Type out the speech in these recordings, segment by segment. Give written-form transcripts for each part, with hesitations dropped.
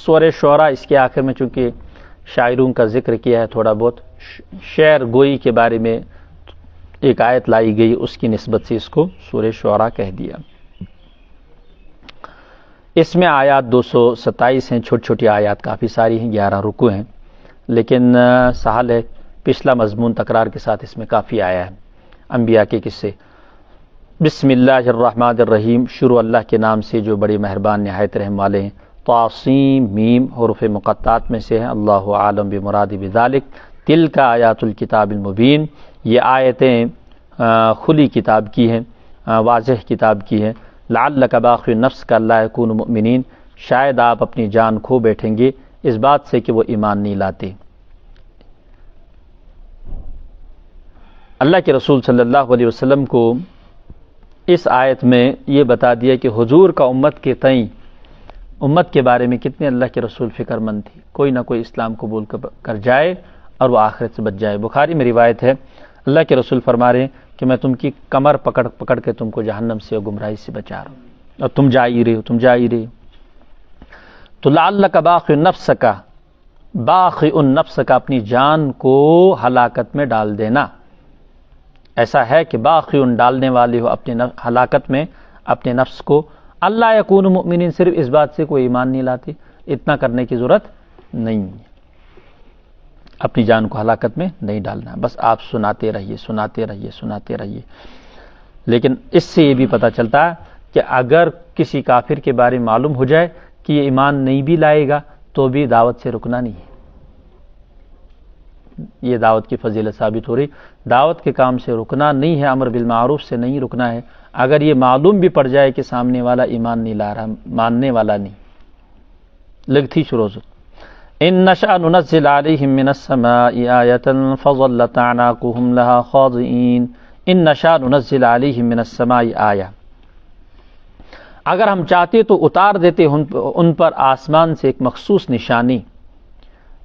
سورہ شعراء اس کے آخر میں چونکہ شاعروں کا ذکر کیا ہے، تھوڑا بہت شعر گوئی کے بارے میں ایک آیت لائی گئی، اس کی نسبت سے اس کو سورہ شعراء کہہ دیا۔ اس میں آیات 227 ہیں، چھوٹی چھوٹی آیات کافی ساری ہیں، 11 رکوع ہیں، لیکن سہل ہے پچھلا مضمون تکرار کے ساتھ اس میں کافی آیا ہے۔ انبیاء کے قصے۔ بسم اللہ الرحمن الرحیم، شروع اللہ کے نام سے جو بڑے مہربان نہایت رحم والے ہیں۔ طاسیم میم حروف مقطعات میں سے ہیں، اللہ عالم بمراد بذالک، تلک آیات الکتاب المبین، یہ آیتیں کھلی کتاب کی ہیں، واضح کتاب کی ہیں۔ لعلک باخع نفس کا لا یکونوا مؤمنین، شاید آپ اپنی جان کھو بیٹھیں گے اس بات سے کہ وہ ایمان نہیں لاتے۔ اللہ کے رسول صلی اللہ علیہ وسلم کو اس آیت میں یہ بتا دیا کہ حضور کا امت کے تئیں، امت کے بارے میں کتنے اللہ کے رسول فکر مند تھی، کوئی نہ کوئی اسلام قبول کر جائے اور وہ آخرت سے بچ جائے۔ بخاری میں روایت ہے، اللہ کے رسول فرما رہے ہیں کہ میں تم کی کمر پکڑ کے تم کو جہنم سے اور گمراہی سے بچا رہا ہوں، اور تم جا ہی رہے ہو۔ تو لعلک باخع نفسک، باخع النفس کا اپنی جان کو ہلاکت میں ڈال دینا، ایسا ہے کہ باخع ڈالنے والے ہو اپنے ہلاکت میں اپنے نفس کو۔ اللہ یکون مؤمنین، صرف اس بات سے کوئی ایمان نہیں لاتے، اتنا کرنے کی ضرورت نہیں ہے، اپنی جان کو ہلاکت میں نہیں ڈالنا، بس آپ سناتے رہیے۔ لیکن اس سے یہ بھی پتہ چلتا ہے کہ اگر کسی کافر کے بارے میں معلوم ہو جائے کہ یہ ایمان نہیں بھی لائے گا تو بھی دعوت سے رکنا نہیں ہے۔ یہ دعوت کی فضیلت ثابت ہو رہی، دعوت کے کام سے رکنا نہیں ہے، امر بالمعروف سے نہیں رکنا ہے، اگر یہ معلوم بھی پڑ جائے کہ سامنے والا ایمان نہیں لا رہا، ماننے والا نہیں، لگتی شروع سے ان نشأ ننزل علیہم من السماء آیۃ فظلت اعناقهم لها خاضعین، ان نشأ ننزل علیہم من السماء آیہ، اگر ہم چاہتے تو اتار دیتے ان پر آسمان سے ایک مخصوص نشانی،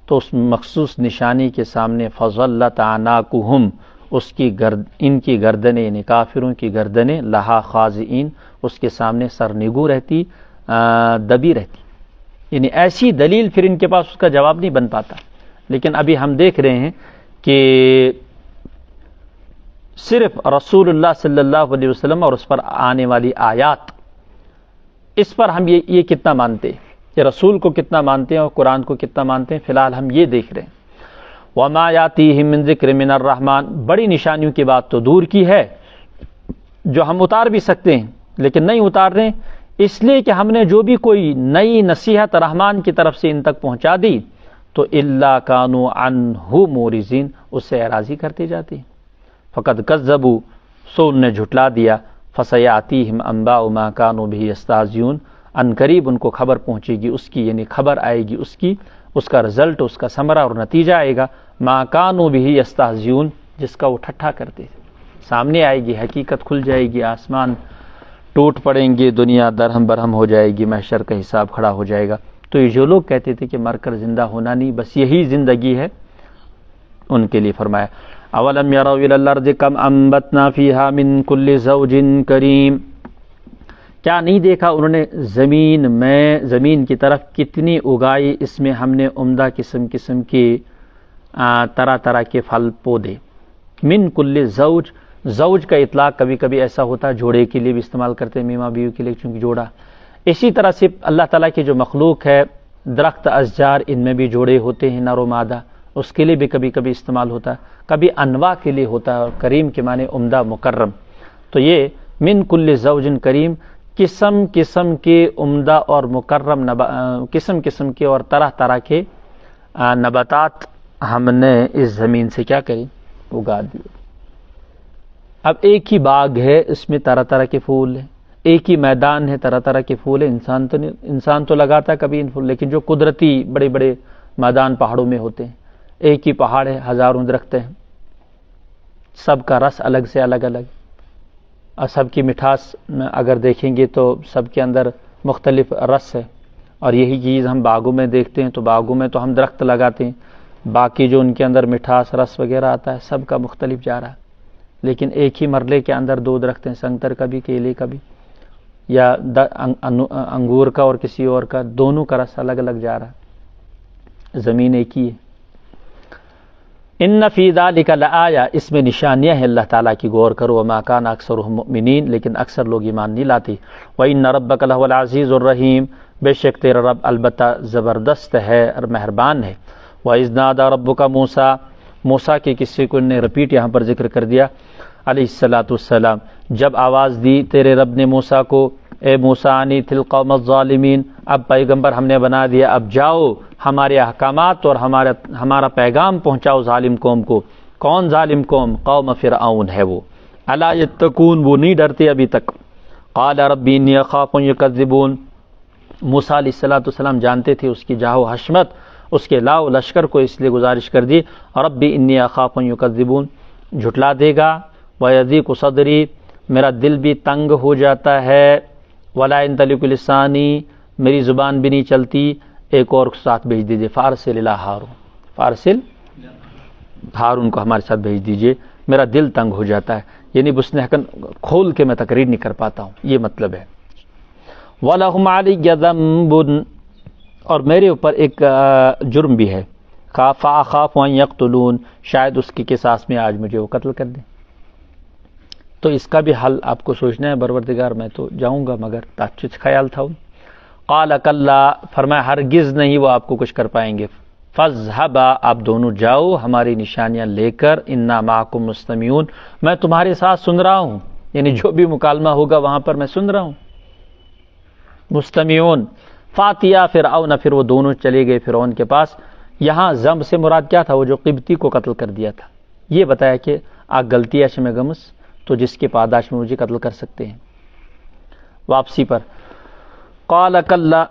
تو اس مخصوص نشانی کے سامنے فظلت اعناقهم، ان کی گردنیں یعنی کافروں کی گردنیں لہا خاضعین، اس کے سامنے سرنگو رہتی، دبی رہتی، یعنی ایسی دلیل پھر ان کے پاس اس کا جواب نہیں بن پاتا۔ لیکن ابھی ہم دیکھ رہے ہیں کہ صرف رسول اللہ صلی اللہ علیہ وسلم اور اس پر آنے والی آیات، اس پر ہم یہ کتنا مانتے ہیں کہ رسول کو کتنا مانتے ہیں اور قرآن کو کتنا مانتے ہیں، فی الحال ہم یہ دیکھ رہے ہیں۔ وما یاتیہم من ذکر من الرحمن، بڑی نشانیوں کی بات تو دور کی ہے، جو ہم اتار بھی سکتے ہیں لیکن نہیں اتار رہے، اس لیے کہ ہم نے جو بھی کوئی نئی نصیحت رحمان کی طرف سے ان تک پہنچا دی تو الا کانوا عنہ مورزین، اس سے اعراضی کرتے جاتے ہیں۔ فقد کذبوا، سو ان نے جھٹلا دیا، فسیاتیہم انباء ما کانوا بہ یستہزئون، ان قریب ان کو خبر پہنچے گی اس کی، یعنی خبر آئے گی اس کا رزلٹ، اس کا ثمرہ اور نتیجہ آئے گا، ما کانوا بہ یستہزئون، جس کا وہ ٹھٹھا کرتے تھے، سامنے آئے گی، حقیقت کھل جائے گی، آسمان ٹوٹ پڑیں گے، دنیا درہم برہم ہو جائے گی، محشر کا حساب کھڑا ہو جائے گا۔ تو یہ جو لوگ کہتے تھے کہ مر کر زندہ ہونا نہیں، بس یہی زندگی ہے، ان کے لیے فرمایا اولم یروا الی الارض کم انبتنا فیہا من کل زوج کریم، کیا نہیں دیکھا انہوں نے زمین کی طرف کتنی اگائی، اس میں ہم نے عمدہ قسم کے طرح طرح کے پھل پودے۔ من کل زوج کا اطلاق کبھی کبھی ایسا ہوتا ہے جوڑے کے لیے بھی استعمال کرتے ہیں، میاں بیوی کے لیے چونکہ جوڑا، اسی طرح سے اللہ تعالیٰ کی جو مخلوق ہے، درخت اشجار، ان میں بھی جوڑے ہوتے ہیں، نر و مادہ، اس کے لیے بھی کبھی کبھی استعمال ہوتا ہے، کبھی انواع کے لیے ہوتا ہے، اور کریم کے معنی عمدہ مکرم۔ تو یہ من کل زوج کریم، قسم کے عمدہ اور مکرم قسم کے اور طرح طرح کے نباتات ہم نے اس زمین سے کیا کریں، اگا دیے۔ اب ایک ہی باغ ہے، اس میں طرح طرح کے پھول ہیں، ایک ہی میدان ہے، طرح طرح کے پھول ہیں، انسان تو لگاتا ہے کبھی ان پھول، لیکن جو قدرتی بڑے بڑے میدان پہاڑوں میں ہوتے ہیں، ایک ہی پہاڑ ہے، ہزاروں درخت ہیں، سب کا رس الگ سے الگ اور سب کی مٹھاس اگر دیکھیں گے تو سب کے اندر مختلف رس ہے، اور یہی چیز ہم باغوں میں دیکھتے ہیں، تو باغوں میں تو ہم درخت لگاتے ہیں، باقی جو ان کے اندر مٹھاس رس وغیرہ آتا ہے سب کا مختلف جا رہا ہے، لیکن ایک ہی مرلے کے اندر دو درخت ہیں، سنگتر کا بھی، کیلے کا بھی، یا انگور کا اور کسی اور کا، دونوں کا رس الگ الگ جا رہا ہے، زمین ایک ہی ہے۔ ان فی ذلک لآیہ، اس میں نشانیاں ہیں اللہ تعالیٰ کی، غور کرو۔ وما کان اکثرهم مؤمنین، لیکن اکثر لوگ ایمان نہیں لاتے۔ وان ربک لہو العزیز الرحیم، بے شک تیرا رب البتہ زبردست ہے اور مہربان ہے۔ وَإِذْ نَادَى رَبُّكَ مُوسَىٰ، موسیٰ کے قصے کو نے رپیٹ یہاں پر ذکر کر دیا علیہ السلام، جب آواز دی تیرے رب نے موسیٰ کو، اے موسیٰ انی تل قوم الظالمین، اب پیغمبر ہم نے بنا دیا، اب جاؤ ہمارے احکامات اور ہمارا پیغام پہنچاؤ ظالم قوم کو۔ کون ظالم قوم؟ قوم فرعون ہے وہ۔ الا یتقون، وہ نہیں ڈرتے ابھی تک۔ قال ربی انی اخاف ان یکذبون، موسیٰ علیہ السلام جانتے تھے اس کی جاہ و حشمت، اس کے لاؤ لشکر کو، اس لیے گزارش کر دی ربی انی اخاف ان یکذبون، جھٹلا دے گا، ویضیق صدری، میرا دل بھی تنگ ہو جاتا ہے، ولا ينطلق لسانی، میری زبان بھی نہیں چلتی۔ ایک اور ساتھ بھیج دیجیے، فارسل الی ہارون، فارسل ہارون کو ہمارے ساتھ بھیج دیجیے، میرا دل تنگ ہو جاتا ہے، یعنی بسن حقن کھول کے میں تقریر نہیں کر پاتا ہوں، یہ مطلب ہے۔ وَلَهُمْ عَلَيَّ ذَنبٌ، اور میرے اوپر ایک جرم بھی ہے، فَأَخَافُ أَن يَقْتُلُونِ، شاید اس کی قصاص میں آج مجھے وہ قتل کر دیں۔ تو اس کا بھی حل آپ کو سوچنا ہے، پروردگار میں تو جاؤں گا مگر تاچت خیال تھا۔ قال کلا، فرمایا ہرگز نہیں وہ آپ کو کچھ کر پائیں گے۔ فاذهبا، آپ دونوں جاؤ ہماری نشانیاں لے کر، انا معکم مستمعون، میں تمہارے ساتھ سن رہا ہوں، یعنی جو بھی مکالمہ ہوگا وہاں پر میں سن رہا ہوں۔ مستمعون، فاتیا فرعون، پھر وہ دونوں چلے گئے فرعون کے پاس۔ یہاں ذنب سے مراد کیا تھا؟ وہ جو قبطی کو قتل کر دیا تھا، یہ بتایا کہ آگ غلطی ہے میں گمس، تو جس کے پاداش میں مجھے قتل کر سکتے ہیں۔ واپسی پر قال کلا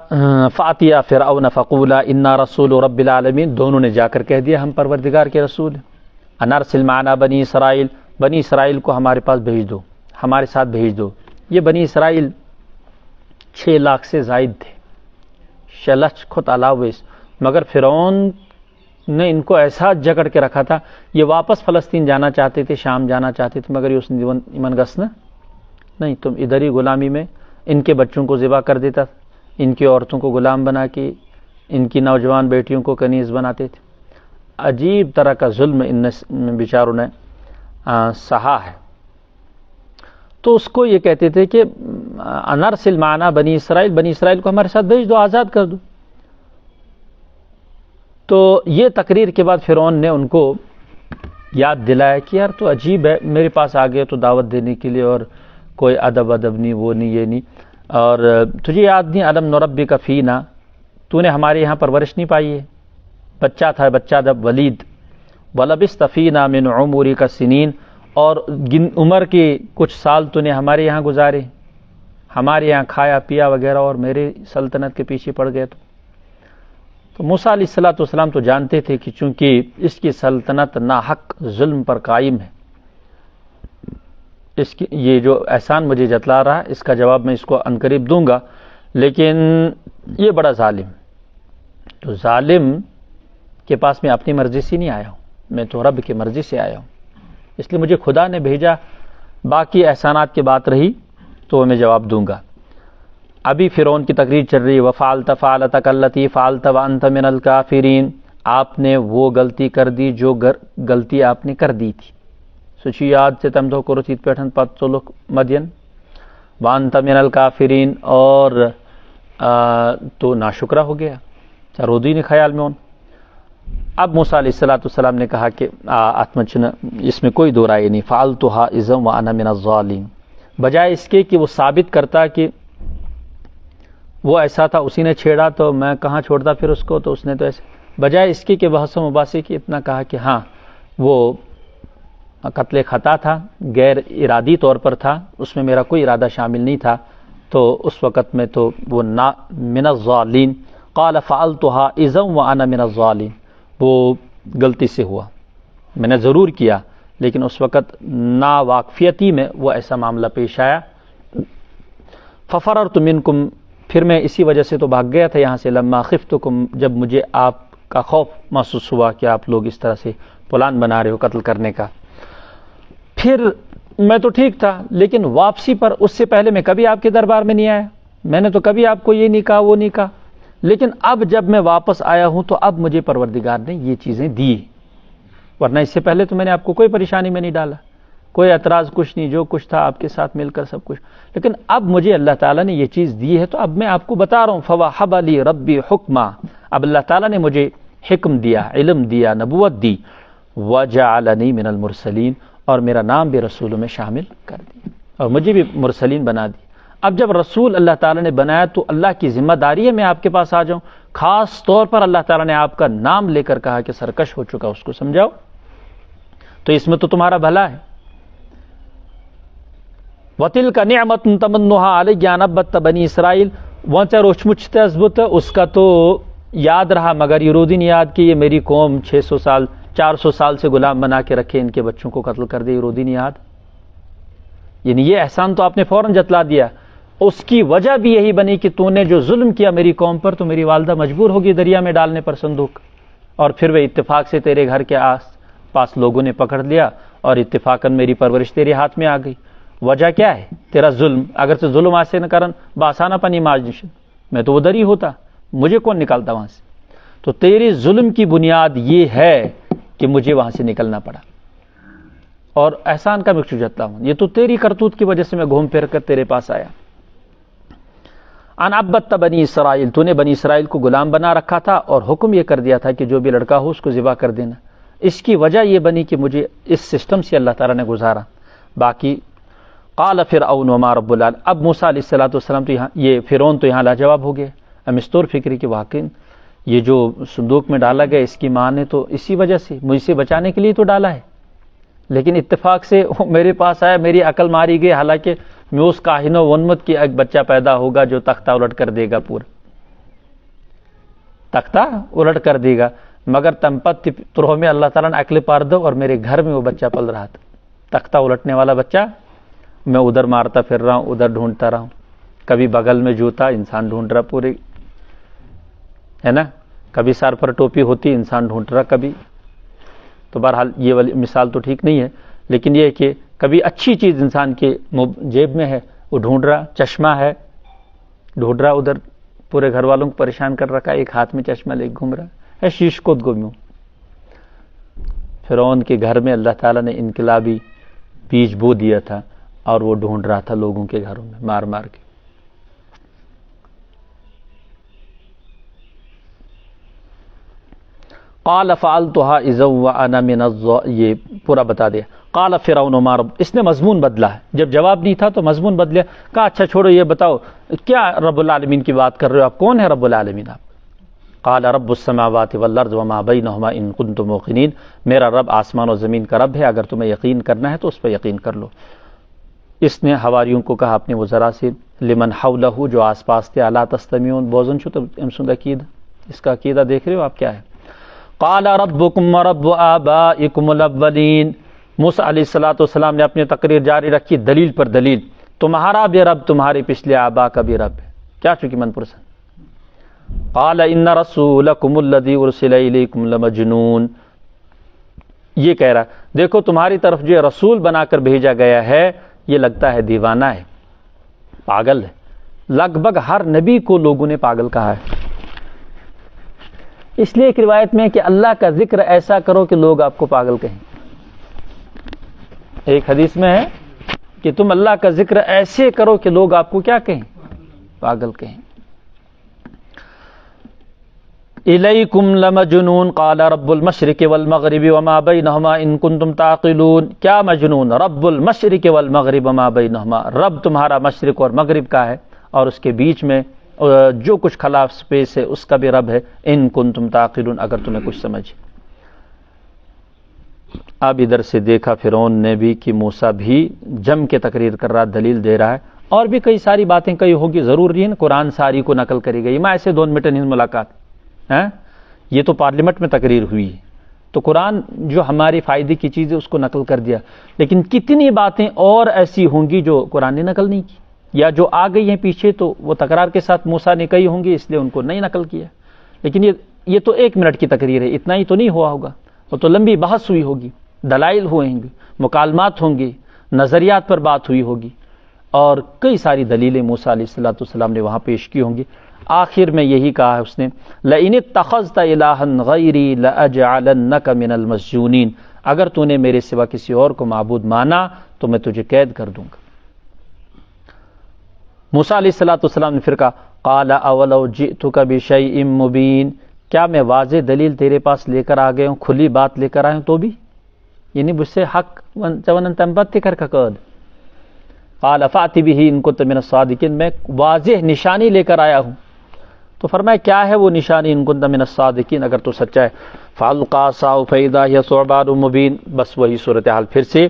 فاتیا فرعون فقولا انا رسول رب العالمین، دونوں نے جا کر کہہ دیا ہم پروردگار کے رسول ہیں۔ ان ارسل معنا بنی اسرائیل، بنی اسرائیل کو ہمارے پاس بھیج دو، ہمارے ساتھ بھیج دو۔ یہ بنی اسرائیل 6 لاکھ سے زائد تھے، 6 لاکھ خود علاوہ، مگر فرعون نے ان کو ایسا جکڑ کے رکھا تھا، یہ واپس فلسطین جانا چاہتے تھے، شام جانا چاہتے تھے، مگر یہ اس نے ایمن گس نا نہیں، تم ادھر ہی غلامی میں، ان کے بچوں کو ذبح کر دیتا، ان کی عورتوں کو غلام بنا کے، ان کی نوجوان بیٹیوں کو کنیز بناتے تھے۔ عجیب طرح کا ظلم ان بیچاروں نے سہا ہے۔ تو اس کو یہ کہتے تھے کہ انرسل معنا بنی اسرائیل، بنی اسرائیل کو ہمارے ساتھ بھیج دو، آزاد کر دو۔ تو یہ تقریر کے بعد فرعون نے ان کو یاد دلایا کہ یار تو عجیب ہے، میرے پاس آ گیا تو دعوت دینے کے لیے، اور کوئی ادب نہیں، وہ نہیں، یہ نہیں، اور تجھے یاد نہیں علم نربک فینا، تو نے ہمارے یہاں پرورش نہیں پائی ہے، بچہ تھا، بچہ جب ولید، ولبثت فینا من عمرک سنین، اور عمر کے کچھ سال تو نے ہمارے یہاں گزارے، ہمارے یہاں کھایا پیا وغیرہ، اور میرے سلطنت کے پیچھے پڑ گئے۔ تو موسیٰ علیہ السلام تو جانتے تھے کہ چونکہ اس کی سلطنت ناحق ظلم پر قائم ہے، اس کی یہ جو احسان مجھے جتلا رہا ہے اس کا جواب میں اس کو عنقریب دوں گا، لیکن یہ بڑا ظالم، تو ظالم کے پاس میں اپنی مرضی سے نہیں آیا ہوں، میں تو رب کی مرضی سے آیا ہوں، اس لیے مجھے خدا نے بھیجا، باقی احسانات کی بات رہی تو میں جواب دوں گا۔ ابھی فرعون کی تقریر چل رہی ہے، وَفَعَلْتَ فَعَلَتَكَ الَّتِي فَعَلْتَ وَأَنْتَ مِنَ الْكَافِرِينَ، آپ نے وہ غلطی کر دی جو غلطی آپ نے کر دی تھی، سوچی یاد سے تم تو کرو چیت پیٹھن پت چلو مدین، وَأَنْتَ مِنَ الْكَافِرِينَ، اور تو ناشکرہ ہو گیا، چارودی نے خیال میں ان۔ اب موسیٰ علیہ السلام نے کہا کہ آتمچن، اس میں کوئی دو رائے نہیں، فَعَلْتُهَا إِذًا وَأَنَا مِنَ الظَّالِمِينَ، بجائے اس کے کہ وہ ثابت کرتا کہ وہ ایسا تھا، اسی نے چھیڑا تو میں کہاں چھوڑتا پھر اس کو، تو اس نے تو ایسے، بجائے اس کے کہ بحث و مباحثے کی اتنا کہا کہ ہاں وہ قتل خطا تھا، غیر ارادی طور پر تھا، اس میں میرا کوئی ارادہ شامل نہیں تھا، تو اس وقت میں تو وہ من الظالمین، قال فعلتها اذا وانا من الظالمین، وہ غلطی سے ہوا، میں نے ضرور کیا، لیکن اس وقت نا واقفیتی میں وہ ایسا معاملہ پیش آیا۔ ففررت منکم، پھر میں اسی وجہ سے تو بھاگ گیا تھا یہاں سے، لما خفتکم، جب مجھے آپ کا خوف محسوس ہوا کہ آپ لوگ اس طرح سے پلان بنا رہے ہو قتل کرنے کا۔ پھر میں تو ٹھیک تھا، لیکن واپسی پر اس سے پہلے میں کبھی آپ کے دربار میں نہیں آیا، میں نے تو کبھی آپ کو یہ نہیں کہا وہ نہیں کہا، لیکن اب جب میں واپس آیا ہوں تو اب مجھے پروردگار نے یہ چیزیں دی، ورنہ اس سے پہلے تو میں نے آپ کو کوئی پریشانی میں نہیں ڈالا، کوئی اعتراض کچھ نہیں، جو کچھ تھا آپ کے ساتھ مل کر سب کچھ، لیکن اب مجھے اللہ تعالیٰ نے یہ چیز دی ہے تو اب میں آپ کو بتا رہا ہوں فَوَهَبَ لِي رَبِّي حُکْمًا، اب اللہ تعالیٰ نے مجھے حکم دیا، علم دیا، نبوت دی، وَجَعَلَنِي مِنَ الْمُرْسَلِينَ، اور میرا نام بھی رسولوں میں شامل کر دیا اور مجھے بھی مرسلین بنا دی۔ اب جب رسول اللہ تعالیٰ نے بنایا تو اللہ کی ذمہ داری ہے میں آپ کے پاس آ جاؤں، خاص طور پر اللہ تعالیٰ نے آپ کا نام لے کر کہا کہ سرکش ہو چکا اس کو سمجھاؤ، تو اس میں تو تمہارا بھلا ہے۔ وَتِلْكَ نِعْمَةٌ تَمُنُّهَا عَلَيَّ أَنْ عَبَّدْتَ بَنِي إِسرائيل، وانچہ روچمچ تثبت اس کا تو یاد رہا مگر یہ رودی نہیں یاد کہ یہ میری قوم 400 سال سے غلام بنا کے رکھے، ان کے بچوں کو قتل کر دے، یہ رودی نہیں یاد، یعنی یہ احسان تو آپ نے فوراً جتلا دیا۔ اس کی وجہ بھی یہی بنی کہ تو نے جو ظلم کیا میری قوم پر تو میری والدہ مجبور ہوگی دریا میں ڈالنے پر صندوق، اور پھر وہ اتفاق سے تیرے گھر کے آس پاس لوگوں نے پکڑ لیا اور اتفاقاً میری پرورش تیرے ہاتھ میں آ گئی۔ وجہ کیا ہے؟ تیرا ظلم، اگر تو ظلم آسے نہ کرن بآسانہ پنی ماجنشن، میں تو ادھر ہی ہوتا، مجھے کون نکالتا وہاں سے؟ تو تیرے ظلم کی بنیاد یہ ہے کہ مجھے وہاں سے نکلنا پڑا، اور احسان کا میں جتلا ہوں، یہ تو تیری کرتوت کی وجہ سے میں گھوم پھر کر تیرے پاس آیا۔ ان عبدت بنی اسرائیل، تو نے بنی اسرائیل کو غلام بنا رکھا تھا اور حکم یہ کر دیا تھا کہ جو بھی لڑکا ہو اس کو ذبح کر دینا، اس کی وجہ یہ بنی کہ مجھے اس سسٹم سے اللہ تعالیٰ نے گزارا۔ باقی قال فرعون وما رب العالمین، اب موسیٰ علیہ السلام تو یہاں، یہ فرعون تو یہاں لاجواب ہو گیا، اب مستور فکری کہ واقعی یہ جو صندوق میں ڈالا گیا اس کی ماں نے تو اسی وجہ سے مجھ سے بچانے کے لیے تو ڈالا ہے، لیکن اتفاق سے وہ میرے پاس آیا، میری عقل ماری گئی، حالانکہ میں اس کاہن و ونمت کی ایک بچہ پیدا ہوگا جو تختہ الٹ کر دے گا، پورا تختہ الٹ کر دے گا، مگر تمپت تروہ میں اللہ تعالیٰ نے عقل پار دو اور میرے گھر میں وہ بچہ پل رہا تھا، تختہ الٹنے والا بچہ، میں ادھر مارتا پھر رہا ہوں، ادھر ڈھونڈتا رہا ہوں، کبھی بغل میں جوتا، انسان ڈھونڈ رہا پورے، ہے نا، کبھی سر پر ٹوپی ہوتی، انسان ڈھونڈ رہا کبھی، تو بہرحال یہ والی مثال تو ٹھیک نہیں ہے، لیکن یہ ہے کہ کبھی اچھی چیز انسان کے جیب میں ہے وہ ڈھونڈ رہا، چشمہ ہے ڈھونڈ رہا، ادھر پورے گھر والوں کو پریشان کر رکھا، ایک ہاتھ میں چشمہ لے گھوم رہا ہے، شیش کو گمیوں۔ فرعون کے گھر میں اللہ تعالیٰ نے انقلابی بیج بو دیا تھا اور وہ ڈھونڈ رہا تھا لوگوں کے گھروں میں مار مار کے۔ قال فعلتها اذا وانا من یہ پورا بتا دیا۔ قال فرعون ما رب، اس نے مضمون بدلا ہے، جب جواب نہیں تھا تو مضمون بدلیا، کہا اچھا چھوڑو یہ بتاؤ کیا رب العالمین کی بات کر رہے ہو آپ، کون ہے رب العالمین آپ؟ قال رب السماوات والارض وما بینہما ان کنتم موقنین، میرا رب آسمان و زمین کا رب ہے، اگر تمہیں یقین کرنا ہے تو اس پہ یقین کر لو۔ اس نے حواریوں کو کہا اپنے وزراء سے، لمن حولہ، جو آس پاس تھے، الا تستمعون، بوزن چھو تو امسند عقیدہ، اس کا عقیدہ دیکھ رہے ہو آپ کیا ہے؟ قال ربکم ورب آبائکم الاولین، موسیٰ علیہ السلام نے اپنی تقریر جاری رکھی دلیل پر دلیل، تمہارا بھی رب تمہارے پچھلے آبا کا بھی رب ہے، کیا چکی من پرسن؟ قال ان رسولکم الذی ارسل الیکم لمجنون، یہ کہہ رہا دیکھو تمہاری طرف جو رسول بنا کر بھیجا گیا ہے یہ لگتا ہے دیوانہ ہے، پاگل ہے، لگ بھگ ہر نبی کو لوگوں نے پاگل کہا ہے۔ اس لیے ایک روایت میں کہ اللہ کا ذکر ایسا کرو کہ لوگ آپ کو پاگل کہیں، ایک حدیث میں ہے کہ تم اللہ کا ذکر ایسے کرو کہ لوگ آپ کو کیا کہیں؟ پاگل کہیں۔ الیکم لمجنون قال رب المشرق والمغرب وما بینہما ان کنتم تعقلون، کیا مجنون؟ رب المشرق والمغرب وما بینہما، رب تمہارا مشرق اور مغرب کا ہے اور اس کے بیچ میں جو کچھ خلاف سپیس ہے اس کا بھی رب ہے، ان کنتم تعقلون، اگر تمہیں کچھ سمجھ۔ اب ادھر سے دیکھا فرعون نے بھی کہ موسیٰ بھی جم کے تقریر کر رہا، دلیل دے رہا ہے، اور بھی کئی ساری باتیں کئی ہوگی، ضروری ہے نا قرآن ساری کو نقل کرے گئی، میں ایسے 2 منٹ نہیں ملاقات ہے، یہ تو پارلیمنٹ میں تقریر ہوئی ہے تو قرآن جو ہماری فائدے کی چیز ہے اس کو نقل کر دیا، لیکن کتنی باتیں اور ایسی ہوں گی جو قرآن نے نقل نہیں کی، یا جو آ گئی ہیں پیچھے تو وہ تکرار کے ساتھ موسیٰ نے کہی ہوں گی اس لیے ان کو نہیں نقل کیا، لیکن یہ تو 1 منٹ کی تقریر ہے، اتنا ہی تو نہیں ہوا ہوگا، وہ تو لمبی بحث ہوئی ہوگی، دلائل ہوئیں گے، مکالمات ہوں گے، نظریات پر بات ہوئی ہوگی اور کئی ساری دلیلیں موسیٰ علیہ السلام نے وہاں پیش کی ہوں گی. آخر میں یہی کہا ہے اس نے لئن اتخذت الہا غیری لأجعلنک من المسجونین، اگر تو نے میرے سوا کسی اور کو معبود مانا تو میں تجھے قید کر دوں گا. موسیٰ علیہ السلام نے پھر کہا قال اولو جئتک بشیء مبین، کیا میں واضح دلیل تیرے پاس لے کر آ گیا ہوں، کھلی بات لے کر آیا ہوں تو بھی، یعنی مجھ سے حق چونن تنبت کر قد قال فأت به ان كنت من الصادقین، میں واضح نشانی لے کر آیا ہوں. تو فرمایا کیا ہے وہ نشانی، ان كنت من الصادقین، اگر تو سچا ہے. فالقى عصاه فاذا هي ثعبان مبین، بس وہی صورتحال پھر سے.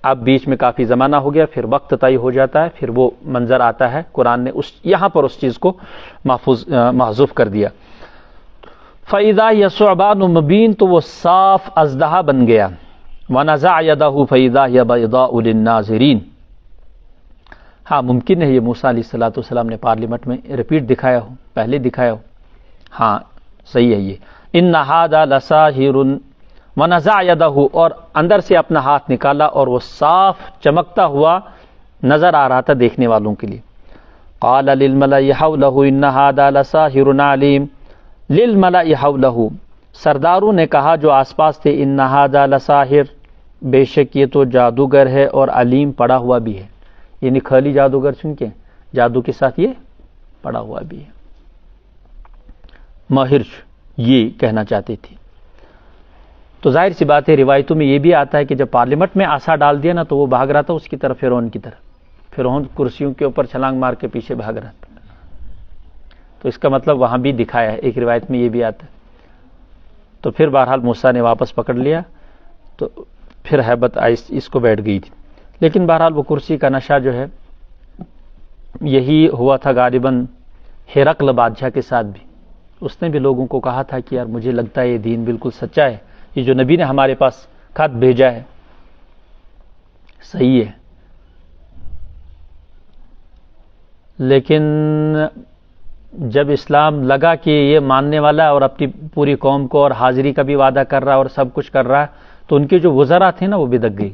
اب بیچ میں کافی زمانہ ہو گیا، پھر وقت طے ہو جاتا ہے، پھر وہ منظر آتا ہے. قرآن نے یہاں پر اس چیز کو محذوف کر دیا. فاذا هي ثعبان مبین، تو وہ صاف اژدہا بن گیا. ونزع يده فاذا هي بيضاء للناظرین. ہاں ممکن ہے یہ موسیٰ علیہ السلام نے پارلیمنٹ میں ریپیٹ دکھایا ہو، پہلے دکھایا ہو. ہاں صحیح ہے یہ. ان هذا لساحر ونزع يده، اور اندر سے اپنا ہاتھ نکالا اور وہ صاف چمکتا ہوا نظر آ رہا تھا دیکھنے والوں کے لیے. قال للملأ حوله ان هذا لساحر علیم. للملأ حوله، سرداروں نے کہا جو آس پاس تھے، ان هذا لساحر، بے شک یہ تو جادوگر ہے اور علیم پڑھا ہوا بھی ہے. یعنی خالی جادوگر سن کے جادو کے ساتھ یہ پڑھا ہوا بھی ہے. ماہر یہ کہنا چاہتے تھے. تو ظاہر سی بات ہے روایتوں میں یہ بھی آتا ہے کہ جب پارلیمنٹ میں عصا ڈال دیا نا تو وہ بھاگ رہا تھا اس کی طرف، فرعون کی طرف. فرعون کرسیوں کے اوپر چھلانگ مار کے پیچھے بھاگ رہا تھا. تو اس کا مطلب وہاں بھی دکھایا ہے، ایک روایت میں یہ بھی آتا ہے. تو پھر بہرحال موسیٰ نے واپس پکڑ لیا، تو پھر ہیبت اس کو بیٹھ گئی تھی. لیکن بہرحال وہ کرسی کا نشہ جو ہے یہی ہوا تھا غالباً ہرقل بادشاہ کے ساتھ بھی. اس نے بھی لوگوں کو کہا تھا کہ یار مجھے لگتا ہے یہ دین بالکل سچا ہے، یہ جو نبی نے ہمارے پاس خط بھیجا ہے صحیح ہے. لیکن جب اسلام لگا کہ یہ ماننے والا ہے اور اپنی پوری قوم کو اور حاضری کا بھی وعدہ کر رہا ہے اور سب کچھ کر رہا ہے، تو ان کے جو وزراء تھے نا وہ بدک گئی،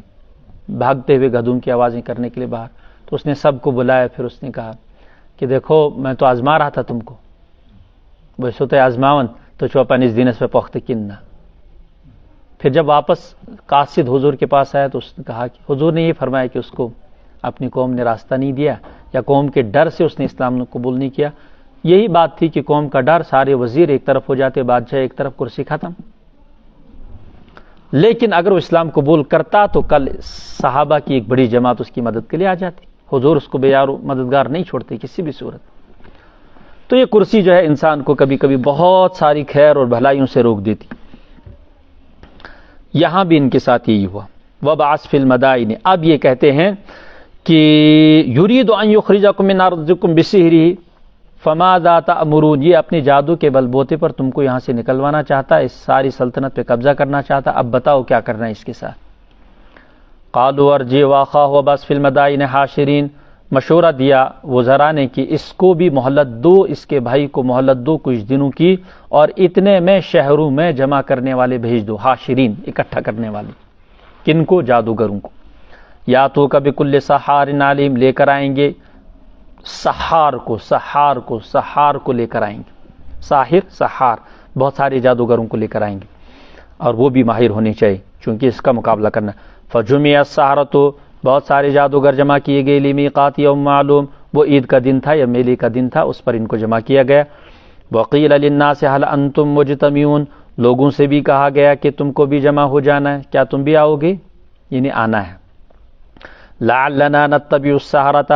بھاگتے ہوئے گدھوں کی آوازیں کرنے کے لیے باہر. تو اس نے سب کو بلایا، پھر اس نے کہا کہ دیکھو میں تو آزما رہا تھا تم کو، ویسے تو آزماون تو چوپن اس دن اس پہ پخت کننا. پھر جب واپس قاصد حضور کے پاس آیا تو اس نے کہا کہ حضور نے یہ فرمایا کہ اس کو اپنی قوم نے راستہ نہیں دیا، یا قوم کے ڈر سے اس نے اسلام کو قبول نہیں کیا. یہی بات تھی کہ قوم کا ڈر، سارے وزیر ایک طرف ہو جاتے، بادشاہ ایک طرف، کرسی ختم. لیکن اگر وہ اسلام قبول کرتا تو کل صحابہ کی ایک بڑی جماعت اس کی مدد کے لیے آ جاتی. حضور اس کو بے یار مددگار نہیں چھوڑتے کسی بھی صورت. تو یہ کرسی جو ہے انسان کو کبھی کبھی بہت ساری خیر اور بھلائیوں سے روک دیتی. یہاں بھی ان کے ساتھ یہی ہوا. وَبَعَثْ فِي الْمَدَائِنِ، اب یہ کہتے ہیں کہ یرید ان یخرجکم من ارضکم بسحرہ فماذا تأمرون، یہ اپنے جادو کے بل بوتے پر تم کو یہاں سے نکلوانا چاہتا ہے، اس ساری سلطنت پہ قبضہ کرنا چاہتا. اب بتاؤ کیا کرنا ہے اس کے ساتھ. قالوا ارجع واخاہ وبعث فی الْمَدَائِنِ حاشرین، مشورہ دیا وزراء نے کہ اس کو بھی مہلت دو، اس کے بھائی کو مہلت دو کچھ دنوں کی، اور اتنے میں شہروں میں جمع کرنے والے بھیج دو. حاشرین اکٹھا کرنے والے، کن کو؟ جادوگروں کو. یا تو کبھی کل سحار علیم، لے کر آئیں گے سحار کو لے کر آئیں گے. ساحر سحار، بہت سارے جادوگروں کو لے کر آئیں گے، اور وہ بھی ماہر ہونے چاہیے چونکہ اس کا مقابلہ کرنا. فجمع السحرۃ، بہت سارے جادوگر جمع کیے گئے. لمیقات یوم معلوم، وہ عید کا دن تھا یا میلے کا دن تھا، اس پر ان کو جمع کیا گیا. وقیل للناس هل انتم مجتمعون، لوگوں سے بھی کہا گیا کہ تم کو بھی جمع ہو جانا ہے، کیا تم بھی آؤ گے؟ یعنی آنا ہے. لعلنا نتبع السحرۃ،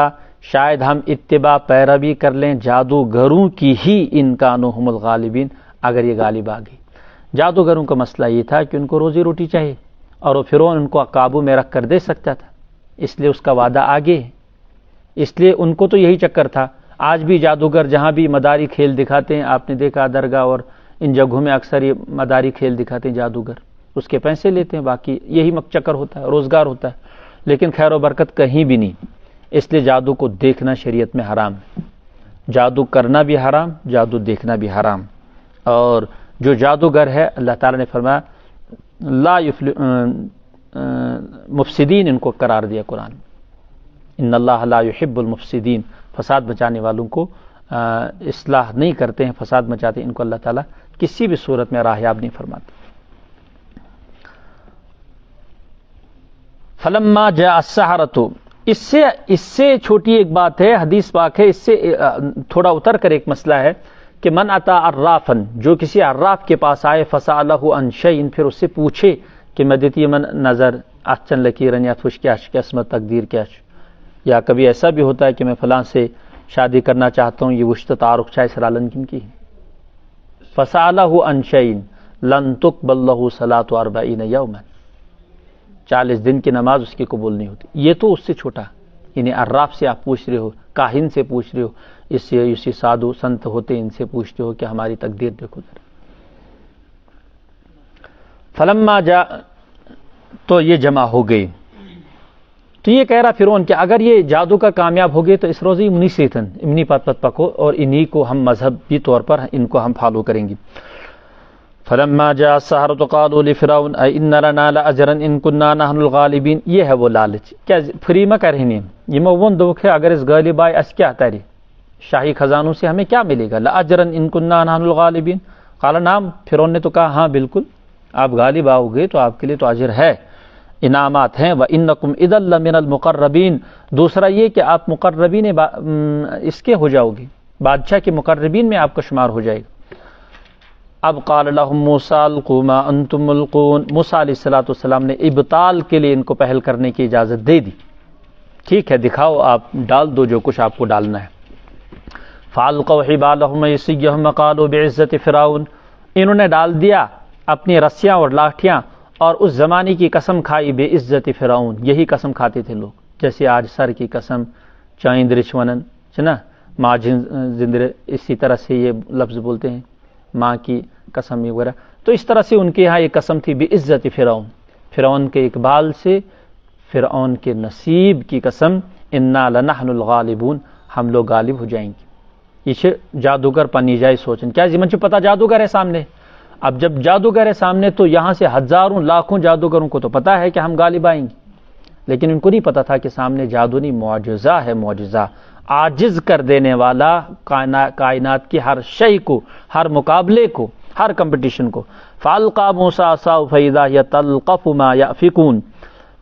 شاید ہم اتباع پیروی کر لیں جادوگروں کی ہی، ان کانوا هم الغالبین، اگر یہ غالب آ گئی. جادوگروں کا مسئلہ یہ تھا کہ ان کو روزی روٹی چاہیے، اور وہ فرعون ان کو قابو میں رکھ کر دے سکتا تھا، اس لیے اس کا وعدہ آگے ہے. اس لیے ان کو تو یہی چکر تھا. آج بھی جادوگر جہاں بھی مداری کھیل دکھاتے ہیں، آپ نے دیکھا درگاہ اور ان جگہوں میں اکثر یہ مداری کھیل دکھاتے ہیں جادوگر، اس کے پیسے لیتے ہیں، باقی یہی چکر ہوتا ہے، روزگار ہوتا ہے. لیکن خیر و برکت کہیں بھی نہیں. اس لیے جادو کو دیکھنا شریعت میں حرام ہے، جادو کرنا بھی حرام، جادو دیکھنا بھی حرام. اور جو جادوگر ہے اللہ تعالیٰ نے فرمایا مفسدین ان کو قرار دیا قرآن میں. ان اللہ لا یحب المفسدین، فساد مچانے والوں کو اصلاح نہیں کرتے ہیں، فساد مچاتے ہیں، ان کو اللہ تعالیٰ کسی بھی صورت میں راہیاب نہیں فرماتے. فلما جاء السحرۃ، اس سے چھوٹی ایک بات ہے، حدیث پاک ہے، اس سے تھوڑا اتر کر ایک مسئلہ ہے کہ من اتا عرافن، جو کسی عراف کے پاس آئے فسألہ عن شیء، پھر اس سے پوچھے کہ مدتی من نظر اچن لکیرن یا تھوش کیا قسمت تقدیر کیا. یا کبھی ایسا بھی ہوتا ہے کہ میں فلاں سے شادی کرنا چاہتا ہوں، یہ وشت تعارف چاہے سرالن کن کی. فسألہ عن شیء لن تقبل له صلاۃ 40 یوما، 40 دن کی نماز اس کی قبول نہیں ہوتی. یہ تو اس سے چھوٹا، یعنی عراف سے آپ پوچھ رہے ہو، کاہن سے پوچھ رہے ہو، اسی سادھو سنت ہوتے ان سے پوچھتے ہو کہ ہماری تقدیر دیکھو ذرا. فلما جاء، تو یہ جمع ہو گئی. تو یہ کہہ رہا فرعون کہ اگر یہ جادو کا کامیاب ہو گئے تو اس روزی منی سیتن امنی پت پکو، اور انہی کو ہم مذہبی طور پر ان کو ہم فالو کریں گے. فلما جاء السحرۃ قالوا لفرعون ان لنا لاجرا ان كنا نحن الغالبین. یہ ہے وہ لالچ، کیا فری میں کرہنی یہ مون دکھ ہے، اگر اس غالب آئے اس کیا تاری شاہی خزانوں سے ہمیں کیا ملے گا. لاجرا ان كنا نحن الغالبین. قال نعم، فرعون نے تو کہا ہاں بالکل، آپ غالب آؤ گے تو آپ کے لیے تو اجر ہے، انعامات ہیں. وانکم اذا لمن المقربین. دوسرا یہ کہ آپ مقربین اس کے ہو جاؤ گے، بادشاہ کے مقربین میں آپ کا شمار ہو جائے گا. اب قال لهم موسیٰ القوا ما انتم ملقون. موسیٰ علیہ السلام نے ابطال کے لیے ان کو پہل کرنے کی اجازت دے دی. ٹھیک ہے، دکھاؤ، آپ ڈال دو جو کچھ آپ کو ڈالنا ہے. فالقوا حبالهم وعصیهم وقالوا بعزت فرعون. انہوں نے ڈال دیا اپنی رسیاں اور لاٹھیاں اور اس زمانے کی قسم کھائی بے عزت فرعون. یہی قسم کھاتے تھے لوگ، جیسے آج سر کی قسم، چائند رچونن نا، ماں زندر، اسی طرح سے یہ لفظ بولتے ہیں ماں کی قسم وغیرہ. تو اس طرح سے ان کے یہاں یہ قسم تھی بے عزت فرعون، فرعون کے اقبال سے، فرعون کے نصیب کی قسم، انا لنحن الغالبون، ہم لوگ غالب ہو جائیں گے. یہ جادوگر پنی جائے سوچن کیا زمن چھ پتہ جادوگر ہے سامنے. اب جب جادوگر ہے سامنے تو یہاں سے ہزاروں لاکھوں جادوگروں کو تو پتہ ہے کہ ہم غالب آئیں گے، لیکن ان کو نہیں پتہ تھا کہ سامنے جادو نہیں، معجزہ ہے. معجزہ عاجز کر دینے والا کائنات کی ہر شے کو، ہر مقابلے کو، ہر کمپٹیشن کو. فالقى موسیٰ عصاه فاذا هي تلقف ما يأفكون.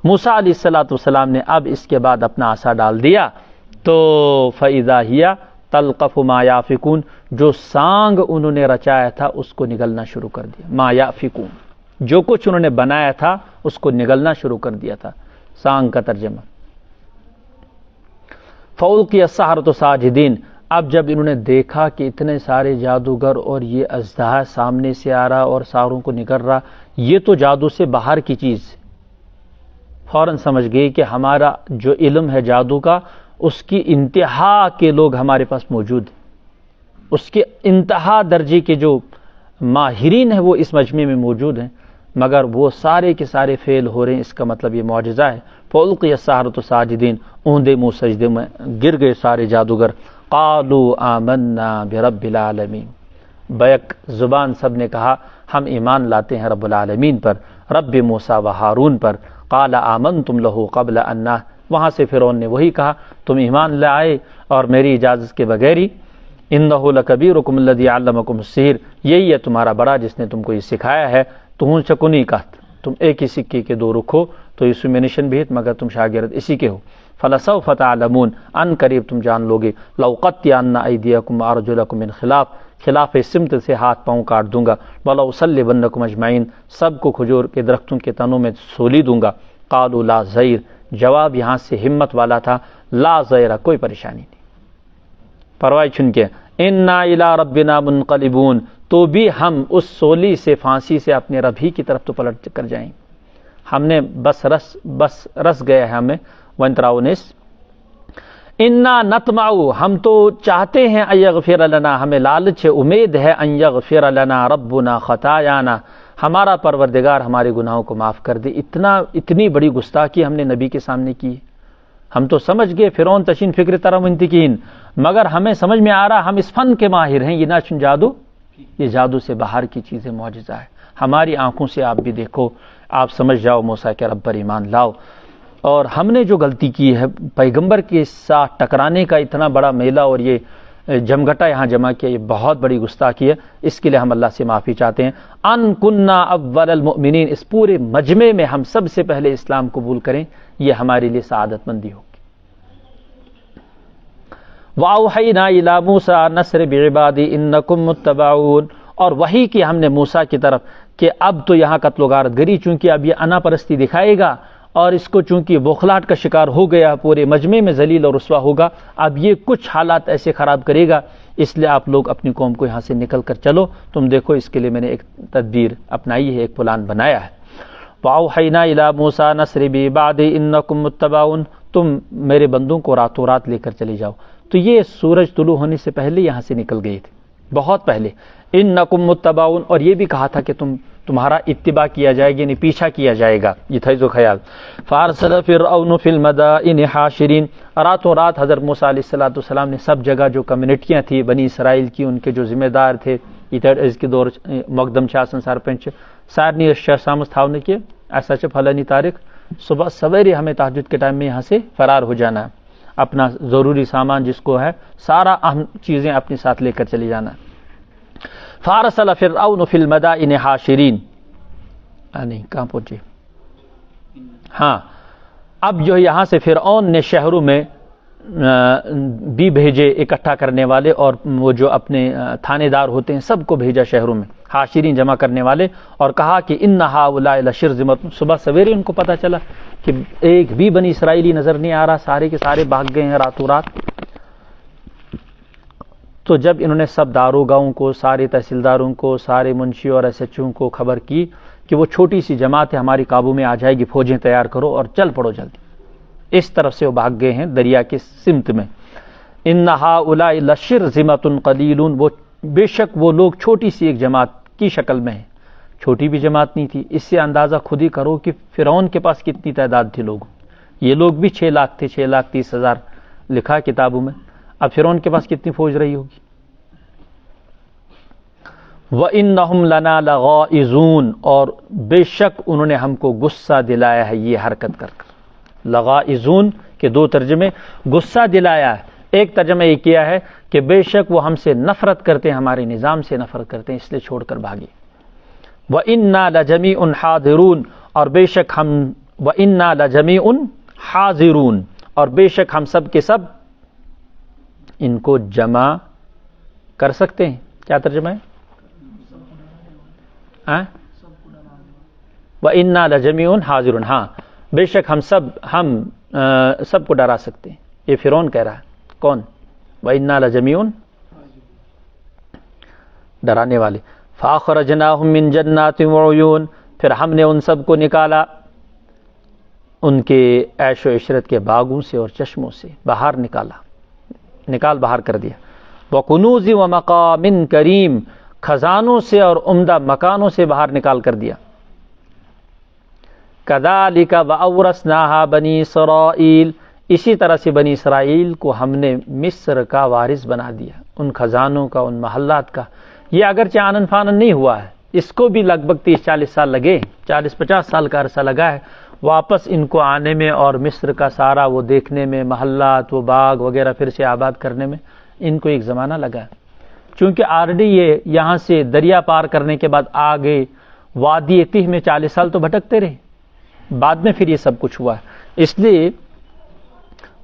موسیٰ علیہ السلام نے اب اس کے بعد اپنا عصا ڈال دیا تو فاذا هي تلقف ما يأفكون، جو سانگ انہوں نے رچایا تھا اس کو نگلنا شروع کر دیا. ما يأفكون، جو کچھ انہوں نے بنایا تھا اس کو نگلنا شروع کر دیا تھا، سانگ کا ترجمہ. فَأُلْقِيَ السَّحَرَةُ سَاجِدِينَ. اب جب انہوں نے دیکھا کہ اتنے سارے جادوگر اور یہ اژدہا سامنے سے آ رہا اور ساروں کو نکل رہا، یہ تو جادو سے باہر کی چیز، فوراً سمجھ گئے کہ ہمارا جو علم ہے جادو کا، اس کی انتہا کے لوگ ہمارے پاس موجود ہیں، اس کے انتہا درجے کے جو ماہرین ہیں وہ اس مجمع میں موجود ہیں، مگر وہ سارے کے سارے فیل ہو رہے ہیں. اس کا مطلب یہ معجزہ ہے. فَأُلْقِيَ السَّحَرَةُ سَاجِدِينَ. اوندے منہ سجدے میں گر گئے سارے جادوگر. قَالُوا آمَنَّا بِرَبِّ الْعَالَمِينَ. بیک زبان سب نے کہا ہم ایمان لاتے ہیں رب العالمین پر، رب موسیٰ و ہارون پر. قَالَ آمَنْتُمْ لَهُ قَبْلَ أَنَّ. وہاں سے فرعون نے وہی کہا تم ایمان لائے اور میری اجازت کے بغیر ہی. إِنَّهُ لَكَبِيرُكُمُ الَّذِي عَلَّمَكُمُ السِّحْرَ. یہی ہے تمہارا بڑا جس نے تم کو یہ سکھایا ہے. تم چکنی کہت، تم ایک ہی سکے کے دو رخ ہو، تو اس میں نشن بھی ہے مگر تم شاگرد اسی کے ہو. فَلَسَوْفَ تَعْلَمُونَ. ان قریب تم جان لوگے. لَأُقَطِّعَنَّ أَيْدِيَكُمْ وَأَرْجُلَكُمْ مِنْ خِلَافٍ. خلاف سمت سے ہاتھ پاؤں کاٹ دوں گا. وَلَأُصَلِّبَنَّكُمْ أَجْمَعِينَ. سب کو کھجور کے درختوں کے تنوں میں سولی دوں گا. قَالُوا لَا ضَيْرَ. جواب یہاں سے ہمت والا تھا، لا ضَيْرَ، کوئی پریشانی نہیں، پرواہ چھن کے. اِنَّا إِلَىٰ رَبِّنَا مُنْقَلِبُونَ. تو بھی ہم اس سولی سے، پھانسی سے اپنے رب ہی کی طرف تو پلٹ کر جائیں. ہم نے بس رس گیا ہے ہمیں. وَانْتَرَوْنِسْ اِنَّا نَطْمَعُ. ہم تو چاہتے ہیں اَن یغفر لنا، ہمیں لالچ ہے، امید ہے اَن یغفر لنا ربنا خطایانا، ہمارا پروردگار ہمارے گناہوں کو معاف کر دے. اتنی بڑی گستاخی ہم نے نبی کے سامنے کی. ہم تو سمجھ گئے فرعون تشین فکر طرح منتقین، مگر ہمیں سمجھ میں آ رہا ہم اس فن کے ماہر ہیں، یہ نہ جادو یہ جادو سے باہر کی چیزیں معجزہ ہے. ہماری آنکھوں سے آپ بھی دیکھو, آپ سمجھ جاؤ موسیٰ کے رب پر ایمان لاؤ. اور ہم نے جو غلطی کی ہے پیغمبر کے ساتھ ٹکرانے کا, اتنا بڑا میلہ اور یہ جمگٹا یہاں جمع کیا, یہ بہت بڑی گستاخی ہے. اس کے لیے ہم اللہ سے معافی چاہتے ہیں. ان کننا اول المؤمنین, اس پورے مجمع میں ہم سب سے پہلے اسلام قبول کریں, یہ ہمارے لیے سعادت مندی ہوگی. وَأَوْحَيْنَا إِلَىٰ مُوسَىٰ نَسْرِ بِعِبَادِي إِنَّكُمْ مُتَّبَعُونَ, اور وحی کی ہم نے موسیٰ کی طرف کہ اب تو یہاں قتل و غارت گری, چونکہ اب یہ انا پرستی دکھائے گا اور اس کو چونکہ بوکھلاہٹ کا شکار ہو گیا, پورے مجمع میں ذلیل اور رسوا ہوگا, اب یہ کچھ حالات ایسے خراب کرے گا, اس لیے آپ لوگ اپنی قوم کو یہاں سے نکل کر چلو. تم دیکھو اس کے لیے میں نے ایک تدبیر اپنائی ہے, ایک پلان بنایا ہے. وَأَوْحَيْنَا إِلَىٰ مُوسَىٰ نَسْرِ بِعِبَادِي إِنَّكُمْ مُتَّبَعُونَ, تم میرے بندوں کو راتوں رات لے کر چلے جاؤ. تو یہ سورج طلوع ہونے سے پہلے یہاں سے نکل گئے تھے, بہت پہلے. انکم متبعون, اور یہ بھی کہا تھا کہ تمہارا اتباع کیا جائے گا, یعنی پیچھا کیا جائے گا, یہ تھا جو خیال. فارسل فرعون فی المدائن حاشرین, راتوں رات حضرت موسیٰ علیہ السلام نے سب جگہ جو کمیونٹیاں تھیں بنی اسرائیل کی, ان کے جو ذمہ دار تھے, اس کے دور مقدم شاسن سرپنچ سارنی شاسامس تھاونے کے, ایسا چھ پھلانی تاریخ صبح سویرے ہمیں تہجد کے ٹائم میں یہاں سے فرار ہو جانا ہے, اپنا ضروری سامان جس کو ہے سارا اہم چیزیں اپنے ساتھ لے کر چلی جانا. فارسل فرعون فی المدائن حاشرین, نہیں کہاں پہنچے, ہاں اب جو یہاں سے فرعون نے شہروں میں بھی بھیجے اکٹھا کرنے والے, اور وہ جو اپنے تھانے دار ہوتے ہیں سب کو بھیجا شہروں میں, حاشرین جمع کرنے والے, اور کہا کہ ان ہؤلاء لشرذمۃ, صبح سویرے ان کو پتہ چلا کہ ایک بھی بنی اسرائیلی نظر نہیں آ رہا, سارے کے سارے بھاگ گئے ہیں راتوں رات. تو جب انہوں نے سب داروغاؤں کو, سارے تحصیلداروں کو, سارے منشی اور ایس ایچ او کو خبر کی کہ وہ چھوٹی سی جماعت ہے ہماری قابو میں آ جائے گی, فوجیں تیار کرو اور چل پڑو جلدی, اس طرف سے وہ بھاگ گئے ہیں دریا کی سمت میں. ان ہؤلاء لشرذمۃ قلیلون, وہ بے شک وہ لوگ چھوٹی سی ایک جماعت کی شکل میں ہیں, چھوٹی بھی جماعت نہیں تھی. اس سے اندازہ خود ہی کرو کہ فرعون کے پاس کتنی تعداد تھی لوگوں, یہ لوگ بھی 6 لاکھ تھے, 6,30,000 لکھا کتابوں میں. اب فرعون کے پاس کتنی فوج رہی ہوگی. وَإِنَّهُمْ لَنَا لَغَائِظُونَ, اور بے شک انہوں نے ہم کو غصہ دلایا ہے یہ حرکت کر کر. لغائظون کے 2 ترجمے, غصہ دلایا ہے. ایک ترجمہ یہ کیا ہے کہ بے شک وہ ہم سے نفرت کرتے ہیں, ہمارے نظام سے نفرت کرتے ہیں, اس لیے چھوڑ کر بھاگے. وَإِنَّا لَجَمِيعٌ حَاضِرُونَ, اور بے شک ہم, وَإِنَّا لَجَمِيعٌ حَاضِرُونَ, اور بے شک ہم سب کے سب ان کو جمع کر سکتے ہیں. کیا ترجمہ ہے؟ وَإِنَّا لَجَمِيعٌ حَاضِرُونَ, ہاں بے شک ہم سب کو ڈرا سکتے ہیں. یہ فرعون کہہ رہا ہے. کون؟ وَإِنَّا لَجَمِيعٌ, ڈرانے والے. فَأَخْرَجْنَاهُم مِّن جَنَّاتٍ وَعُيُونٍ, پھر ہم نے ان سب کو نکالا ان کے عیش و عشرت کے باغوں سے اور چشموں سے, باہر باہر کر دیا. وَكُنُوزٍ وَمَقَامٍ كَرِيمٍ, خزانوں سے اور عمدہ مکانوں سے باہر نکال کر دیا. كَذَلِكَ وَأَوْرَثْنَاهَا بَنِي إِسْرَائِيلَ, اسی طرح سے بنی اسرائیل کو ہم نے مصر کا وارث بنا دیا, ان خزانوں کا, ان محلات کا. یہ اگرچہ آنن فانن نہیں ہوا ہے, اس کو بھی لگ بھگ 30-40 سال لگے, 40-50 سال کا عرصہ لگا ہے واپس ان کو آنے میں, اور مصر کا سارا وہ دیکھنے میں, محلات, وہ باغ وغیرہ پھر سے آباد کرنے میں ان کو ایک زمانہ لگا ہے. چونکہ آلریڈی یہ یہاں سے دریا پار کرنے کے بعد آگے وادی تیہ میں 40 سال تو بھٹکتے رہے, بعد میں پھر یہ سب کچھ ہوا ہے. اس لیے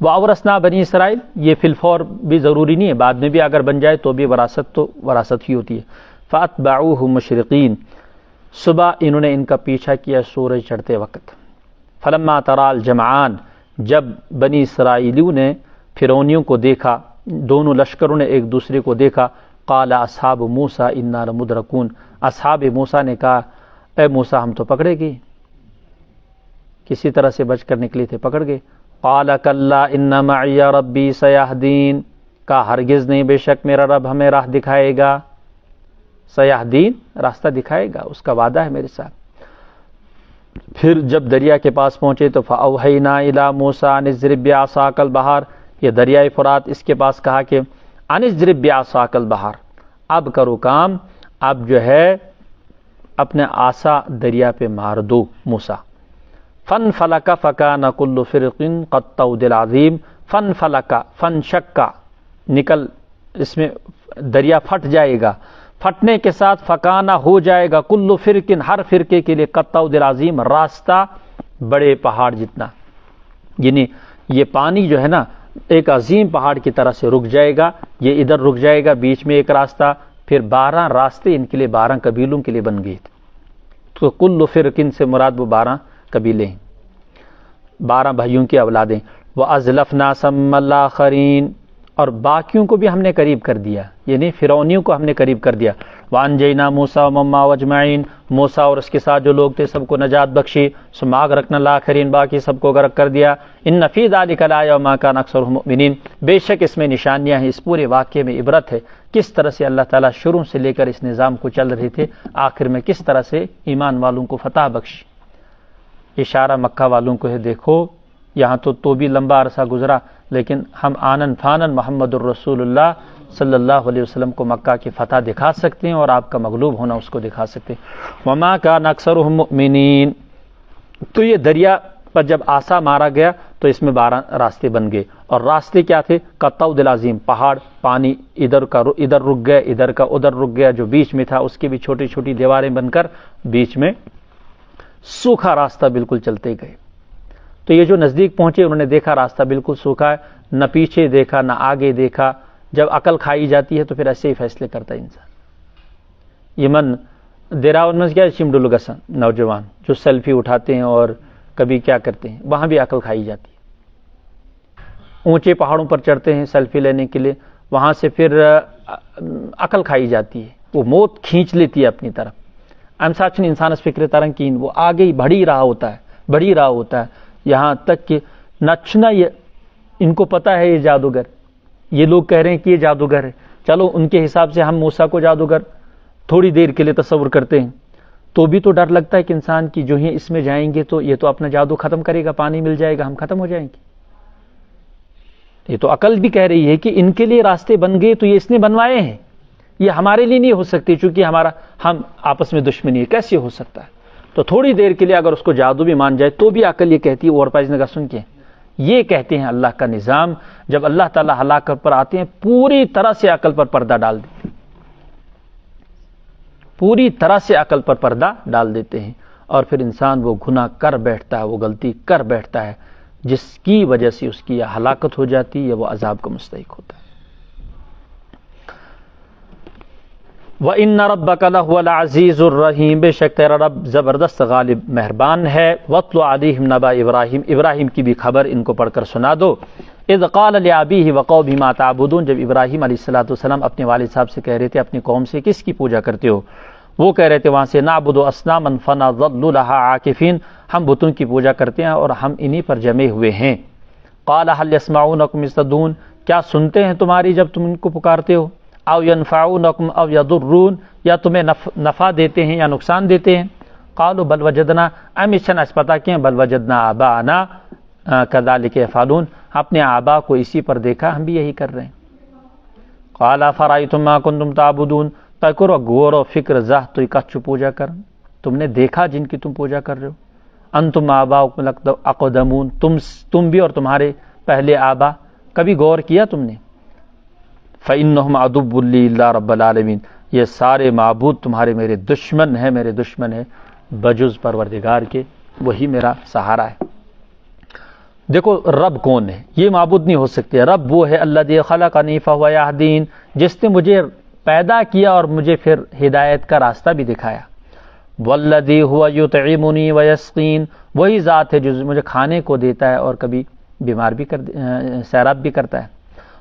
وَأَوْرَثْنَا بنی اسرائیل, یہ فی الفور بھی ضروری نہیں ہے, بعد میں بھی اگر بن جائے تو بھی وراثت ہی ہوتی ہے. فَأَتْبَعُوهُ مُشْرِقِينَ, صبح انہوں نے ان کا پیچھا کیا سورج چڑھتے وقت. فَلَمَّا تَرَى الْجَمْعَانِ, جب بنی اسرائیلیوں نے فرعونیوں کو دیکھا, دونوں لشکروں نے ایک دوسرے کو دیکھا, قَالَ أَصْحَابُ مُوسَىٰ إِنَّا لَمُدْرَكُونَ, اصحاب موسیٰ نے کہا اے موسیٰ ہم تو پکڑے گئے, کسی طرح سے بچ کر نکلے تھے, پکڑ گئے. قَالَ كَلَّا إِنَّ مَعِيَ رَبِّي سَيَهْدِينِ, کہا ہرگز نہیں, بے شک میرا رب ہمیں راہ دکھائے گا. سیہدین, راستہ دکھائے گا, اس کا وعدہ ہے میرے ساتھ. پھر جب دریا کے پاس پہنچے تو فَأَوْحَيْنَا إِلَىٰ مُوسَىٰ أَنِ اضْرِب بِعَصَاكَ الْبَحْرَ, یہ دریائے فرات, اس کے پاس کہا کہ أَنِ اضْرِب بِعَصَاكَ الْبَحْرَ, اب کرو کام, آپ جو ہے اپنے آسا دریا پہ مار دو موسیٰ. فن فلکا فکان کل فرق قطود العظیم. فن فلکا، فن شکا، نکل، اس میں دریا پھٹ جائے گا، پھٹنے کے ساتھ فکانہ ہو جائے گا کل فرقن، ہر فرقے کے لیے قطود العظیم، راستہ بڑے پہاڑ جتنا. یعنی یہ پانی جو ہے نا ایک عظیم پہاڑ کی طرح سے رک جائے گا، یہ ادھر رک جائے گا، بیچ میں ایک راستہ، پھر 12 راستے ان کے لیے 12 قبیلوں کے لیے بن گئے تھے. تو کل فرقن سے مراد وہ 12 قبیلے ہیں، 12 بھائیوں کی اولادیں. وَأَزْلَفْنَا ثَمَّ الْآخَرِينَ، اور باقیوں کو بھی ہم نے قریب کر دیا، یعنی فرعونیوں کو ہم نے قریب کر دیا. وَأَنْجَيْنَا مُوسَىٰ وَمَن مَّعَهُ أَجْمَعِينَ، موسیٰ اور اس کے ساتھ جو لوگ تھے سب کو نجات بخشی. ثُمَّ أَغْرَقْنَا الْآخَرِينَ، باقی سب کو غرق کر دیا. إِنَّ فِي ذَلِكَ لَآيَةً وَمَا كَانَ أَكْثَرُهُم مُؤْمِنِينَ، بے شک اس میں نشانیاں ہیں، اس پورے واقعے میں عبرت ہے. کس طرح سے اللہ تعالیٰ شروع سے لے کر اس نظام کو چل رہے تھے، آخر میں کس طرح سے ایمان والوں کو فتح بخشی. اشارہ مکہ والوں کو ہے، دیکھو یہاں تو بھی لمبا عرصہ گزرا، لیکن ہم آنن فانن محمد الرسول اللہ صلی اللہ علیہ وسلم کو مکہ کی فتح دکھا سکتے ہیں اور آپ کا مغلوب ہونا اس کو دکھا سکتے ہیں. وما کان اکثرهم مؤمنین. تو یہ دریا پر جب آسا مارا گیا تو اس میں 12 راستے بن گئے، اور راستے کیا تھے؟ قطود العظیم، پہاڑ، پانی ادھر کا ادھر رک گیا، ادھر کا ادھر رک گیا، جو بیچ میں تھا اس کی بھی چھوٹی چھوٹی دیواریں بن کر بیچ میں سوکھا راستہ بالکل چلتے گئے. تو یہ جو نزدیک پہنچے انہوں نے دیکھا راستہ بالکل سوکھا ہے، نہ پیچھے دیکھا نہ آگے دیکھا. جب عقل کھائی جاتی ہے تو پھر ایسے ہی فیصلے کرتا ہے انسان. یمن دیراون میں کیا چمڈل گسن نوجوان جو سیلفی اٹھاتے ہیں اور کبھی کیا کرتے ہیں، وہاں بھی عقل کھائی جاتی ہے. اونچے پہاڑوں پر چڑھتے ہیں سیلفی لینے کے لیے، وہاں سے پھر عقل کھائی جاتی ہے، وہ موت کھینچ لیتی ہے اپنی طرف. ایم ساچن انسان اس فکر ترنگ کین، وہ آگے ہی بڑھ ہی رہا ہوتا ہے یہاں تک کہ نچنا، یہ ان کو پتہ ہے یہ جادوگر، یہ لوگ کہہ رہے ہیں کہ یہ جادوگر ہے. چلو ان کے حساب سے ہم موسیٰ کو جادوگر تھوڑی دیر کے لیے تصور کرتے ہیں، تو بھی تو ڈر لگتا ہے کہ انسان کی جو ہی اس میں جائیں گے تو یہ تو اپنا جادو ختم کرے گا، پانی مل جائے گا، ہم ختم ہو جائیں گے. یہ تو عقل بھی کہہ رہی ہے کہ ان کے لیے راستے بن گئے تو یہ اس نے بنوائے ہیں، یہ ہمارے لیے نہیں ہو سکتی، چونکہ ہم آپس میں دشمنی ہے، کیسے ہو سکتا ہے. تو تھوڑی دیر کے لیے اگر اس کو جادو بھی مان جائے تو بھی عقل یہ کہتی ہے، اور پاس نگاہ سن کے یہ کہتے ہیں اللہ کا نظام جب اللہ تعالیٰ ہلاکت پر آتے ہیں پوری طرح سے عقل پر پردہ ڈال دیتے ہیں، پوری طرح سے عقل پر پردہ ڈال دیتے ہیں، اور پھر انسان وہ گناہ کر بیٹھتا ہے، وہ غلطی کر بیٹھتا ہے جس کی وجہ سے اس کی یا ہلاکت ہو جاتی ہے یا وہ عذاب کا مستحق ہوتا ہے. وَإِنَّ رَبَّكَ لَهُوَ الْعَزِيزُ الرَّحِيمُ، بے شک تیرا رب زبردست غالب مہربان ہے. وَاتْلُ عَلَيْهِمْ نَبَأَ ابراہیم، ابراہیم کی بھی خبر ان کو پڑھ کر سنا دو. اذ قال لأبيه وقومه ما تعبدون، جب ابراہیم علیہ السلام اپنے والد صاحب سے کہہ رہے تھے اپنی قوم سے کس کی پوجا کرتے ہو، وہ کہہ رہے تھے وہاں سے نعبد اصناما فنظل لها عاکفین، ہم بتوں کی پوجا کرتے ہیں اور ہم انہی پر جمے ہوئے ہیں. قال هل يسمعونكم اذ تدعون، کیا سنتے ہیں تمہاری جب تم ان کو پکارتے ہو، او ينفعونكم او يضرون، یا تمہیں نفع دیتے ہیں یا نقصان دیتے ہیں. قالوا بل وجدنا، امیشن اس پتہ کیا بل وجدنا آباءنا كذلك يفعلون، اپنے آبا کو اسی پر دیکھا ہم بھی یہی کر رہے ہیں. قال فرأيتم ما كنتم تعبدون، تکر غور و فکر زہ تو کچھ پوجا کر، تم نے دیکھا جن کی تم پوجا کر رہے ہو. انتم آباؤکم الاقدمون، تم بھی اور تمہارے پہلے آبا، کبھی غور کیا تم نے. فإنهم عدو لي إلا رب العالمین، یہ سارے معبود تمہارے میرے دشمن ہیں بجز پروردگار کے، وہی میرا سہارا ہے. دیکھو رب کون ہے، یہ معبود نہیں ہو سکتے. رب وہ ہے الذی خلقنی فہو یہدین، جس نے مجھے پیدا کیا اور مجھے پھر ہدایت کا راستہ بھی دکھایا. والذی هو یطعمنی ویسقین، وہی ذات ہے جو مجھے کھانے کو دیتا ہے اور کبھی بیمار بھی سیراب بھی کرتا ہے.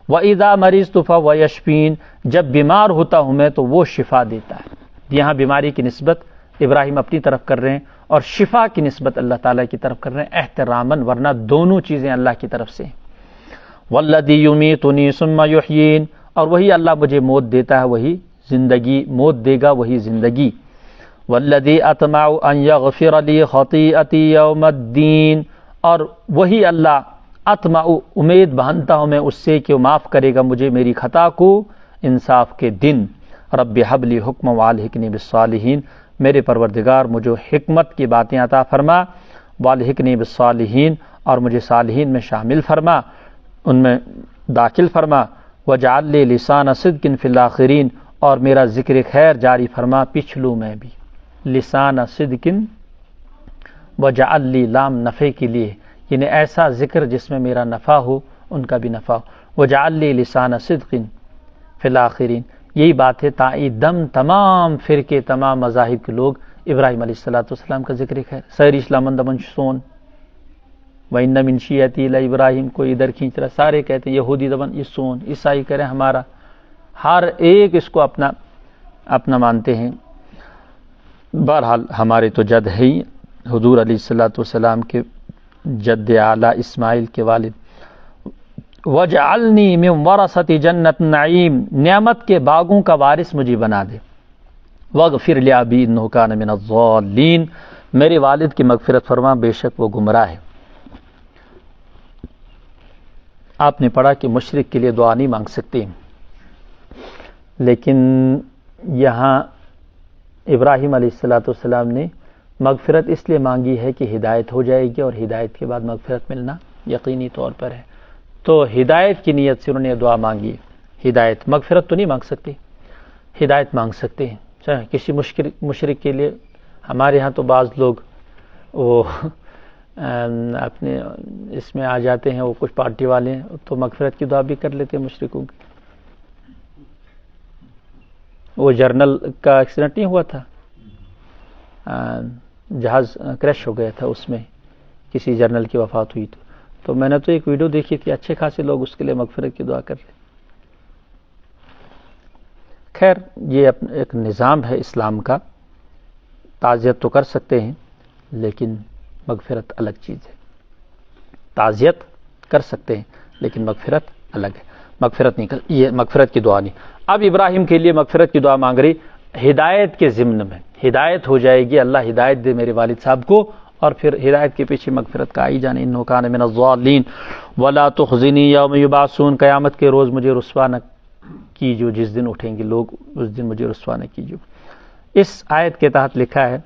وَإِذَا مَرِضْتُ فَهُوَ يَشْفِينِ، جب بیمار ہوتا ہوں میں تو وہ شفا دیتا ہے. یہاں بیماری کی نسبت ابراہیم اپنی طرف کر رہے ہیں اور شفا کی نسبت اللہ تعالیٰ کی طرف کر رہے ہیں احتراماً، ورنہ دونوں چیزیں اللہ کی طرف سے ہیں. وَالَّذِي يُمِيتُنِي ثُمَّ يُحْيِينِ، اور وہی اللہ مجھے موت دیتا ہے، وہی زندگی، موت دے گا وہی زندگی. وَالَّذِي أَطْمَعُ أَن يَغْفِرَ لِي خَطِيئَتِي يَوْمَ الدِّينِ، اور وہی اللہ اطمع، امید باندھتا ہوں میں اس سے کہ وہ معاف کرے گا مجھے میری خطا کو انصاف کے دن. رب حب لی حکم والحقنی بالصالحین، میرے پروردگار مجھے حکمت کی باتیں عطا فرما، والحقنی بالصالحین، اور مجھے صالحین میں شامل فرما، ان میں داخل فرما، وجعل لی لسان صدق فی الاخرین، اور میرا ذکر خیر جاری فرما پچھلوں میں بھی۔ لسان صدق وجعل لی، لام نفع کے لیے، یعنی ایسا ذکر جس میں میرا نفع ہو، ان کا بھی نفع ہو۔ وجعل لی لسان صدق فی الاخرین، یہی بات ہے تا دم تمام فرقے، تمام مذاہب کے لوگ ابراہیم علیہ السلام کا ذکر خیر، سیر اسلام دمن سون وَإِنَّ مِن شِيَعَتِهِ لَإِبْرَاہِیم، کوئی ادھر کھینچ رہا، سارے کہتے ہیں یہودی دبن یہ سون، عیسائی کریں ہمارا، ہر ایک اس کو اپنا اپنا مانتے ہیں۔ بہرحال ہمارے تو جد ہے ہی حضور علیہ السلام کے جد اعلیٰ اسماعیل کے والد۔ وَاجْعَلْنِي مِن وَرَثَةِ جَنَّةِ النَّعِيمِ، نعمت کے باغوں کا وارث مجھے بنا دے۔ وَاغْفِرْ لِأَبِي إِنَّهُ كَانَ مِنَ الضَّالِّينَ، میرے والد کی مغفرت فرما، بے شک وہ گمراہ ہے۔ آپ نے پڑھا کہ مشرک کے لیے دعا نہیں مانگ سکتے، لیکن یہاں ابراہیم علیہ السلام نے مغفرت اس لیے مانگی ہے کہ ہدایت ہو جائے گی، اور ہدایت کے بعد مغفرت ملنا یقینی طور پر ہے، تو ہدایت کی نیت سے انہوں نے دعا مانگی ہے۔ ہدایت، مغفرت تو نہیں مانگ سکتے، ہدایت مانگ سکتے ہیں۔ کسی مشرک کے لیے، ہمارے ہاں تو بعض لوگ وہ اپنے اس میں آ جاتے ہیں، وہ کچھ پارٹی والے ہیں تو مغفرت کی دعا بھی کر لیتے ہیں مشرکوں کی۔ وہ جرنل کا ایکسیڈنٹ نہیں ہوا تھا، جہاز کریش ہو گیا تھا، اس میں کسی جرنل کی وفات ہوئی، تو میں نے تو ایک ویڈیو دیکھی تھی، اچھے خاصے لوگ اس کے لیے مغفرت کی دعا کر رہے۔ خیر، یہ ایک نظام ہے اسلام کا، تعزیت تو کر سکتے ہیں لیکن مغفرت الگ چیز ہے۔ تعزیت کر سکتے ہیں لیکن مغفرت الگ ہے، مغفرت نہیں یہ مغفرت کی دعا نہیں۔ اب ابراہیم کے لیے مغفرت کی دعا مانگ رہی، ہدایت کے ضمن میں، ہدایت ہو جائے گی، اللہ ہدایت دے میرے والد صاحب کو، اور پھر ہدایت کے پیچھے مغفرت کا آئی جانے، انہ کان من الضالین ولا تخزنی یوم یبعثون، قیامت کے روز مجھے رسوا نہ کیجو، جس دن اٹھیں گے لوگ اس دن مجھے رسوا نہ کیجو۔ اس آیت کے تحت لکھا ہے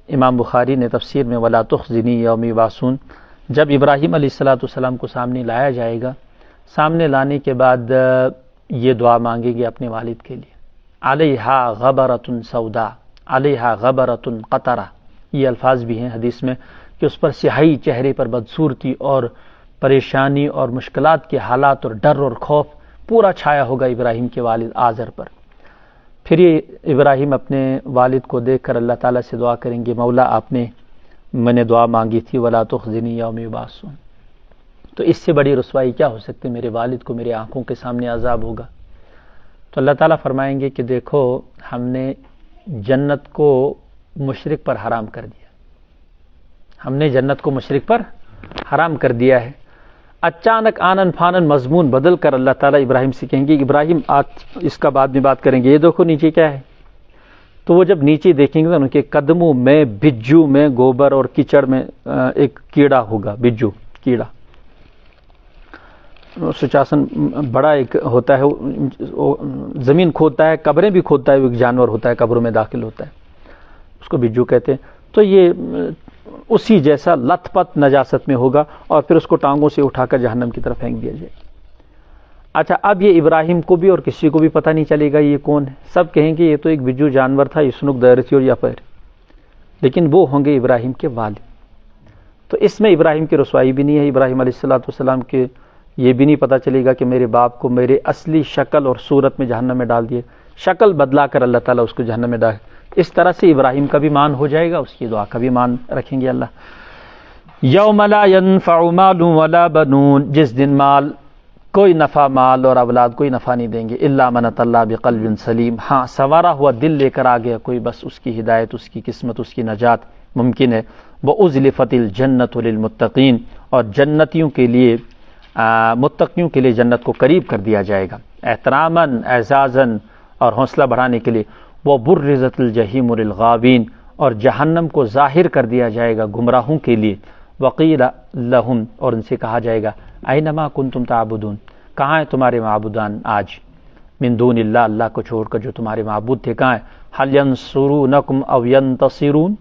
امام بخاری نے تفسیر میں، ولا تخزنی یوم یبعثون، جب ابراہیم علیہ السلام کو سامنے لایا جائے گا، سامنے لانے کے بعد یہ دعا مانگیں گے اپنے والد کے لیے، علیہا غبرۃ سودا، علیہا غبرۃ قطرہ، یہ الفاظ بھی ہیں حدیث میں کہ اس پر سیاہی، چہرے پر بدصورتی اور پریشانی اور مشکلات کے حالات اور ڈر اور خوف پورا چھایا ہوگا ابراہیم کے والد آزر پر۔ پھر یہ ابراہیم اپنے والد کو دیکھ کر اللہ تعالیٰ سے دعا کریں گے، مولا آپ نے، میں نے دعا مانگی تھی ولا تخزنی یوم یبعثون، تو اس سے بڑی رسوائی کیا ہو سکتی، میرے والد کو میرے آنکھوں کے سامنے عذاب ہوگا۔ تو اللہ تعالیٰ فرمائیں گے کہ دیکھو ہم نے جنت کو مشرک پر حرام کر دیا، ہم نے جنت کو مشرک پر حرام کر دیا ہے۔ اچانک آنن فانن مضمون بدل کر اللہ تعالیٰ ابراہیم سے کہیں گے، ابراہیم آج اس کا بعد میں بات کریں گے، یہ دیکھو نیچے کیا ہے۔ تو وہ جب نیچے دیکھیں گے تو ان کے قدموں میں، بجو میں، گوبر اور کیچڑ میں ایک کیڑا ہوگا، بجو کیڑا، سچاسن بڑا ایک ہوتا ہے، زمین کھودتا ہے، قبریں بھی کھودتا ہے، ایک جانور ہوتا ہے قبروں میں داخل ہوتا ہے، اس کو بجو کہتے ہیں۔ تو یہ اسی جیسا لت پت نجاست میں ہوگا، اور پھر اس کو ٹانگوں سے اٹھا کر جہنم کی طرف پھینک دیا جائے۔ اچھا، اب یہ ابراہیم کو بھی اور کسی کو بھی پتہ نہیں چلے گا یہ کون ہے، سب کہیں گے یہ تو ایک بجو جانور تھا، یہ سنک دیر تھی اور یا پیر، لیکن وہ ہوں گے ابراہیم کے والد۔ تو اس میں ابراہیم کی رسوائی بھی نہیں ہے، ابراہیم علیہ السلام کے یہ بھی نہیں پتہ چلے گا کہ میرے باپ کو میرے اصلی شکل اور صورت میں جہنم میں ڈال دیے، شکل بدلا کر اللہ تعالیٰ اس کو جہنم میں ڈال، اس طرح سے ابراہیم کا بھی مان ہو جائے گا، اس کی دعا کا بھی مان رکھیں گے اللہ۔ یوم لا ينفع مال ولا بنون، جس دن مال کوئی نفع، مال اور اولاد کوئی نفع نہیں دیں گے، الا من اتى الله بقلب سلیم، ہاں سنوارا ہوا دل لے کر آ گیا کوئی، بس اس کی ہدایت، اس کی قسمت، اس کی نجات ممکن ہے۔ وَأُزْلِفَتِ الْجَنَّةُ لِلْمُتَّقِينَ، اور جنتیوں کے لیے، متقیوں کے لیے جنت کو قریب کر دیا جائے گا، احتراماً، اعزازاً اور حوصلہ بڑھانے کے لیے۔ وَبُرِّزَتِ الْجَحِيمُ لِلْغَاوِينَ، اور جہنم کو ظاہر کر دیا جائے گا گمراہوں کے لیے۔ وَقِيلَ لَهُمْ، اور ان سے کہا جائے گا، اَيْنَمَا كُنْتُمْ تَعْبُدُونَ، کہاں ہیں تمہارے معبودان آج؟ من دون اللہ، اللہ کو چھوڑ کر جو تمہارے معبود تھے کہاں ہیں؟ حل ینصرونکم او ینتصرون،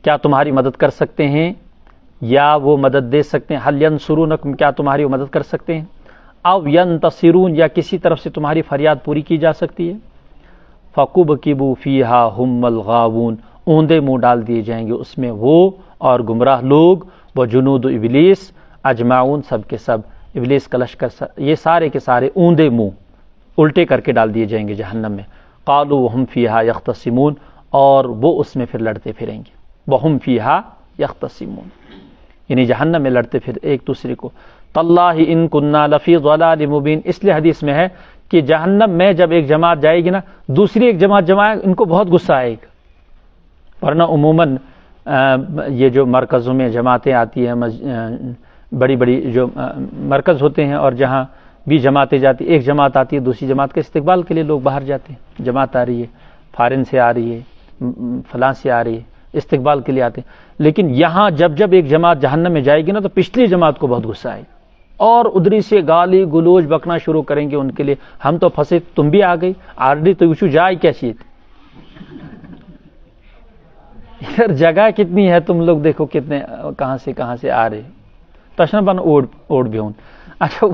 کیا تمہاری مدد کر سکتے ہیں یا وہ مدد دے سکتے ہیں؟ حل ینصرونکم، کیا تمہاری وہ مدد کر سکتے ہیں؟ او ینتصرون، یا کسی طرف سے تمہاری فریاد پوری کی جا سکتی ہے؟ فَكُبْكِبُوا فِيهَا هُمَّ الْغَاوُونَ، اوندے منہ ڈال دیے جائیں گے اس میں وہ اور گمراہ لوگ، وہ جنود ابلیس اجمعون، سب کے سب، ابلیس کا لشکر، یہ سارے کے سارے اوندے منہ الٹے کر کے ڈال دیے جائیں گے جہنم میں۔ قالوا وهم فيها يختصمون، اور وہ اس میں پھر لڑتے پھریں گے، وهم فيها يختصمون، یعنی جہنم میں لڑتے پھر ایک دوسرے کو۔ تاللہ ان كنا لفی ضلال مبین، اس لیے حدیث میں ہے کہ جہنم میں جب ایک جماعت جائے گی نا، دوسری ایک جماعت جمائے، ان کو بہت غصہ آئے گا، ورنہ عموماً یہ جو مرکزوں میں جماعتیں آتی ہیں، بڑی بڑی جو مرکز ہوتے ہیں، اور جہاں بھی جماعتیں جاتی، ایک جماعت آتی ہے، دوسری جماعت کے استقبال کے لیے لوگ باہر جاتے ہیں، جماعت آ رہی ہے، فارن سے آ رہی ہے، فلاں سے آ رہی ہے، استقبال کے لیے آتے ہیں۔ لیکن یہاں جب ایک جماعت جہنم میں جائے گی نا، تو پچھلی جماعت کو بہت غصہ آئے گا، اور ادھری سے گالی گلوچ بکنا شروع کریں گے ان کے لیے، ہم تو پھنسے، تم بھی آ گئی، آلریڈی تو وشو جائے کیسی تھی، ادھر جگہ کتنی ہے، تم لوگ دیکھو کتنے کہاں سے آ رہے، تشن بن اوڑ بیون۔ اچھا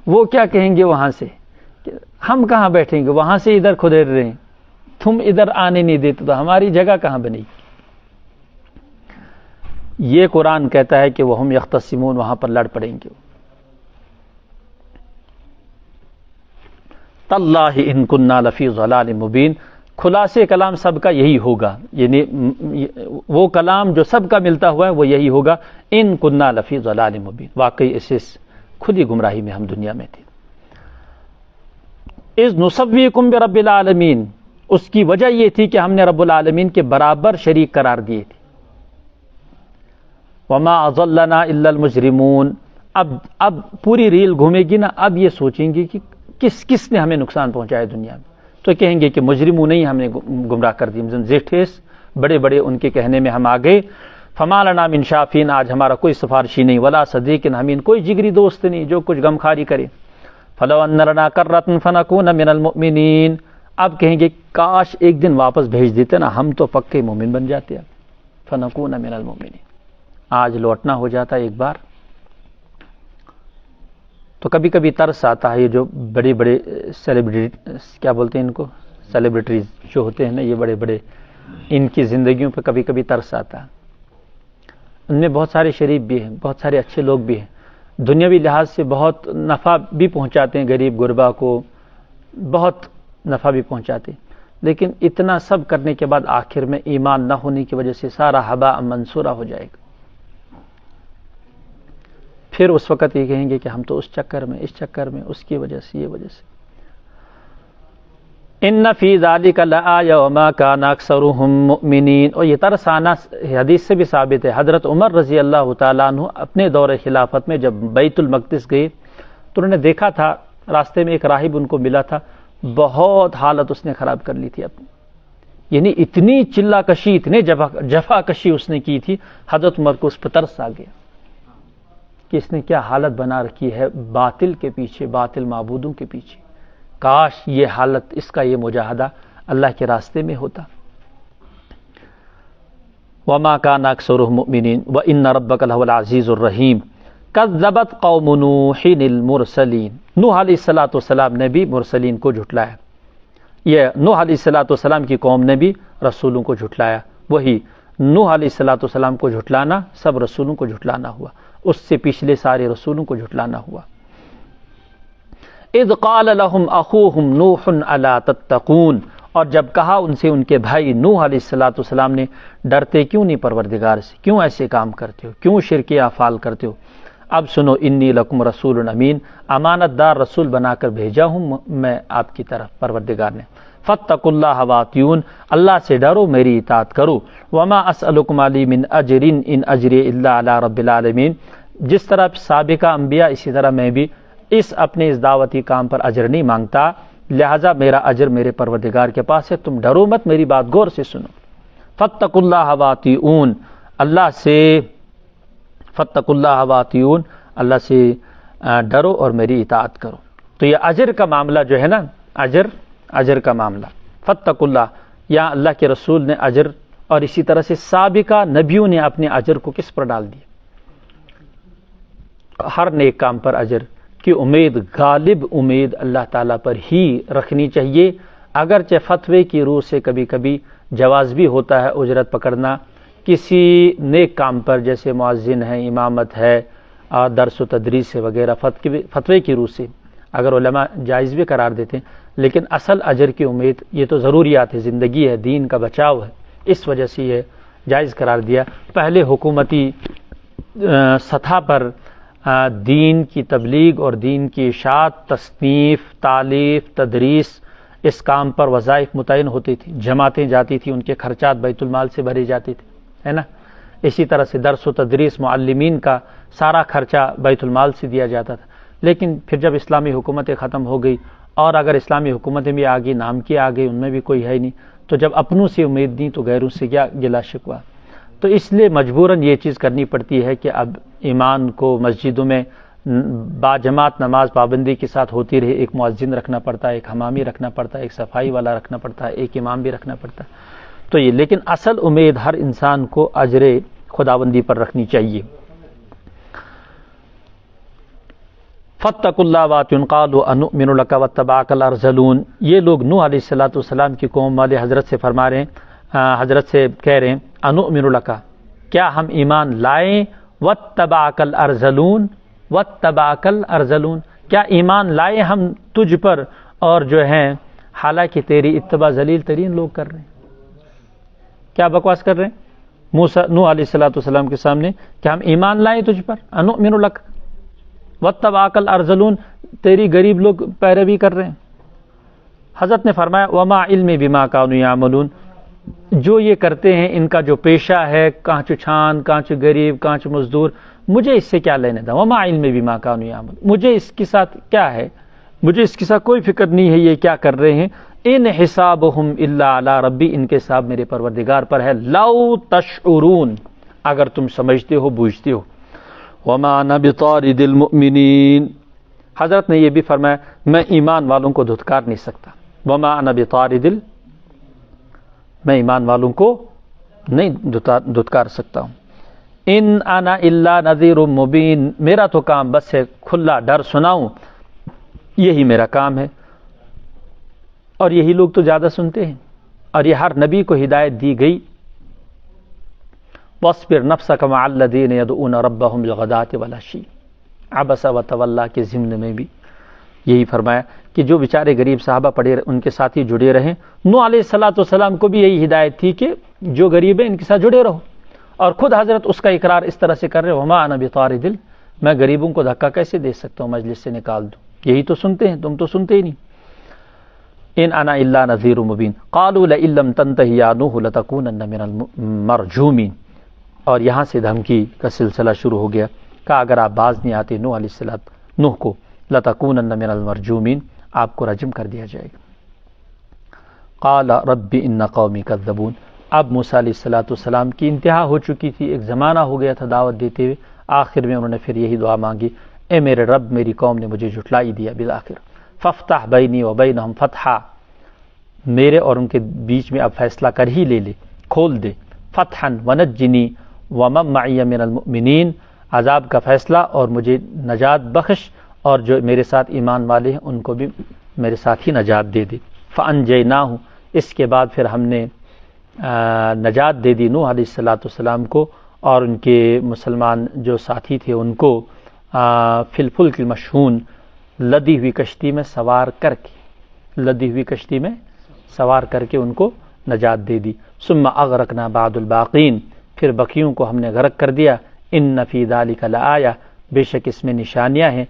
وہ کیا کہیں گے وہاں سے کہ ہم کہاں بیٹھیں گے، وہاں سے ادھر کھدیر رہے ہیں، تم ادھر آنے نہیں دیتے تو ہماری جگہ کہاں بنے گی؟ یہ قرآن کہتا ہے کہ وہ ہم یختصمون، وہاں پر لڑ پڑیں گے۔ تاللہ ان کنا لفی ضلال مبین، خلاصے کلام سب کا یہی ہوگا، یعنی وہ کلام جو سب کا ملتا ہوا ہے وہ یہی ہوگا، ان کنا لفی ضلال مبین، واقعی اس کھلی گمراہی میں ہم دنیا میں تھے۔ اذ نسویکم برب العالمین، اس کی وجہ یہ تھی کہ ہم نے رب العالمین کے برابر شریک قرار دیے تھے۔ وما اضلنا الا المجرمون، اب پوری ریل گھومے گی نا، اب یہ سوچیں گے کہ کس نے ہمیں نقصان پہنچایا دنیا میں، تو کہیں گے کہ مجرموں نہیں ہم نے گمراہ کر دی، زیٹھیس بڑے بڑے ان کے کہنے میں ہم آ گئے۔ فما لنا من شافین، آج ہمارا کوئی سفارشی نہیں، ولا صدیق حمیم، کوئی جگری دوست نہیں جو کچھ غمخاری کرے۔ فلو ان لنا کرۃ فنکون من المؤمنین، اب کہیں گے کاش ایک دن واپس بھیج دیتے نا، ہم تو پکے مومن بن جاتے ہیں، فنکون من المؤمنین، آج لوٹنا ہو جاتا ایک بار۔ تو کبھی کبھی ترس آتا ہے، یہ جو بڑے بڑے سیلیبریٹی، کیا بولتے ہیں ان کو، سیلیبریٹیز جو ہوتے ہیں نا، یہ بڑے بڑے، ان کی زندگیوں پہ کبھی کبھی ترس آتا ہے۔ ان میں بہت سارے شریف بھی ہیں، بہت سارے اچھے لوگ بھی ہیں، دنیاوی لحاظ سے بہت نفع بھی پہنچاتے ہیں، غریب غربا کو بہت نفع بھی پہنچاتے ہیں، لیکن اتنا سب کرنے کے بعد آخر میں ایمان نہ ہونے کی وجہ سے سارا ہباء منصورہ ہو جائے گا۔ پھر اس وقت یہ کہیں گے کہ ہم تو اس چکر میں، اس چکر میں، اس کی وجہ سے، یہ وجہ سے۔ ان فی ذلک لآیہ وما کان اکثرهم مؤمنین، اور یہ ترس آنا حدیث سے بھی ثابت ہے۔ حضرت عمر رضی اللہ تعالیٰ عنہ اپنے دور خلافت میں جب بیت المقدس گئے تو انہوں نے دیکھا تھا، راستے میں ایک راہب ان کو ملا تھا، بہت حالت اس نے خراب کر لی تھی اپنی، یعنی اتنی چلا کشی، اتنے جفا کشی اس نے کی تھی، حضرت عمر کو اس پر ترس آ گیا کہ اس نے کیا حالت بنا رکھی ہے باطل کے پیچھے، باطل معبودوں کے پیچھے، کاش یہ حالت، اس کا یہ مجاہدہ اللہ کے راستے میں ہوتا۔ وما كان اکثرهم مؤمنین وان ربک لهو العزیز الرحیم کذبت قوم نوح المرسلین، نوح علیہ السلام نے بھی مرسلین کو جھٹلایا، یہ نوح علیہ السلام کی قوم نے بھی رسولوں کو جھٹلایا، وہی نوح علیہ السلام کو جھٹلانا سب رسولوں کو جھٹلانا ہوا، اس سے پچھلے سارے رسولوں کو جھٹلانا ہوا۔ اذ قال لهم اخوهم نوح الا تتقون، اور جب کہا ان سے ان کے بھائی نوح علیہ السلام نے، ڈرتے کیوں نہیں پروردگار سے، کیوں ایسے کام کرتے ہو، کیوں شرکی افعال کرتے ہو، اب سنو، انی لکم رسول امین، امانت دار رسول بنا کر بھیجا ہوں میں آپ کی طرف پروردگار نے، فاتقوا اللہ واطیعون، اللہ سے ڈرو، میری اطاعت کرو، وما اسألکم علی من اجر ان اجری الا علی رب العالمین، جس طرح سابقہ انبیاء اسی طرح میں بھی اس اپنے اس دعوتی کام پر اجر نہیں مانگتا، لہذا میرا اجر میرے پروردگار کے پاس ہے، تم ڈرو مت، میری بات غور سے سنو۔ فاتقوا اللہ واطیعون، اللہ سے، فاتقوا اللہ واطیعون، اللہ سے ڈرو اور میری اطاعت کرو۔ تو یہ اجر کا معاملہ جو ہے نا، اجر کا معاملہ، فاتقوا اللہ، یا اللہ کے رسول نے اجر اور اسی طرح سے سابقہ نبیوں نے اپنے اجر کو کس پر ڈال دیا؟ ہر نیک کام پر اجر کی امید، غالب امید اللہ تعالیٰ پر ہی رکھنی چاہیے، اگرچہ فتوے کی روح سے کبھی کبھی جواز بھی ہوتا ہے اجرت پکڑنا کسی نیک کام پر، جیسے مؤذن ہے، امامت ہے، درس و تدریس ہے وغیرہ، فتوے کی روح سے اگر علماء جائز بھی قرار دیتے ہیں، لیکن اصل اجر کی امید یہ تو ضروریات ہے، زندگی ہے، دین کا بچاؤ ہے، اس وجہ سے یہ جائز قرار دیا۔ پہلے حکومتی سطح پر دین کی تبلیغ اور دین کی اشاعت، تصنیف، تالیف، تدریس، اس کام پر وظائف متعین ہوتی تھی، جماعتیں جاتی تھیں، ان کے خرچات بیت المال سے بھرے جاتے تھے، ہے نا۔ اسی طرح سے درس و تدریس، معلمین کا سارا خرچہ بیت المال سے دیا جاتا تھا، لیکن پھر جب اسلامی حکومتیں ختم ہو گئی، اور اگر اسلامی حکومتیں بھی آگئی، نام کی آ گئی، ان میں بھی کوئی ہے نہیں، تو جب اپنوں سے امید نہیں تو غیروں سے کیا گلا شکوہ۔ تو اس لیے مجبوراً یہ چیز کرنی پڑتی ہے کہ اب ایمان کو مسجدوں میں باجماعت نماز پابندی کے ساتھ ہوتی رہے، ایک مؤذن رکھنا پڑتا ہے، ایک حمامی رکھنا پڑتا ہے، ایک صفائی والا رکھنا پڑتا ہے، ایک امام بھی رکھنا پڑتا ہے، تو یہ، لیکن اصل امید ہر انسان کو اجر خداوندی پر رکھنی چاہیے۔ فاتقوا اللہ واتقوا قالوا انؤمن لك واتبعك الارذلون، یہ لوگ نوح علیہ السلام کی قوم والے حضرت سے فرما رہے ہیں، حضرت سے کہہ رہے ہیں انؤمن لك، کیا ہم ایمان لائیں، واتبعك الارذلون، واتبعك الارذلون، کیا ایمان لائیں ہم تجھ پر، اور جو ہیں حالانکہ تیری اتباع ذلیل ترین لوگ کر رہے ہیں۔ کیا بکواس کر رہے ہیں نوح علیہ السلام کے سامنے کہ ہم ایمان لائیں تجھ پر، انؤمن لك واتبعك الارذلون، تیری غریب لوگ پیروی کر رہے ہیں۔ حضرت نے فرمایا وما علمی بما كانوا يعملون، جو یہ کرتے ہیں ان کا جو پیشہ ہے، کانچ چھان، کانچ غریب، کانچ مزدور، مجھے اس سے کیا لینے دا، وما علمی بما كانوا يعملون، مجھے اس کے ساتھ کیا ہے، مجھے اس کے ساتھ کوئی فکر نہیں ہے یہ کیا کر رہے ہیں، ان حسابهم الا علی ربی، ان کے حساب میرے پروردگار پر ہے، لو تشعرون، اگر تم سمجھتے ہو بوجھتے ہو، وما انا بطارد المؤمنین، حضرت نے یہ بھی فرمایا میں ایمان والوں کو دھتکار نہیں سکتا، وما انا بطارد میں ایمان والوں کو نہیں دھتکار سکتا ہوں، ان انا الا نذیر مبین، میرا تو کام بس ہے کھلا ڈر سناؤں، یہی میرا کام ہے، اور یہی لوگ تو زیادہ سنتے ہیں، اور یہ ہر نبی کو ہدایت دی گئی، وَاصْبِرْ نَفْسَكَ مَعَ الَّذِينَ يَدْعُونَ رَبَّهُمْ بِالْغَدَاةِ وَالْعَشِيِّ، عَبَسَ وَتَوَلَّىٰ کے ضمن میں بھی یہی فرمایا کہ جو بیچارے غریب صحابہ پڑے ان کے ساتھ ہی جڑے رہیں۔ نوح علیہ السلام کو بھی یہی ہدایت تھی کہ جو غریب ہیں ان کے ساتھ جڑے رہو، اور خود حضرت اس کا اقرار اس طرح سے کر رہے، وَمَا أَنَا بِطَارِدِ الْ، میں غریبوں کو دھکا کیسے دے سکتا ہوں، مجلس سے نکال دوں، یہی تو سنتے ہیں، تم تو سنتے ہی نہیں، ان انا الا نذیر مبین، قالوا لئن لم تنتهِ یا نوح لتکونن من المرجومین، اور یہاں سے دھمکی کا سلسلہ شروع ہو گیا، کہا اگر آپ باز نہیں آتے نوح کو، لتکونن من المرجومین، آپ کو رجم کر دیا جائے گا۔ قال رب ان قومی کذبون، اب موسیٰ علیہ السلام کی انتہا ہو چکی تھی، ایک زمانہ ہو گیا تھا دعوت دیتے ہوئے، آخر میں انہوں نے پھر یہی دعا مانگی، اے میرے رب میری قوم نے مجھے جھٹلائی دیا بالآخر، فافتح بینی و بینہم فتحا، میرے اور ان کے بیچ میں اب فیصلہ کر ہی لے، کھول دے، فتحا ونجنی ومن معی من المؤمنین، عذاب کا فیصلہ اور مجھے نجات بخش، اور جو میرے ساتھ ایمان والے ہیں ان کو بھی میرے ساتھ ہی نجات دے دے۔ فانجیناہ، اس کے بعد پھر ہم نے نجات دے دی نوح علیہ السلام کو اور ان کے مسلمان جو ساتھی تھے ان کو، فی الفلک المشحون، لدی ہوئی کشتی میں سوار کر کے، لدی ہوئی کشتی میں سوار کر کے ان کو نجات دے دی۔ ثم اغرقنا بعد الباقین، پھر بقیوں کو ہم نے غرق کر دیا۔ ان فی ذلک لآیہ، بے شک اس میں نشانیاں ہیں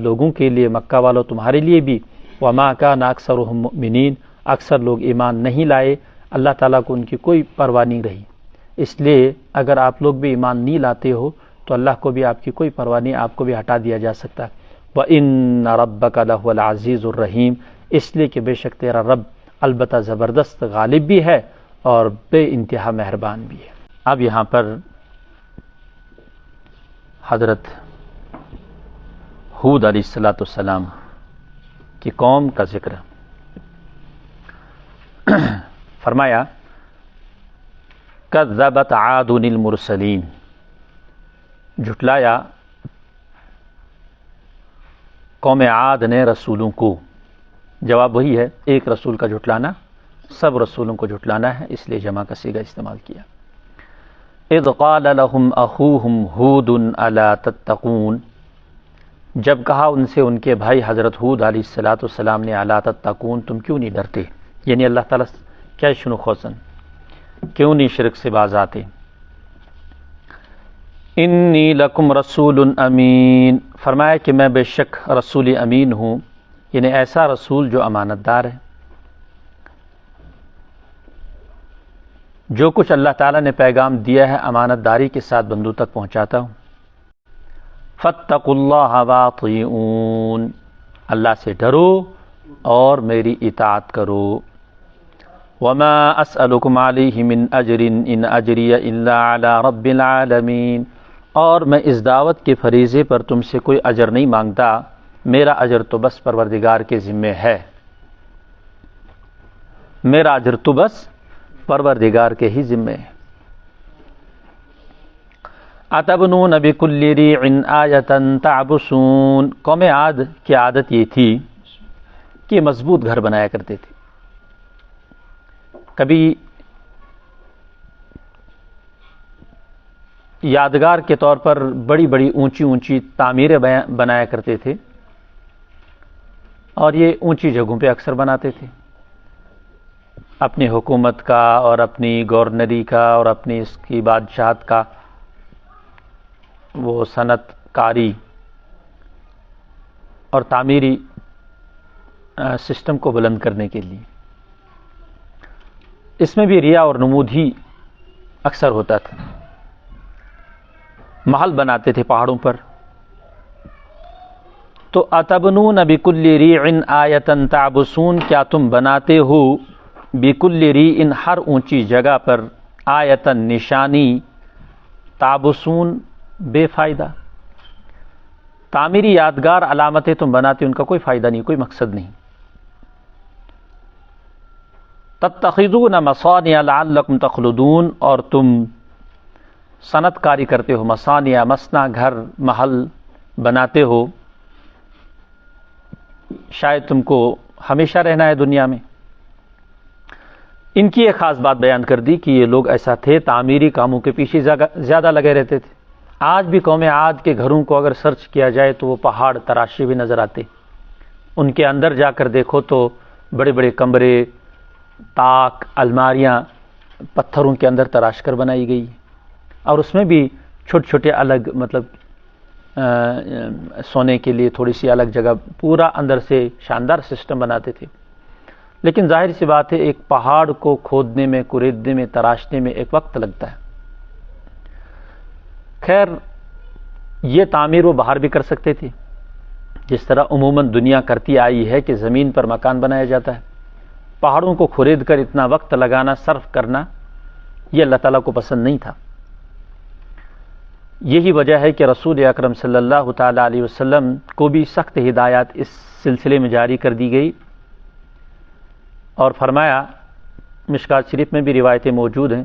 لوگوں کے لیے، مکہ والوں تمہارے لیے بھی۔ وما کان اکثرهم مؤمنین، اکثر لوگ ایمان نہیں لائے، اللہ تعالیٰ کو ان کی کوئی پرواہ نہیں رہی، اس لیے اگر آپ لوگ بھی ایمان نہیں لاتے ہو تو اللہ کو بھی آپ کی کوئی پرواہ نہیں، آپ کو بھی ہٹا دیا جا سکتا ہے۔ وَإِنَّ رَبَّكَ لَهُوَ الْعَزِيزُ الرَّحِيمُ، اس لیے کہ بے شک تیرا رب البتہ زبردست غالب بھی ہے اور بے انتہا مہربان بھی ہے۔ اب یہاں پر حضرت ہود علیہ السلام کی قوم کا ذکر. فرمایا کذبت عاد المرسلین، جھٹلایا قوم عاد نے رسولوں کو. جواب وہی ہے، ایک رسول کا جھٹلانا سب رسولوں کو جھٹلانا ہے، اس لیے جمع کا صیغہ استعمال کیا. اذ قال لهم اخوهم ہود الا تتقون، جب کہا ان سے ان کے بھائی حضرت ہود علیہ السلام نے الا تتقون، تم کیوں نہیں ڈرتے، یعنی اللہ تعالیٰ کیا شنو خوصن، کیوں نہیں شرک سے باز آتے. انی لکم رسول امین، فرمایا کہ میں بے شک رسول امین ہوں، یعنی ایسا رسول جو امانت دار ہے، جو کچھ اللہ تعالیٰ نے پیغام دیا ہے امانت داری کے ساتھ بندوں تک پہنچاتا ہوں. فاتقوا اللہ واطیعون، اللہ سے ڈرو اور میری اطاعت کرو. وما اسألکم علیہ من اجر ان اجری الا علی رب العالمین، اور میں اس دعوت کے فریضے پر تم سے کوئی اجر نہیں مانگتا، میرا اجر تو بس پروردگار کے ذمے ہے، میرا اجر تو بس پروردگار کے ہی ذمے ہے. اتبنون بکل ریع آیۃ تعبثون، قوم عاد کی عادت یہ تھی کہ مضبوط گھر بنایا کرتے تھے. کبھی یادگار کے طور پر بڑی بڑی اونچی اونچی تعمیریں بنایا کرتے تھے، اور یہ اونچی جگہوں پہ اکثر بناتے تھے. اپنی حکومت کا اور اپنی گورنری کا اور اپنی اس کی بادشاہت کا وہ صنعت کاری اور تعمیری سسٹم کو بلند کرنے کے لیے. اس میں بھی ریا اور نمود ہی اکثر ہوتا تھا. محل بناتے تھے پہاڑوں پر. تو اتبنون بکل ریع آیۃ تعبثون، کیا تم بناتے ہو بکل ریع ہر اونچی جگہ پر آیۃ نشانی، تعبثون بے فائدہ. تعمیری یادگار علامتیں تم بناتے، ان کا کوئی فائدہ نہیں، کوئی مقصد نہیں. تتخذون مصانع لعلکم تخلدون، اور تم صنعت کاری کرتے ہو، مصانع مصنع گھر محل بناتے ہو، شاید تم کو ہمیشہ رہنا ہے دنیا میں. ان کی ایک خاص بات بیان کر دی کہ یہ لوگ ایسا تھے، تعمیری کاموں کے پیچھے زیادہ لگے رہتے تھے. آج بھی قوم عاد کے گھروں کو اگر سرچ کیا جائے تو وہ پہاڑ تراشے ہوئے نظر آتے. ان کے اندر جا کر دیکھو تو بڑے بڑے کمرے، طاق، الماریاں پتھروں کے اندر تراش کر بنائی گئی، اور اس میں بھی چھوٹے چھوٹے الگ مطلب سونے کے لیے تھوڑی سی الگ جگہ، پورا اندر سے شاندار سسٹم بناتے تھے. لیکن ظاہر سی بات ہے ایک پہاڑ کو کھودنے میں، کریدنے میں، تراشنے میں ایک وقت لگتا ہے. خیر یہ تعمیر وہ باہر بھی کر سکتے تھے، جس طرح عموماً دنیا کرتی آئی ہے کہ زمین پر مکان بنایا جاتا ہے. پہاڑوں کو خرید کر اتنا وقت لگانا، صرف کرنا، یہ اللہ تعالیٰ کو پسند نہیں تھا. یہی وجہ ہے کہ رسول اکرم صلی اللہ تعالیٰ علیہ وسلم کو بھی سخت ہدایات اس سلسلے میں جاری کر دی گئی، اور فرمایا، مشکات شریف میں بھی روایتیں موجود ہیں،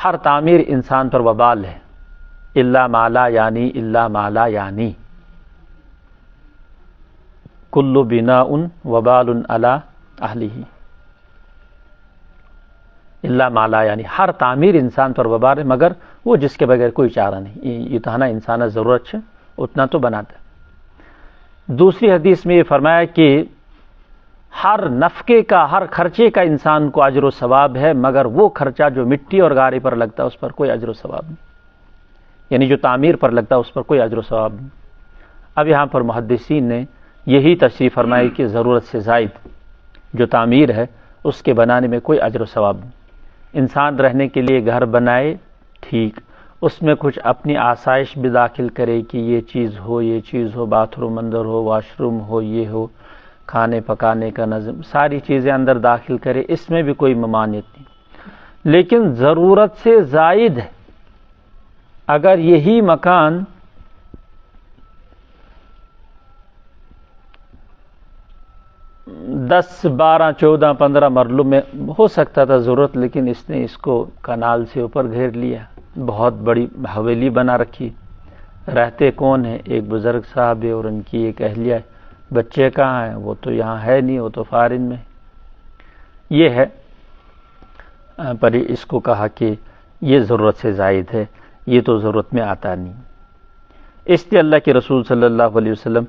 ہر تعمیر انسان پر وبال ہے، الا مالا یعنی الا مالا یعنی کل بناء وبال علی اہلہ، الا مالا یعنی ہر تعمیر انسان پر وبال ہے مگر وہ جس کے بغیر کوئی چارہ نہیں. اتنا انسان ضرورت ہے اتنا تو بناتا ہے. دوسری حدیث میں یہ فرمایا کہ ہر نفقے کا، ہر خرچے کا انسان کو اجر و ثواب ہے، مگر وہ خرچہ جو مٹی اور گارے پر لگتا ہے اس پر کوئی اجر و ثواب نہیں، یعنی جو تعمیر پر لگتا ہے اس پر کوئی اجر و ثواب نہیں. اب یہاں پر محدثین نے یہی تشریح فرمائی کہ ضرورت سے زائد جو تعمیر ہے اس کے بنانے میں کوئی اجر و ثواب نہیں. انسان رہنے کے لیے گھر بنائے ٹھیک، اس میں کچھ اپنی آسائش بھی داخل کرے کہ یہ چیز ہو، یہ چیز ہو، باتھ روم اندر ہو، واش روم ہو، یہ ہو، کھانے پکانے کا نظم، ساری چیزیں اندر داخل کرے، اس میں بھی کوئی ممانعت نہیں. لیکن ضرورت سے زائد ہے. اگر یہی مکان 10 12 14 15 مرلوں میں ہو سکتا تھا ضرورت، لیکن اس نے اس کو کنال سے اوپر گھیر لیا، بہت بڑی حویلی بنا رکھی۔ رہتے کون ہیں؟ ایک بزرگ صاحب ہے اور ان کی ایک اہلیہ ہے۔ بچے کہاں ہیں؟ وہ تو یہاں ہے نہیں، وہ تو فارن میں۔ یہ ہے، پر اس کو کہا کہ یہ ضرورت سے زائد ہے، یہ تو ضرورت میں آتا نہیں۔ اس لیے اللہ کے رسول صلی اللہ علیہ وسلم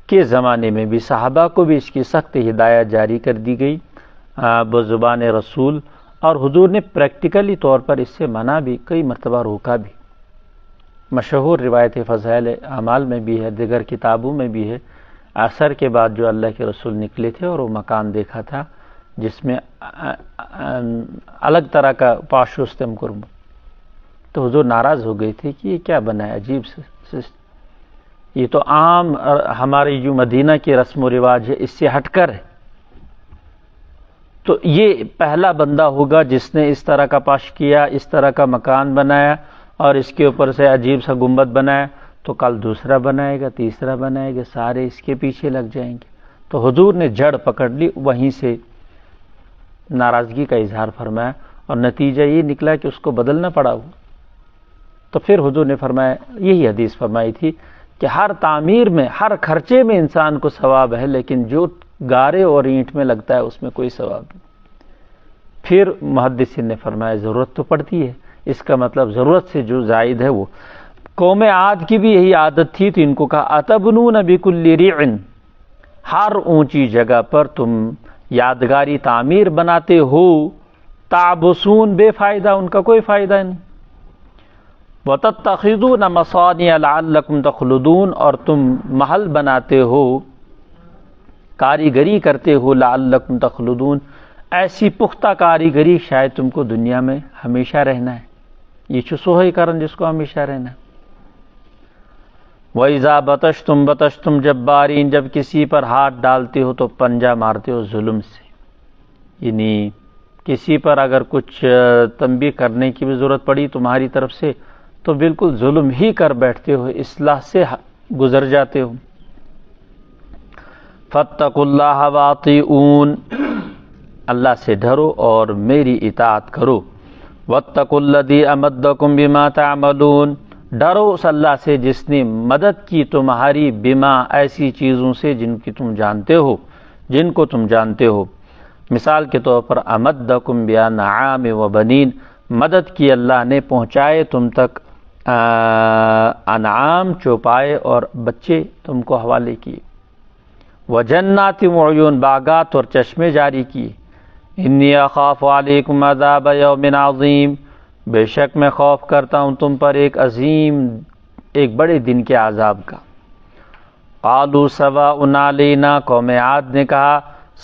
کے زمانے میں بھی صحابہ کو بھی اس کی سخت ہدایت جاری کر دی گئی بزبان رسول، اور حضور نے پریکٹیکلی طور پر اس سے منع بھی، کئی مرتبہ روکا بھی۔ مشہور روایت فضائل اعمال میں بھی ہے، دیگر کتابوں میں بھی ہے۔ عصر کے بعد جو اللہ کے رسول نکلے تھے اور وہ مکان دیکھا تھا جس میں الگ طرح کا پاش رستم کرم، تو حضور ناراض ہو گئے تھے کہ یہ کیا بنا ہے، عجیب سے، یہ تو عام ہمارے جو مدینہ کے رسم و رواج ہے اس سے ہٹ کر ہے۔ تو یہ پہلا بندہ ہوگا جس نے اس طرح کا پاش کیا، اس طرح کا مکان بنایا اور اس کے اوپر سے عجیب سا گنبد بنایا، تو کل دوسرا بنائے گا، تیسرا بنائے گا، سارے اس کے پیچھے لگ جائیں گے۔ تو حضور نے جڑ پکڑ لی، وہیں سے ناراضگی کا اظہار فرمایا، اور نتیجہ یہ نکلا کہ اس کو بدلنا پڑا ہو۔ تو پھر حضور نے فرمایا، یہی حدیث فرمائی تھی کہ ہر تعمیر میں، ہر خرچے میں انسان کو ثواب ہے، لیکن جو گارے اور اینٹ میں لگتا ہے اس میں کوئی ثواب نہیں۔ پھر محدثین نے فرمایا ضرورت تو پڑتی ہے، اس کا مطلب ضرورت سے جو زائد ہے وہ۔ قوم عاد کی بھی یہی عادت تھی، تو ان کو کہا اتبنون بکل ریع، ہر اونچی جگہ پر تم یادگاری تعمیر بناتے ہو، تعبسون، بے فائدہ، ان کا کوئی فائدہ نہیں، وتتخذون مصانع لعلکم تخلدون، اور تم محل بناتے ہو، کاریگری کرتے ہو، لعلکم تخلدون، ایسی پختہ کاریگری شاید تم کو دنیا میں ہمیشہ رہنا ہے۔ یہ چسوہی کرن جس کو ہمیشہ رہنا ہے۔ وَإِذَا بَطَشْتُمْ بَطَشْتُمْ جَبَّارِينَ، جب کسی پر ہاتھ ڈالتے ہو تو پنجہ مارتے ہو ظلم سے، یعنی کسی پر اگر کچھ تنبیہ کرنے کی بھی ضرورت پڑی تمہاری طرف سے تو بالکل ظلم ہی کر بیٹھتے ہو، اصلاح سے گزر جاتے ہو۔ فَاتَّقُوا اللَّهَ وَأَطِيعُونِ، اللہ سے ڈرو اور میری اطاعت کرو۔ وَاتَّقُوا الَّذِي أَمَدَّكُم بِمَا تَعْمَلُونَ، ڈرو اس اللہ سے جس نے مدد کی تمہاری، بما، ایسی چیزوں سے جن کو تم جانتے ہو۔ مثال کے طور پر امدکم بانعام و بنین، مدد کی اللہ نے، پہنچائے تم تک انعام، چوپائے اور بچے تم کو حوالے کیے۔ وجنات وعیون، باغات اور چشمے جاری کیے۔ انی اخاف علیکم عذاب یوم عظیم، بے شک میں خوف کرتا ہوں تم پر ایک عظیم، ایک بڑے دن کے عذاب کا۔ قالوا سواء علینا، قوم عاد نے کہا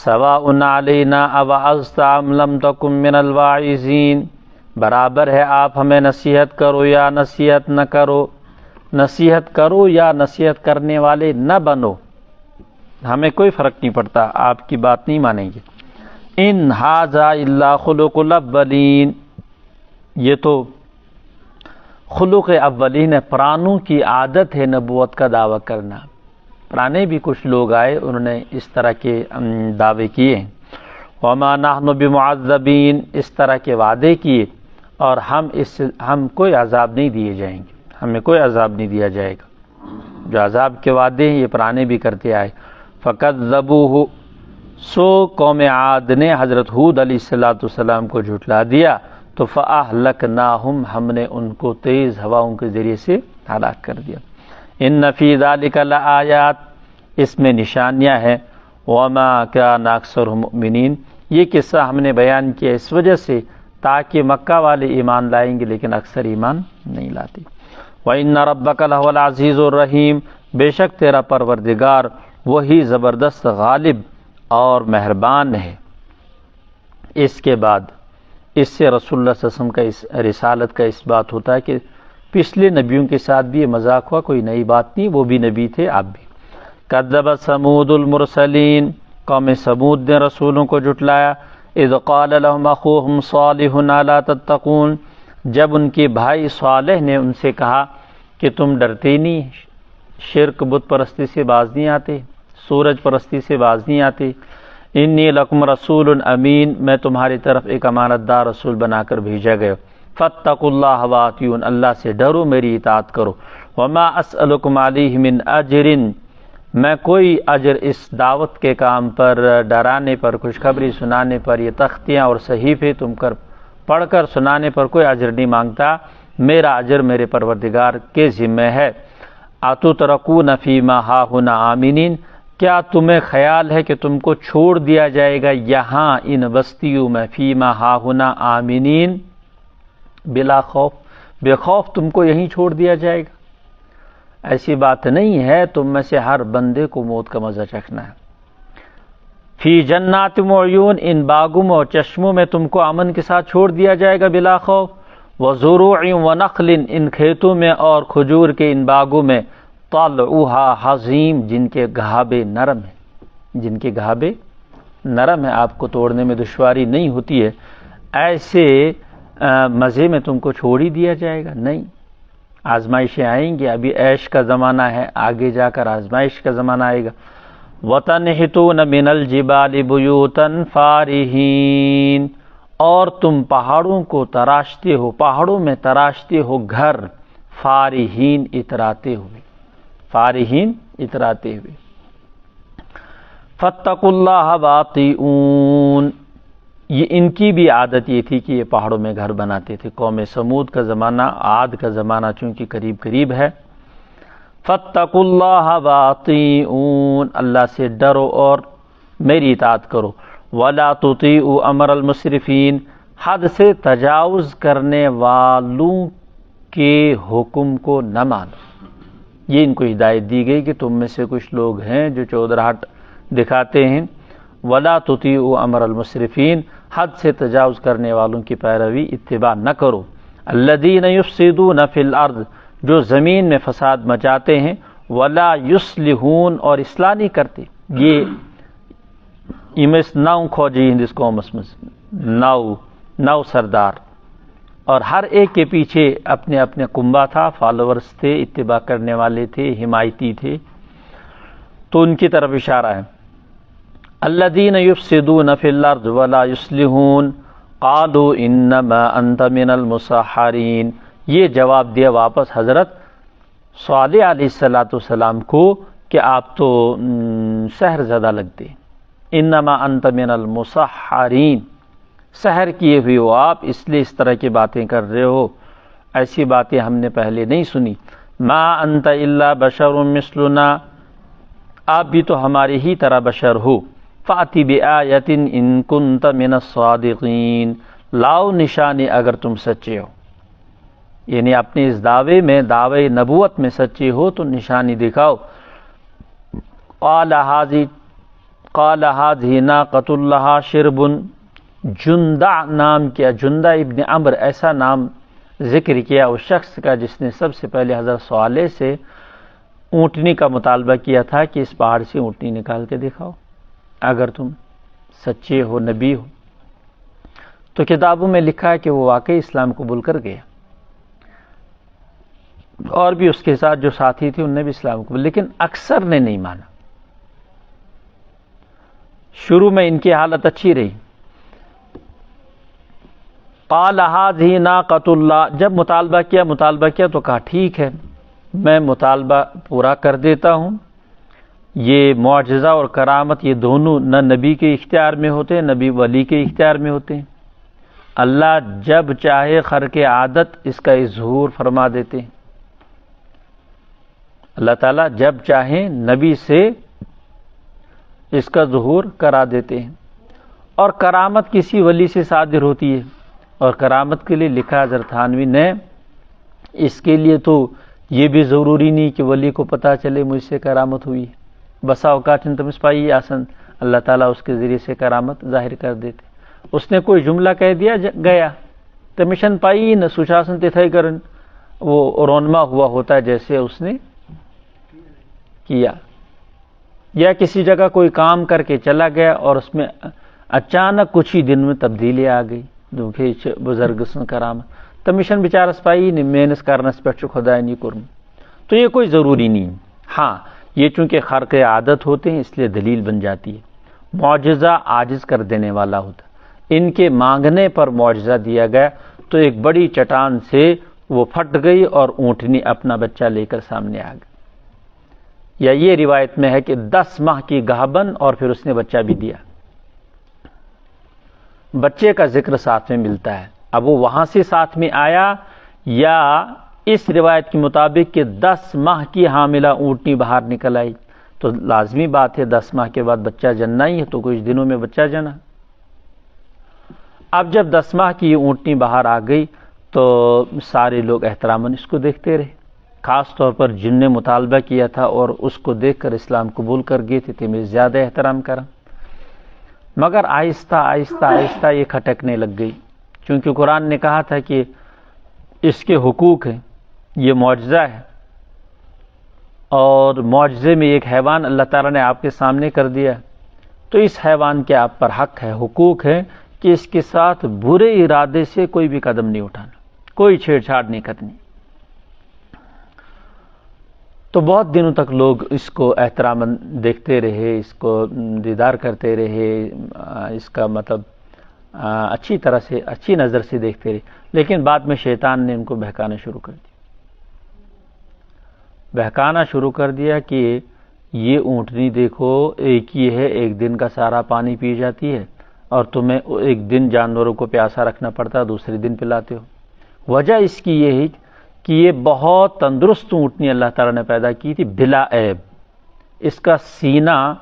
سواء علینا اوعظت ام لم تکن من الواعظین، برابر ہے آپ ہمیں نصیحت کرو یا نصیحت نہ کرو، نصیحت کرو یا نصیحت کرنے والے نہ بنو، ہمیں کوئی فرق نہیں پڑتا، آپ کی بات نہیں مانیں گے۔ ان ھذا الا خلق الاولین، یہ تو خلق اولین ہے، پرانوں کی عادت ہے نبوت کا دعویٰ کرنا۔ پرانے بھی کچھ لوگ آئے، انہوں نے اس طرح کے دعوے کیے ہیں۔ وما نحن بمعذبین، اس طرح کے وعدے کیے، اور ہم کوئی عذاب نہیں دیے جائیں گے، ہمیں کوئی عذاب نہیں دیا جائے گا۔ جو عذاب کے وعدے ہیں یہ پرانے بھی کرتے آئے۔ فکذبوہ، سو قوم عاد نے حضرت ہود علیہ السلام کو جھٹلا دیا، تو فأہلکناہم، ہم نے ان کو تیز ہواؤں کے ذریعے سے ہلاک کر دیا۔ ان فی ذلک لآیات، اس میں نشانیاں ہیں۔ وما کان اکثرهم مؤمنین، یہ قصہ ہم نے بیان کیا اس وجہ سے تاکہ مکہ والے ایمان لائیں گے لیکن اکثر ایمان نہیں لاتے۔ وَإِنَّ رَبَّكَ لَهُوَ الْعَزِيزُ الرَّحِيمُ، بے شک تیرا پروردگار وہی زبردست، غالب اور مہربان ہے۔ اس کے بعد اس سے رسول اللہ صلی اللہ علیہ وسلم کا اس رسالت کا اس بات ہوتا ہے کہ پچھلے نبیوں کے ساتھ بھی یہ مذاق ہوا، کوئی نئی بات نہیں، وہ بھی نبی تھے، آپ بھی۔ کذبت ثمود المرسلین، قوم ثمود نے رسولوں کو جھٹلایا۔ اذ قال لهم اخوهم صالح الا تتقون، جب ان کے بھائی صالح نے ان سے کہا کہ تم ڈرتے نہیں، شرک بت پرستی سے باز نہیں آتے، سورج پرستی سے باز نہیں آتے۔ انی لکم رسول امین، میں تمہاری طرف ایک امانت دار رسول بنا کر بھیجا گیا، فاتقوا اللہ واطیعون، اللہ سے ڈرو، میری اطاعت کرو، وما اسألکم علیہ من اجر، میں کوئی اجر اس دعوت کے کام پر، ڈرانے پر، خوشخبری سنانے پر، یہ تختیاں اور صحیفے تم کر پڑھ کر سنانے پر کوئی اجر نہیں مانگتا، میرا اجر میرے پروردگار کے ذمہ ہے۔ اتترکون فیما ہاہنا آمنین، کیا تمہیں خیال ہے کہ تم کو چھوڑ دیا جائے گا یہاں ان بستیوں میں، فیما ہاہنا آمنین، بلا خوف، بے خوف تم کو یہیں چھوڑ دیا جائے گا؟ ایسی بات نہیں ہے، تم میں سے ہر بندے کو موت کا مزہ چکھنا ہے۔ فی جنات وعیون، ان باغوں اور چشموں میں تم کو امن کے ساتھ چھوڑ دیا جائے گا بلا خوف، وزروع ونخل، ان کھیتوں میں اور کھجور کے ان باغوں میں، طلعها حظیم، جن کے گھابے نرم ہیں، جن کے گھابے نرم ہیں، آپ کو توڑنے میں دشواری نہیں ہوتی ہے، ایسے مزے میں تم کو چھوڑ ہی دیا جائے گا؟ نہیں، آزمائشیں آئیں گی، ابھی عیش کا زمانہ ہے، آگے جا کر آزمائش کا زمانہ آئے گا۔ وَتَنْحِتُونَ مِنَ الْجِبَالِ بُيُوتًا فَارِحِينَ، اور تم پہاڑوں کو تراشتے ہو، پہاڑوں میں تراشتے ہو گھر، فارحین، اتراتے ہوئے، فارحین، اتراتے ہوئے۔ فَاتَّقُوا اللَّهَ وَأَطِیعُونِ، یہ ان کی بھی عادت یہ تھی کہ یہ پہاڑوں میں گھر بناتے تھے۔ قوم سمود کا زمانہ، عاد کا زمانہ چونکہ قریب قریب ہے۔ فَاتَّقُوا اللَّهَ وَأَطِیعُونِ، اللہ سے ڈرو اور میری اطاعت کرو۔ وَلَا تُطِیعُوا أَمْرَ الْمُسْرِفِینَ، حد سے تجاوز کرنے والوں کے حکم کو نہ مانو۔ یہ ان کو ہدایت دی گئی کہ تم میں سے کچھ لوگ ہیں جو چودراہٹ دکھاتے ہیں۔ وَلَا تُطِیعُوا أَمْرَ الْمُسْرِفِینَ، حد سے تجاوز کرنے والوں کی پیروی، اتباع نہ کرو۔ الَّذِینَ يُفْسِدُونَ فِی الْأَرْضِ، جو زمین میں فساد مچاتے ہیں، وَلَا يُصْلِحُونَ، اور اصلاح نہیں کرتے۔ یہ امس نو کھوجی ہندس قومس مز، نو سردار، اور ہر ایک کے پیچھے اپنے اپنے کنبہ تھا، فالورز تھے، اتباع کرنے والے تھے، حمایتی تھے، تو ان کی طرف اشارہ ہے۔ الذین یفسدون فی الارض ولا یصلحون قالوا انما انت من المسحرین، یہ جواب دیا واپس حضرت صالح علیہ السلام کو کہ آپ تو سحر زدہ لگتے، انما انت من المسحرین، سحر کیے ہوئے ہو آپ، اس لیے اس طرح کی باتیں کر رہے ہو، ایسی باتیں ہم نے پہلے نہیں سنی۔ ما انت الا بشر مثلنا، آپ بھی تو ہماری ہی طرح بشر ہو۔ فاتی بآیۃ ان کنت من الصادقین، لاؤ نشانی اگر تم سچے ہو، یعنی اپنے اس دعوے میں، دعوے نبوت میں سچے ہو تو نشانی دکھاؤ۔ قال هذه ناقۃ لها شرب، جندع نام کیا، جندع ابن عمرو ایسا نام ذکر کیا اس شخص کا جس نے سب سے پہلے حضرت صالح سے اونٹنی کا مطالبہ کیا تھا کہ اس پہاڑ سے اونٹنی نکال کے دکھاؤ اگر تم سچے ہو، نبی ہو۔ تو کتابوں میں لکھا ہے کہ وہ واقعی اسلام قبول کر گیا، اور بھی اس کے ساتھ جو ساتھی تھے انہیں بھی اسلام قبول، لیکن اکثر نے نہیں مانا۔ شروع میں ان کی حالت اچھی رہی۔ قال هذه ناقۃ اللہ، جب مطالبہ کیا تو کہا ٹھیک ہے، میں مطالبہ پورا کر دیتا ہوں۔ یہ معجزہ اور کرامت یہ دونوں نہ نبی کے اختیار میں ہوتے ہیں، نبی ولی کے اختیار میں ہوتے ہیں۔ اللہ جب چاہے خرق عادت اس کا ظہور فرما دیتے ہیں۔ اللہ تعالیٰ جب چاہیں نبی سے اس کا ظہور کرا دیتے ہیں، اور کرامت کسی ولی سے صادر ہوتی ہے، اور کرامت کے لیے لکھا حضرت تھانوی نے، اس کے لیے تو یہ بھی ضروری نہیں کہ ولی کو پتہ چلے مجھ سے کرامت ہوئی ہے، بسا اوقات تمس پائی آسن، اللہ تعالیٰ اس کے ذریعے سے کرامت ظاہر کر دیتے۔ اس نے کوئی جملہ کہہ دیا گیا تمشن پائی نہ سوشاسن تھے کرن، وہ رونما ہوا ہوتا ہے جیسے اس نے کیا، یا کسی جگہ کوئی کام کر کے چلا گیا اور اس میں اچانک کچھ ہی دن میں تبدیلی آ گئی، بزرگ سن کرامت تمشن بچارس پائی نے محنت کرنس پہ خدا نہیں کرم، تو یہ کوئی ضروری نہیں۔ ہاں یہ چونکہ خرق عادت ہوتے ہیں اس لیے دلیل بن جاتی ہے۔ معجزہ عاجز کر دینے والا ہوتا. ان کے مانگنے پر معجزہ دیا گیا تو ایک بڑی چٹان سے وہ پھٹ گئی اور اونٹنی اپنا بچہ لے کر سامنے آ گئی. یا یہ روایت میں ہے کہ 10 ماہ کی گاہبن اور پھر اس نے بچہ بھی دیا. بچے کا ذکر ساتھ میں ملتا ہے. اب وہ وہاں سے ساتھ میں آیا یا اس روایت کے مطابق کہ 10 ماہ کی حاملہ اونٹنی باہر نکل آئی، تو لازمی بات ہے 10 ماہ کے بعد بچہ جننا ہی ہے، تو کچھ دنوں میں بچہ جنا. اب جب 10 ماہ کی یہ اونٹنی باہر آ گئی تو سارے لوگ احتراماً اس کو دیکھتے رہے. خاص طور پر جن نے مطالبہ کیا تھا اور اس کو دیکھ کر اسلام قبول کر گئے تھے تمہیں زیادہ احترام کرا. مگر آہستہ آہستہ آہستہ یہ کھٹکنے لگ گئی، چونکہ قرآن نے کہا تھا کہ اس کے حقوق ہیں، یہ معجزہ ہے، اور معجزے میں ایک حیوان اللہ تعالیٰ نے آپ کے سامنے کر دیا، تو اس حیوان کے آپ پر حق ہے، حقوق ہے کہ اس کے ساتھ برے ارادے سے کوئی بھی قدم نہیں اٹھانا، کوئی چھیڑ چھاڑ نہیں کرنی. تو بہت دنوں تک لوگ اس کو احتراماً دیکھتے رہے، اس کو دیدار کرتے رہے، اس کا مطلب اچھی طرح سے اچھی نظر سے دیکھتے رہے. لیکن بعد میں شیطان نے ان کو بہکانا شروع کر دیا کہ یہ اونٹنی دیکھو، ایک یہ ہے، ایک دن کا سارا پانی پی جاتی ہے، اور تمہیں ایک دن جانوروں کو پیاسا رکھنا پڑتا ہے، دوسرے دن پلاتے ہو. وجہ اس کی یہ ہے کہ یہ بہت تندرست اونٹنی اللہ تعالیٰ نے پیدا کی تھی بلا عیب. اس کا سینہ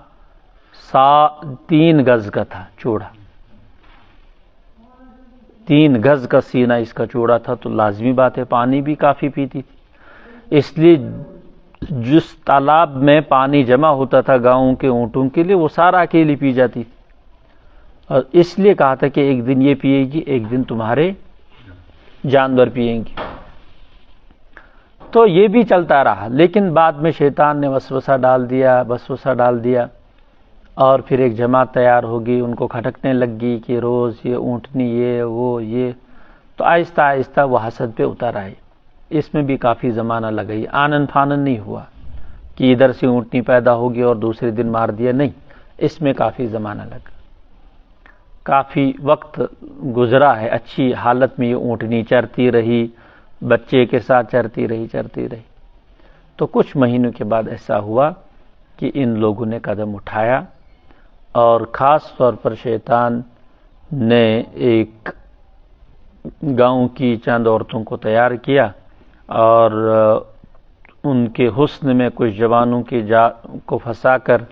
3 گز کا تھا چوڑا، 3 گز کا سینہ اس کا چوڑا تھا، تو لازمی بات ہے پانی بھی کافی پیتی تھی. اس لیے جس تالاب میں پانی جمع ہوتا تھا گاؤں کے اونٹوں کے لیے، وہ سارا اکیلی پی جاتی تھی. اور اس لیے کہا تھا کہ ایک دن یہ پیے گی، ایک دن تمہارے جانور پیئیں گے. تو یہ بھی چلتا رہا. لیکن بعد میں شیطان نے وسوسہ ڈال دیا اور پھر ایک جماعت تیار ہوگی، ان کو کھٹکنے لگ گئی کہ روز یہ اونٹنی یہ وہ یہ. تو آہستہ آہستہ وہ حسد پہ اتر آئے. اس میں بھی کافی زمانہ لگا، آنن فانن نہیں ہوا کہ ادھر سے اونٹنی پیدا ہوگی اور دوسرے دن مار دیا، نہیں، اس میں کافی زمانہ لگا، کافی وقت گزرا ہے. اچھی حالت میں یہ اونٹنی چرتی رہی، بچے کے ساتھ چرتی رہی. تو کچھ مہینوں کے بعد ایسا ہوا کہ ان لوگوں نے قدم اٹھایا، اور خاص طور پر شیطان نے ایک گاؤں کی چند عورتوں کو تیار کیا اور ان کے حسن میں کچھ جوانوں کو پھنسا کر،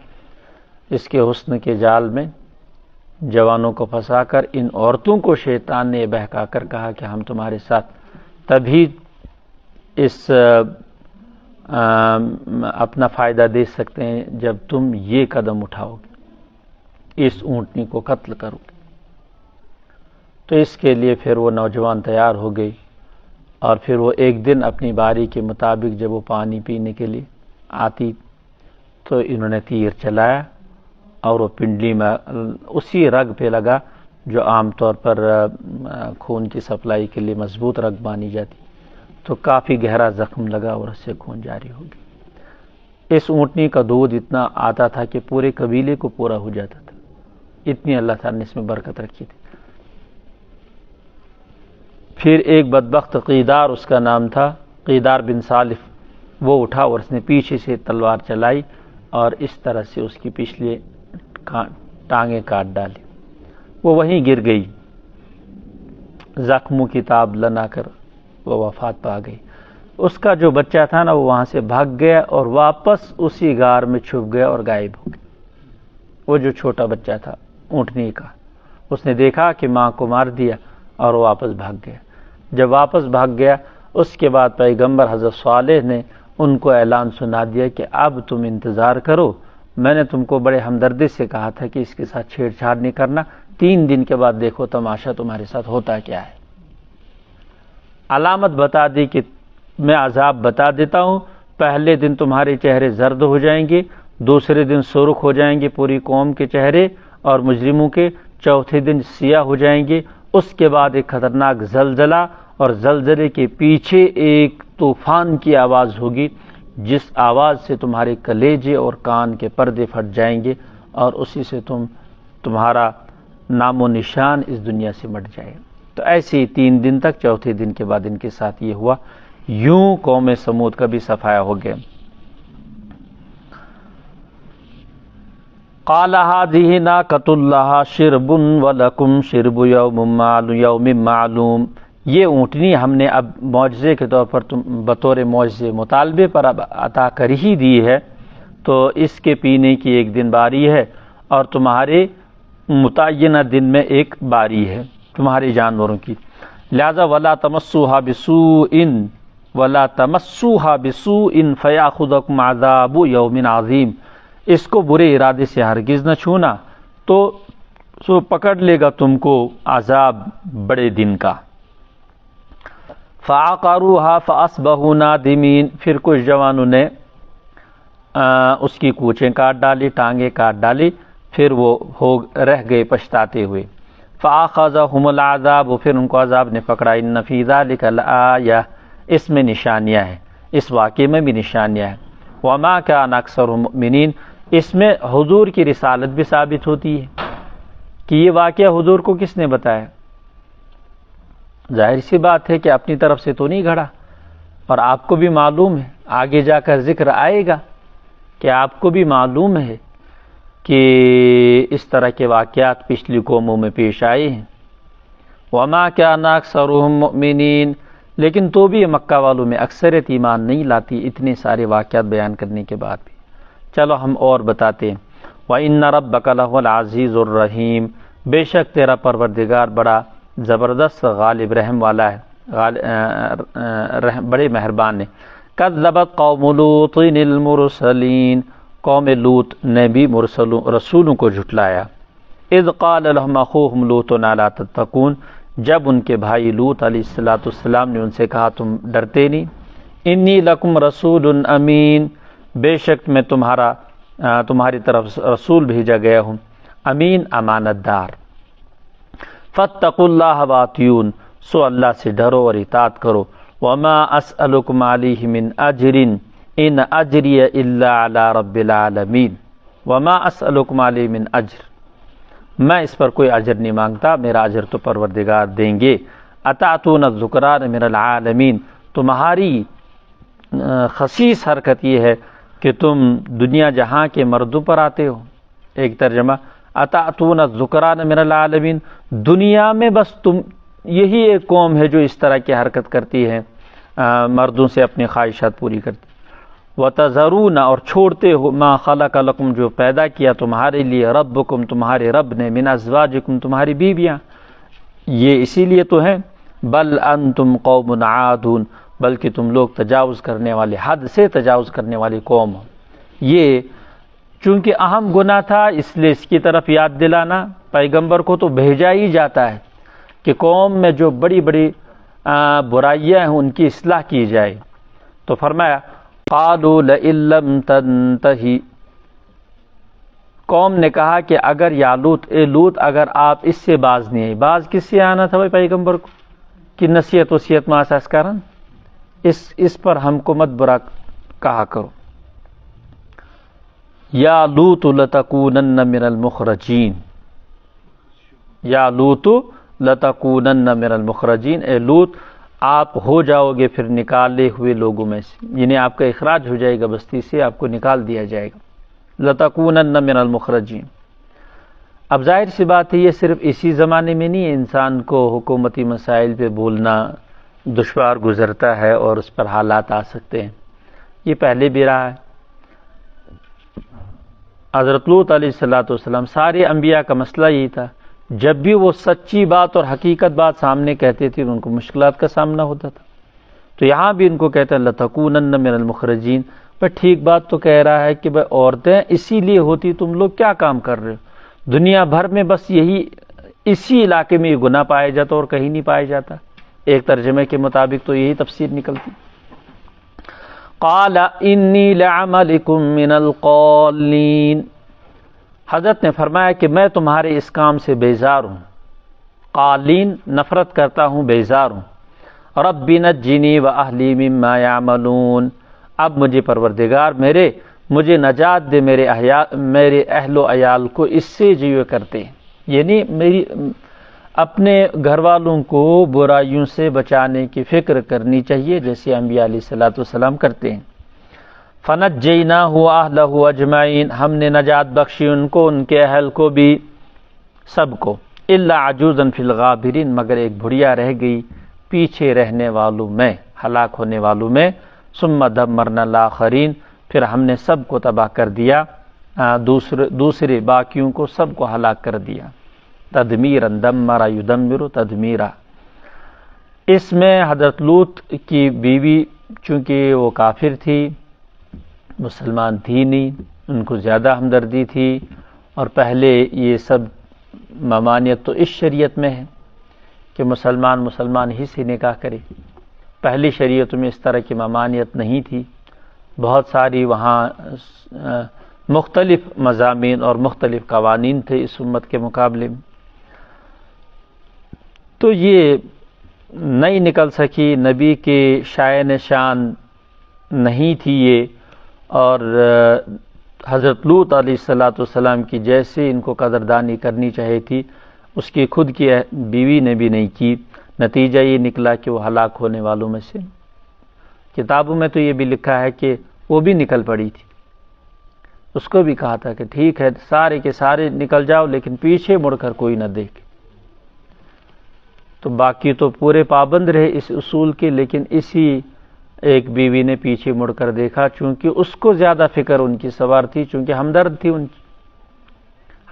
اس کے حسن کے جال میں جوانوں کو پھنسا کر ان عورتوں کو شیطان نے بہکا کر کہا کہ ہم تمہارے ساتھ تبھی اس اپنا فائدہ دے سکتے ہیں جب تم یہ قدم اٹھاؤ گے، اس اونٹنی کو قتل کرو گے. تو اس کے لیے پھر وہ نوجوان تیار ہو گئی، اور پھر وہ ایک دن اپنی باری کے مطابق جب وہ پانی پینے کے لیے آتی تو انہوں نے تیر چلایا، اور وہ پنڈلی میں اسی رگ پہ لگا جو عام طور پر خون کی سپلائی کے لیے مضبوط رگ مانی جاتی. تو کافی گہرا زخم لگا اور اس سے خون جاری ہو گیا. اس اونٹنی کا دودھ اتنا آتا تھا کہ پورے قبیلے کو پورا ہو جاتا تھا، اتنی اللہ تعالیٰ نے اس میں برکت رکھی تھی. پھر ایک بدبخت قیدار، اس کا نام تھا قیدار بن صالف، وہ اٹھا اور اس نے پیچھے سے تلوار چلائی اور اس طرح سے اس کی پچھلی ٹانگیں کاٹ ڈالی. وہ وہیں گر گئی، زخموں کی تاب لنا کر وہ وفات پا گئی. اس کا جو بچہ تھا نا، وہ وہاں سے بھاگ گیا اور واپس اسی غار میں چھپ گیا اور غائب ہو گیا. وہ جو چھوٹا بچہ تھا اونٹنی کا، اس نے دیکھا کہ ماں کو مار دیا اور وہ واپس بھاگ گیا. جب واپس بھاگ گیا، اس کے بعد پیغمبر حضرت صالح نے ان کو اعلان سنا دیا کہ اب تم انتظار کرو، میں نے تم کو بڑے ہمدردی سے کہا تھا کہ اس کے ساتھ چھیڑ چھاڑ نہیں کرنا، 3 دن کے بعد دیکھو تماشا تمہارے ساتھ ہوتا کیا ہے. علامت بتا دی کہ میں عذاب بتا دیتا ہوں، پہلے دن تمہارے چہرے زرد ہو جائیں گے، دوسرے دن سرخ ہو جائیں گے پوری قوم کے چہرے اور مجرموں کے، چوتھے دن سیاہ ہو جائیں گے. اس کے بعد ایک خطرناک زلزلہ، اور زلزلے کے پیچھے ایک طوفان کی آواز ہوگی جس آواز سے تمہارے کلیجے اور کان کے پردے پھٹ جائیں گے، اور اسی سے تم تمہارا نام و نشان اس دنیا سے مٹ جائے۔ تو ایسے ہی 3 دن تک، چوتھے دن کے بعد ان کے ساتھ یہ ہوا، یوں قوم سمود کا بھی صفایا ہو گیا۔ قال هذه ناقۃ لها شرب ولکم شرب یوم معلوم، یہ اونٹنی ہم نے اب معجزے کے طور پر بطور معجزے مطالبے پر اب عطا کر ہی دی ہے، تو اس کے پینے کی ایک دن باری ہے، اور تمہارے متعینہ دن میں ایک باری ہے تمہارے جانوروں کی، لہذا ولا تمسوها بسوء فیاخذکم عذاب یوم عظیم، اس کو برے ارادے سے ہرگز نہ چھونا تو پکڑ لے گا تم کو عذاب بڑے دن کا۔ فعقروها فاصبحوا نادمین، پھر کچھ جوانوں نے اس کی کوچیں کاٹ ڈالی، ٹانگیں کاٹ ڈالی، پھر وہ رہ گئے پچھتاتے ہوئے۔ فاخذهم العذاب، پھر ان کو عذاب نے پکڑا۔ ان فی ذلک لآیہ، اس میں نشانیاں ہیں، اس واقعے میں بھی نشانیاں ہیں۔ وما کان اکثرهم مؤمنین، اس میں حضور کی رسالت بھی ثابت ہوتی ہے کہ یہ واقعہ حضور کو کس نے بتایا؟ ظاہر سی بات ہے کہ اپنی طرف سے تو نہیں گھڑا، اور آپ کو بھی معلوم ہے، آگے جا کر ذکر آئے گا کہ آپ کو بھی معلوم ہے کہ اس طرح کے واقعات پچھلی قوموں میں پیش آئے ہیں۔ وما کان اکثرهم مؤمنین، لیکن تو بھی مکہ والوں میں اکثریت ایمان نہیں لاتی اتنے سارے واقعات بیان کرنے کے بعد بھی۔ چلو ہم اور بتاتے ہیں۔ وَإِنَّ رَبَّكَ لَهُوَ الْعَزِيزُ الرَّحِيمُ، بے شک تیرا پروردگار بڑا زبردست غالب رحم والا ہے، بڑے مہربان ہے۔ كَذَّبَتْ قَوْمُ لُوطٍ الْمُرْسَلِينَ، قوم لوط نے بھی رسولوں کو جھٹلایا۔ اذ قال لهم اخوهم لوط الا تتقون، جب ان کے بھائی لوط علیہ السلام نے ان سے کہا تم ڈرتے نہیں۔ انی لکم رسول امین، بے شک میں تمہاری طرف رسول بھیجا گیا ہوں، امین امانت دار۔ فاتقوا اللہ واطیعون، سو اللہ سے ڈرو اور اطاعت کرو۔ وما اسألکم علیہ من اجر ان اجری الا علی رب العالمین، وما اسألکم علیہ من اجر، میں اس پر کوئی اجر نہیں مانگتا، میرا اجر تو پروردگار دیں گے۔ اتعتون الذکران من العالمین، تمہاری خسیس حرکت یہ ہے کہ تم دنیا جہاں کے مردوں پر آتے ہو۔ ایک ترجمہ اتعتون الذکران من العالمین، دنیا میں بس تم یہی ایک قوم ہے جو اس طرح کی حرکت کرتی ہے، مردوں سے اپنی خواہشات پوری کرتی۔ وَتَذَرُونَ، اور چھوڑتے ہو، مَا خَلَقَ لَكُمْ، جو پیدا کیا تمہارے لیے، ربکم، تمہارے رب نے، من ازواجکم، تمہاری بیویاں، یہ اسی لیے تو ہیں۔ بل انتم قوم عادون، بلکہ تم لوگ تجاوز کرنے والے، حد سے تجاوز کرنے والی قوم ہو۔ یہ چونکہ اہم گناہ تھا، اس لیے اس کی طرف یاد دلانا، پیغمبر کو تو بھیجا ہی جاتا ہے کہ قوم میں جو بڑی بڑی برائیاں ہیں ان کی اصلاح کی جائے۔ تو فرمایا قالوا لئن لم تنتہی، قوم نے کہا کہ اگر یا لوط، اے لوط، اگر آپ اس سے باز نہیں آئے، باز کس سے آنا تھا بھائی پیغمبر کو کہ نصیحت وصیت ما اساس کرن، اس پر ہم کو مت برا کہا کرو۔ یا لوط لتکونن من المخرجین، یا لوط لتکونن من المخرجین، اے لوط آپ ہو جاؤ گے پھر نکالے ہوئے لوگوں میں سے، یعنی آپ کا اخراج ہو جائے گا بستی سے، آپ کو نکال دیا جائے گا۔ لتکونن من المخرجین، اب ظاہر سی بات ہے یہ صرف اسی زمانے میں نہیں ہے، انسان کو حکومتی مسائل پہ بولنا دشوار گزرتا ہے اور اس پر حالات آ سکتے ہیں، یہ پہلے بھی رہا ہے۔ حضرت لوط علیہ السلام، سارے انبیاء کا مسئلہ یہی تھا، جب بھی وہ سچی بات اور حقیقت بات سامنے کہتے تھے ان کو مشکلات کا سامنا ہوتا تھا۔ تو یہاں بھی ان کو کہتا ہے لتکونن من المخرجین، پر ٹھیک بات تو کہہ رہا ہے کہ بھائی عورتیں اسی لیے ہوتی، تم لوگ کیا کام کر رہے ہو، دنیا بھر میں بس یہی اسی علاقے میں یہ گناہ پایا جاتا اور کہیں نہیں پایا جاتا۔ ایک ترجمے کے مطابق تو یہی تفسیر نکلتی۔ قال انی لعملکم من القالین، حضرت نے فرمایا کہ میں تمہارے اس کام سے بیزار ہوں، قالین نفرت کرتا ہوں، بیزار ہوں۔ رب نجنی و اہلی مما یعملون، اب مجھے پروردگار میرے مجھے نجات دے میرے اہل و عیال کو اس سے جو یہ کرتے ہیں، یعنی میری اپنے گھر والوں کو برائیوں سے بچانے کی فکر کرنی چاہیے جیسے انبیاء علیہ الصلوۃ والسلام کرتے ہیں۔ فنجیناہ واہلہ اجمعین، ہم نے نجات بخشی ان کو، ان کے اہل کو بھی، سب کو، الا عجوزا فی الغابرین، مگر ایک بڑھیا رہ گئی پیچھے رہنے والوں میں، ہلاک ہونے والوں میں۔ ثم دمرنا الاخرین، پھر ہم نے سب کو تباہ کر دیا، دوسرے باقیوں کو سب کو ہلاک کر دیا۔ تدمیرا، دمر یدمر تدمیرا۔ اس میں حضرت لوط کی بیوی چونکہ وہ کافر تھی، مسلمان تھی نہیں، ان کو زیادہ ہمدردی تھی، اور پہلے یہ سب ممانعت تو اس شریعت میں ہے کہ مسلمان ہی سے نکاح کرے، پہلی شریعت میں اس طرح کی ممانعت نہیں تھی، بہت ساری وہاں مختلف مضامین اور مختلف قوانین تھے اس امت کے مقابلے میں، تو یہ نہیں نکل سکی، نبی کے شائن شان نہیں تھی یہ، اور حضرت لوط علیہ السلام کی جیسے ان کو قدردانی کرنی چاہیے تھی اس کی خود کی بیوی نے بھی نہیں کی، نتیجہ یہ نکلا کہ وہ ہلاک ہونے والوں میں سے۔ کتابوں میں تو یہ بھی لکھا ہے کہ وہ بھی نکل پڑی تھی، اس کو بھی کہا تھا کہ ٹھیک ہے سارے کے سارے نکل جاؤ لیکن پیچھے مڑ کر کوئی نہ دیکھے، تو باقی تو پورے پابند رہے اس اصول کے، لیکن اسی ایک بیوی نے پیچھے مڑ کر دیکھا، چونکہ اس کو زیادہ فکر ان کی سوار تھی، چونکہ ہمدرد تھی ان کی،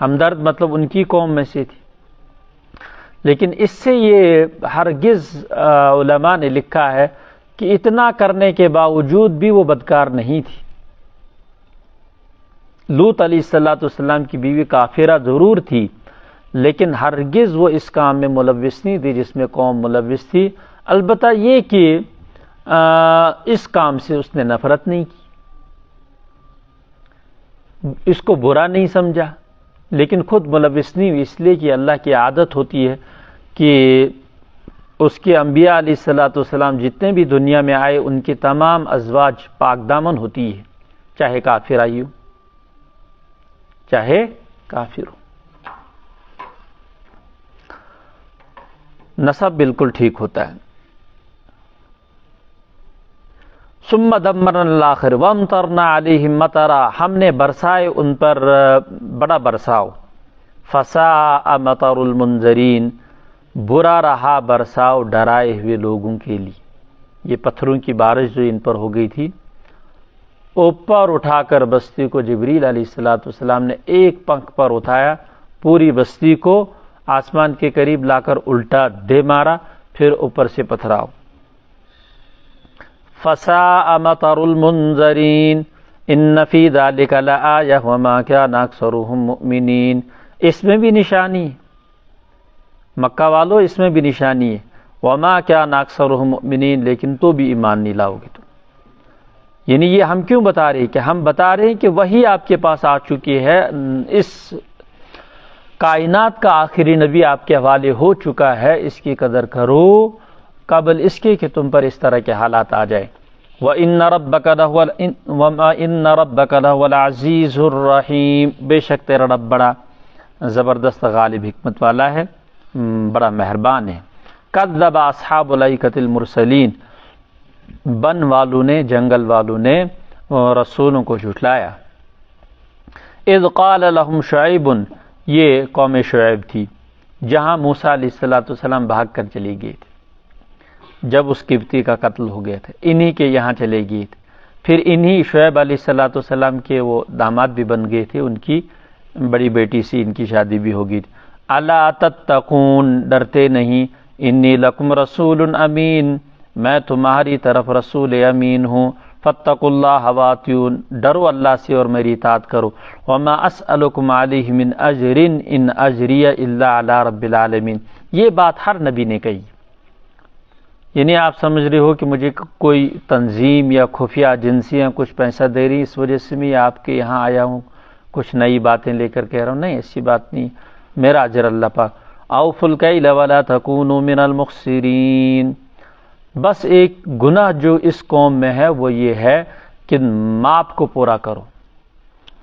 ہمدرد مطلب ان کی قوم میں سے تھی۔ لیکن اس سے یہ ہرگز علماء نے لکھا ہے کہ اتنا کرنے کے باوجود بھی وہ بدکار نہیں تھی۔ لوط علیہ السلام کی بیوی کافرہ ضرور تھی، لیکن ہرگز وہ اس کام میں ملوث نہیں تھی جس میں قوم ملوث تھی، البتہ یہ کہ اس کام سے اس نے نفرت نہیں کی، اس کو برا نہیں سمجھا، لیکن خود ملوث نہیں ہوئی، اس لیے کہ اللہ کی عادت ہوتی ہے کہ اس کے انبیاء علیہ السلام جتنے بھی دنیا میں آئے ان کی تمام ازواج پاک دامن ہوتی ہے، چاہے کافر آئی ہو چاہے کافر ہو، نسب بالکل ٹھیک ہوتا ہے۔ ثم دمرنا الاخر وامطرنا علیہم مطرا، ہم نے برسائے ان پر بڑا برساؤ، فساء مطر المنذرین، برا رہا برساؤ ڈرائے ہوئے لوگوں کے لیے۔ یہ پتھروں کی بارش جو ان پر ہو گئی تھی، اوپر اٹھا کر بستی کو جبریل علیہ السلام نے ایک پنکھ پر اٹھایا، پوری بستی کو آسمان کے قریب لا کر الٹا دے مارا، پھر اوپر سے پتھراؤ۔ فساء مطر المنذرین ان فی ذلک لآیہ وما کان اکثرهم مؤمنین، اس میں بھی نشانی ہے، مکہ والو اس میں بھی نشانی ہے، وما کان اکثرهم مؤمنین، لیکن تو بھی ایمان نہیں لاؤ گے تم۔ یعنی یہ ہم کیوں بتا رہے ہیں کہ ہم بتا رہے ہیں کہ وہی آپ کے پاس آ چکی ہے، اس کائنات کا آخری نبی آپ کے حوالے ہو چکا ہے، اس کی قدر کرو قبل اس کے کہ تم پر اس طرح کے حالات آ جائیں۔ وَإِنَّ رَبَّكَ لَهُوَ الْعَزِيزُ الرَّحِيمُ، بے شک تیرا رب بڑا زبردست غالب حکمت والا ہے، بڑا مہربان ہے۔ کذب اصحاب الایکۃ المرسلین، بن والوں نے، جنگل والوں نے رسولوں کو جھٹلایا۔ اذ قال لهم شعیب، یہ قوم شعیب تھی جہاں موسیٰ علیہ السلام بھاگ کر چلی گئی تھی، جب اس قبطی کا قتل ہو گیا تھا انہی کے یہاں چلے گئی تھی، پھر انہی شعیب علیہ السلام کے وہ داماد بھی بن گئے تھے، ان کی بڑی بیٹی سی ان کی شادی بھی ہو گئی تھی۔ الا تتقون، ڈرتے نہیں، انی لکم رسول امین، میں تمہاری طرف رسول امین ہوں، فاتقوا اللہ واتیون، ڈرو اللہ سے اور میری اطاعت کرو، وما اسألکم علیہ من اجر ان اجری الا علی رب العالمین، یہ بات ہر نبی نے کہی، یعنی آپ سمجھ رہے ہو کہ مجھے کوئی تنظیم یا خفیہ ایجنسیاں کچھ پیسہ دے رہی، اس وجہ سے میں آپ کے یہاں آیا ہوں، کچھ نئی باتیں لے کر کہہ رہا ہوں، نہیں ایسی بات نہیں، میرا اجر اللہ پاک۔ اوفوا الکیل ولا تکونوا من المخسرین، بس ایک گناہ جو اس قوم میں ہے وہ یہ ہے کہ ماپ کو پورا کرو،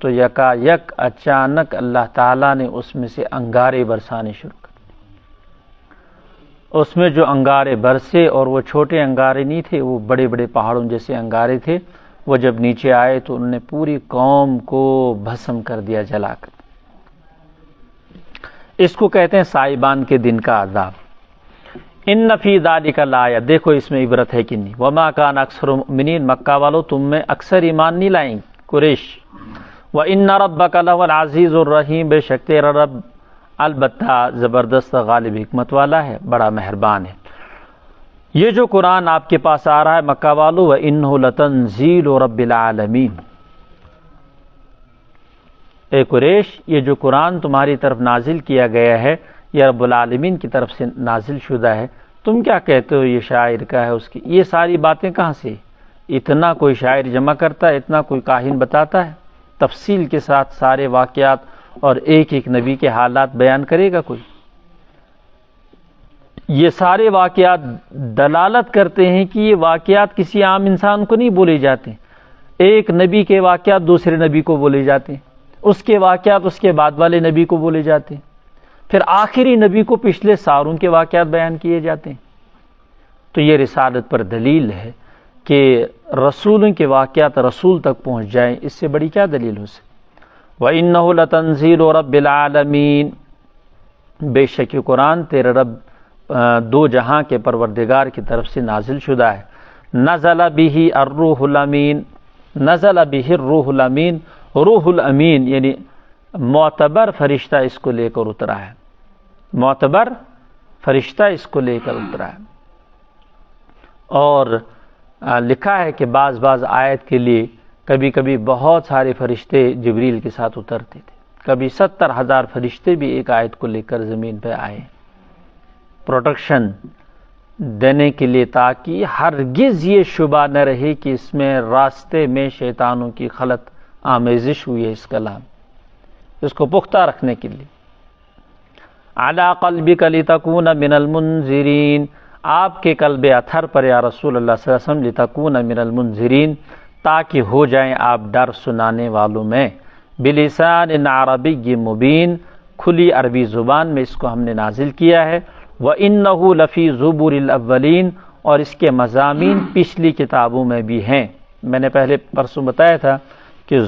تو یکا یک اچانک اللہ تعالیٰ نے اس میں سے انگارے برسانے شروع کر. اس میں جو انگارے برسے، اور وہ چھوٹے انگارے نہیں تھے، وہ بڑے بڑے پہاڑوں جیسے انگارے تھے. وہ جب نیچے آئے تو انہوں نے پوری قوم کو بھسم کر دیا جلا کر. اس کو کہتے ہیں سائبان کے دن کا عذاب. ان فی ذالک لآیہ، دیکھو اس میں عبرت ہے کہ نہیں. وما کان اکثر المؤمنین، مکہ والو تم میں اکثر ایمان نہیں لائیں قریش. وان ربک لہو العزیز الرحیم، بے شک تیرا رب البتہ زبردست غالب حکمت والا ہے، بڑا مہربان ہے. یہ جو قرآن آپ کے پاس آ رہا ہے مکہ والو، وانہ لتنزیل رب العالمین، اے قریش یہ جو قرآن تمہاری طرف نازل کیا گیا ہے یہ رب العالمین کی طرف سے نازل شدہ ہے. تم کیا کہتے ہو یہ شاعر کا ہے، اس کی یہ ساری باتیں کہاں سے؟ اتنا کوئی شاعر جمع کرتا ہے، اتنا کوئی کاہن بتاتا ہے؟ تفصیل کے ساتھ سارے واقعات اور ایک ایک نبی کے حالات بیان کرے گا کوئی؟ یہ سارے واقعات دلالت کرتے ہیں کہ یہ واقعات کسی عام انسان کو نہیں بولے جاتے. ایک نبی کے واقعات دوسرے نبی کو بولے جاتے ہیں، اس کے واقعات اس کے بعد والے نبی کو بولے جاتے ہیں، پھر آخری نبی کو پچھلے ساروں کے واقعات بیان کیے جاتے ہیں. تو یہ رسالت پر دلیل ہے کہ رسولوں کے واقعات رسول تک پہنچ جائیں، اس سے بڑی کیا دلیل ہو سکتی؟ وَإِنَّهُ لَتَنزِيلُ رَبِّ الْعَالَمِينَ، بے شک قرآن تیرے رب دو جہاں کے پروردگار کی طرف سے نازل شدہ ہے. نزل به الروح الامین، نزل به الروح الامین، روح الامین یعنی معتبر فرشتہ اس کو لے کر اترا ہے، معتبر فرشتہ اس کو لے کر اترا ہے. اور لکھا ہے کہ بعض آیت کے لیے کبھی کبھی بہت سارے فرشتے جبریل کے ساتھ اترتے تھے، کبھی 70,000 فرشتے بھی ایک آیت کو لے کر زمین پہ آئے پروٹیکشن دینے کے لیے، تاکہ ہرگز یہ شبہ نہ رہے کہ اس میں راستے میں شیطانوں کی غلط آمیزش ہوئی ہے. اس کلام اس کو پختہ رکھنے کے لیے. علی قلبک لتکون من المنذرین، آپ کے قلب اطہر پر یا رسول اللہ صلی اللہ علیہ وسلم، لتکون من المنذرین تاکہ ہو جائیں آپ ڈر سنانے والوں میں. بلسان عربی مبین، کھلی عربی زبان میں اس کو ہم نے نازل کیا ہے. وَإِنَّهُ لَفِي زُبُرِ الْأَوَّلِينَ، اور اس کے مضامین پچھلی کتابوں میں بھی ہیں. میں نے پہلے پرسوں بتایا تھا کہ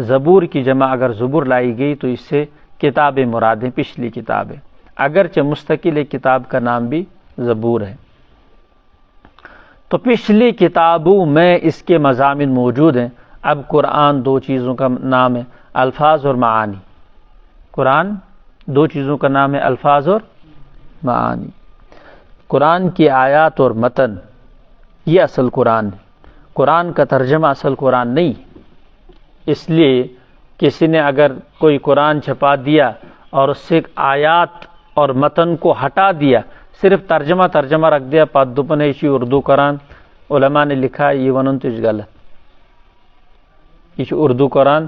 زبور کی جمع اگر زبور لائی گئی تو اس سے کتابیں مراد ہیں، پچھلی کتابیں، اگرچہ مستقل ایک کتاب کا نام بھی زبور ہے. تو پچھلی کتابوں میں اس کے مضامین موجود ہیں. اب قرآن دو چیزوں کا نام ہے، الفاظ اور معانی. قرآن دو چیزوں کا نام ہے، الفاظ اور معانی. قرآن کی آیات اور متن یہ اصل قرآن ہے. قرآن کا ترجمہ اصل قرآن نہیں. اس لیے کسی نے اگر کوئی قرآن چھپا دیا اور اس سے آیات اور متن کو ہٹا دیا، صرف ترجمہ رکھ دیا، پادوپنیشی اردو قرآن، علماء نے لکھا یہ ونن تو غلط، یہ اردو قرآن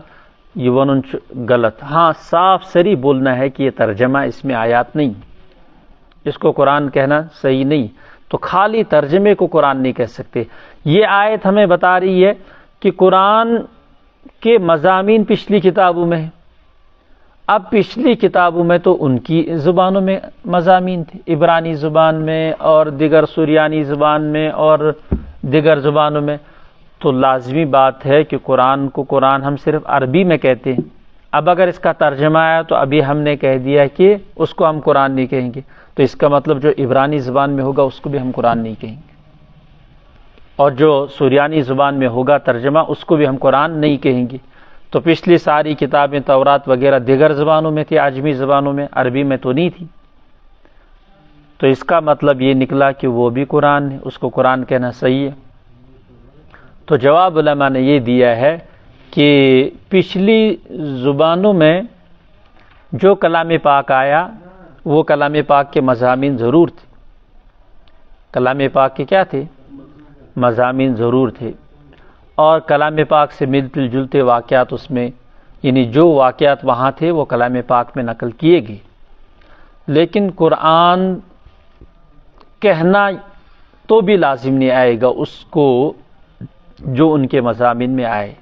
یہ ونن غلط. ہاں صاف سری بولنا ہے کہ یہ ترجمہ، اس میں آیات نہیں، اس کو قرآن کہنا صحیح نہیں. تو خالی ترجمے کو قرآن نہیں کہہ سکتے. یہ آیت ہمیں بتا رہی ہے کہ قرآن کے مضامین پچھلی کتابوں میں ہیں. اب پچھلی کتابوں میں تو ان کی زبانوں میں مضامین تھے، عبرانی زبان میں اور دیگر سریانی زبان میں اور دیگر زبانوں میں. تو لازمی بات ہے کہ قرآن کو قرآن ہم صرف عربی میں کہتے ہیں. اب اگر اس کا ترجمہ آیا تو ابھی ہم نے کہہ دیا کہ اس کو ہم قرآن نہیں کہیں گے، تو اس کا مطلب جو عبرانی زبان میں ہوگا اس کو بھی ہم قرآن نہیں کہیں گے، اور جو سریانی زبان میں ہوگا ترجمہ اس کو بھی ہم قرآن نہیں کہیں گے. تو پچھلی ساری کتابیں تورات وغیرہ دیگر زبانوں میں تھی، عجمی زبانوں میں، عربی میں تو نہیں تھی. تو اس کا مطلب یہ نکلا کہ وہ بھی قرآن ہے، اس کو قرآن کہنا صحیح ہے. تو جواب علماء نے یہ دیا ہے کہ پچھلی زبانوں میں جو کلام پاک آیا وہ کلام پاک کے مضامین ضرور تھے. کلام پاک کے کیا تھے؟ مضامین ضرور تھے، اور کلام پاک سے ملتے جلتے واقعات اس میں، یعنی جو واقعات وہاں تھے وہ کلام پاک میں نقل کیے گئے. لیکن قرآن کہنا تو بھی لازم نہیں آئے گا اس کو جو ان کے مضامین میں آئے.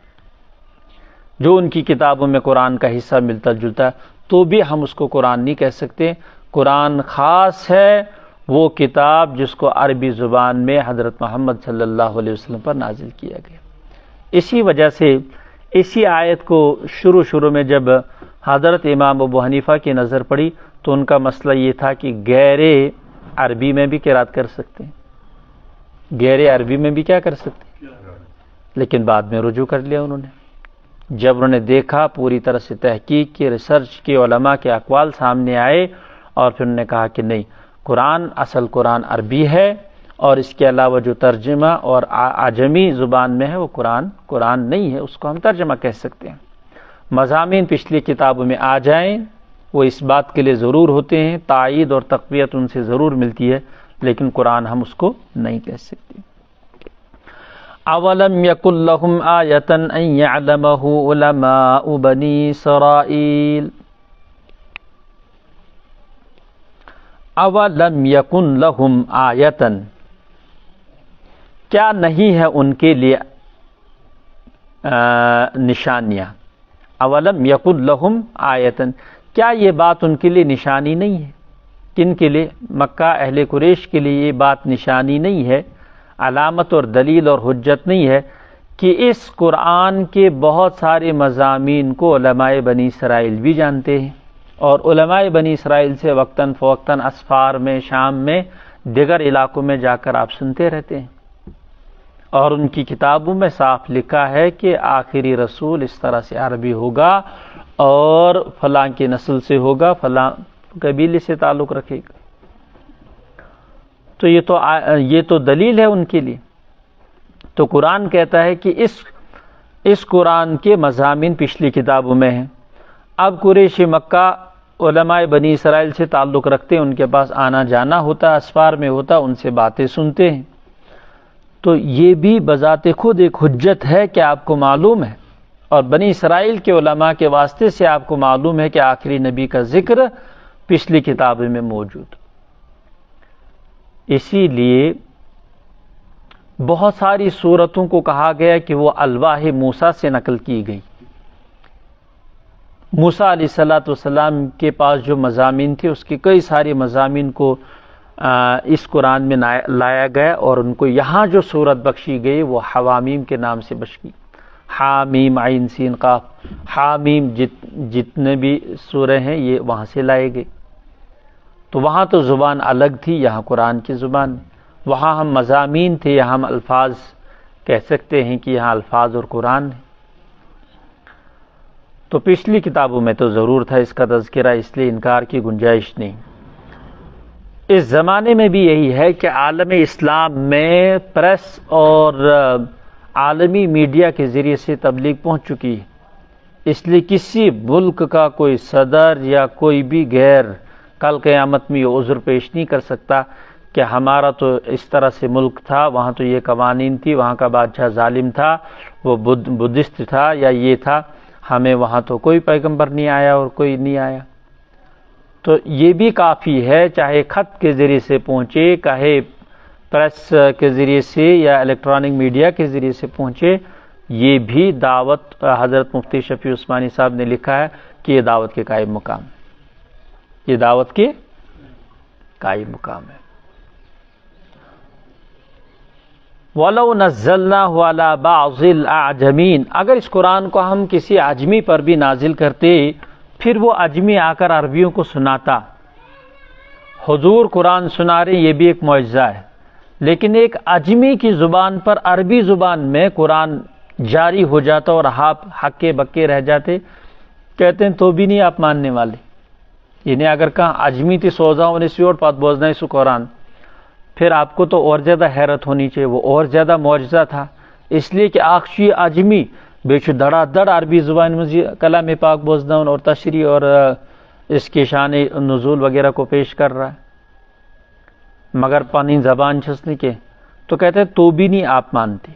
جو ان کی کتابوں میں قرآن کا حصہ ملتا جلتا ہے، تو بھی ہم اس کو قرآن نہیں کہہ سکتے۔ قرآن خاص ہے وہ کتاب جس کو عربی زبان میں حضرت محمد صلی اللہ علیہ وسلم پر نازل کیا گیا۔ اسی وجہ سے اسی آیت کو شروع میں جب حضرت امام ابو حنیفہ کی نظر پڑی تو ان کا مسئلہ یہ تھا کہ غیر عربی میں بھی قرات کر سکتے ہیں، غیر عربی میں بھی کیا کر سکتے ہیں، لیکن بعد میں رجوع کر لیا انہوں نے، جب انہوں نے دیکھا پوری طرح سے تحقیق کی، ریسرچ کی، علماء کے اقوال سامنے آئے، اور پھر انہوں نے کہا کہ نہیں، اصل قرآن عربی ہے، اور اس کے علاوہ جو ترجمہ اور عجمی زبان میں ہے وہ قرآن نہیں ہے، اس کو ہم ترجمہ کہہ سکتے ہیں۔ مضامین پچھلی کتابوں میں آ جائیں وہ اس بات کے لیے ضرور ہوتے ہیں، تائید اور تقویت ان سے ضرور ملتی ہے، لیکن قرآن ہم اس کو نہیں کہہ سکتے۔ اولم یکن لہم آیۃ ان یعلمہ علماء بنی اسرائیل، اولم یکن لہم آیۃ، کیا نہیں ہے ان کے لیے نشانیاں، اولم یکن لہم آیۃ، کیا یہ بات ان کے لیے نشانی نہیں ہے؟ کن کے لیے؟ مکہ اہل قریش کے لیے یہ بات نشانی نہیں ہے، علامت اور دلیل اور حجت نہیں ہے کہ اس قرآن کے بہت سارے مضامین کو علماء بنی اسرائیل بھی جانتے ہیں، اور علماء بنی اسرائیل سے وقتاً فوقتاً اسفار میں، شام میں، دیگر علاقوں میں جا کر آپ سنتے رہتے ہیں، اور ان کی کتابوں میں صاف لکھا ہے کہ آخری رسول اس طرح سے عربی ہوگا اور فلاں کی نسل سے ہوگا، فلاں قبیلے سے تعلق رکھے گا۔ تو یہ تو دلیل ہے ان کے لیے۔ تو قرآن کہتا ہے کہ اس قرآن کے مضامین پچھلی کتابوں میں ہیں، اب قریش مکہ علماء بنی اسرائیل سے تعلق رکھتے ہیں، ان کے پاس آنا جانا ہوتا، اسفار میں ہوتا، ان سے باتیں سنتے ہیں، تو یہ بھی بذات خود ایک حجت ہے کہ آپ کو معلوم ہے، اور بنی اسرائیل کے علماء کے واسطے سے آپ کو معلوم ہے کہ آخری نبی کا ذکر پچھلی کتابوں میں موجود۔ اسی لیے بہت ساری صورتوں کو کہا گیا کہ وہ الواح موسیٰ سے نقل کی گئی۔ موسیٰ علیہ السلام کے پاس جو مضامین تھے اس کے کئی سارے مضامین کو اس قرآن میں لایا گیا، اور ان کو یہاں جو صورت بخشی گئی وہ حوامیم کے نام سے بخشی، حامیم عین سین قاف، حامیم جتنے بھی سورہ ہیں یہ وہاں سے لائے گئے۔ تو وہاں تو زبان الگ تھی، یہاں قرآن کی زبان، وہاں ہم مضامین تھے، یہاں ہم الفاظ کہہ سکتے ہیں کہ یہاں الفاظ اور قرآن ہے۔ تو پچھلی کتابوں میں تو ضرور تھا اس کا تذکرہ، اس لیے انکار کی گنجائش نہیں۔ اس زمانے میں بھی یہی ہے کہ عالم اسلام میں پریس اور عالمی میڈیا کے ذریعے سے تبلیغ پہنچ چکی ہے، اس لیے کسی ملک کا کوئی صدر یا کوئی بھی غیر کل قیامت میں یہ عذر پیش نہیں کر سکتا کہ ہمارا تو اس طرح سے ملک تھا، وہاں تو یہ قوانین تھی، وہاں کا بادشاہ ظالم تھا، وہ بدھسٹ تھا یا یہ تھا، ہمیں وہاں تو کوئی پیغمبر نہیں آیا اور کوئی نہیں آیا۔ تو یہ بھی کافی ہے، چاہے خط کے ذریعے سے پہنچے، چاہے پریس کے ذریعے سے یا الیکٹرانک میڈیا کے ذریعے سے پہنچے، یہ بھی دعوت، حضرت مفتی شفیع عثمانی صاحب نے لکھا ہے کہ یہ دعوت کے قائم مقام، یہ دعوت کے قائم مقام ہے۔ وَلَوْ نَزَّلْنَاهُ عَلَى بَعْضِ الْأَعْجَمِينَ، اگر اس قرآن کو ہم کسی عجمی پر بھی نازل کرتے، پھر وہ عجمی آ کر عربیوں کو سناتا، حضور قرآن سنا رہے، یہ بھی ایک معجزہ ہے، لیکن ایک عجمی کی زبان پر عربی زبان میں قرآن جاری ہو جاتا اور آپ ہکے بکے رہ جاتے، کہتے ہیں تو بھی نہیں آپ ماننے والے۔ یعنی اگر کہاں عجمی تی سوزا ہونے سے اور پات بوزنا سو قرآن، پھر آپ کو تو اور زیادہ حیرت ہونی چاہیے، وہ اور زیادہ معجزہ تھا، اس لیے کہ آخشی عجمی بیچ دڑا دڑ عربی زبان میں کلام پاک بوزنا اور تشریح اور اس کے شان نزول وغیرہ کو پیش کر رہا ہے، مگر پانی زبان چھسنے کے، تو کہتے ہیں تو بھی نہیں آپ مانتے۔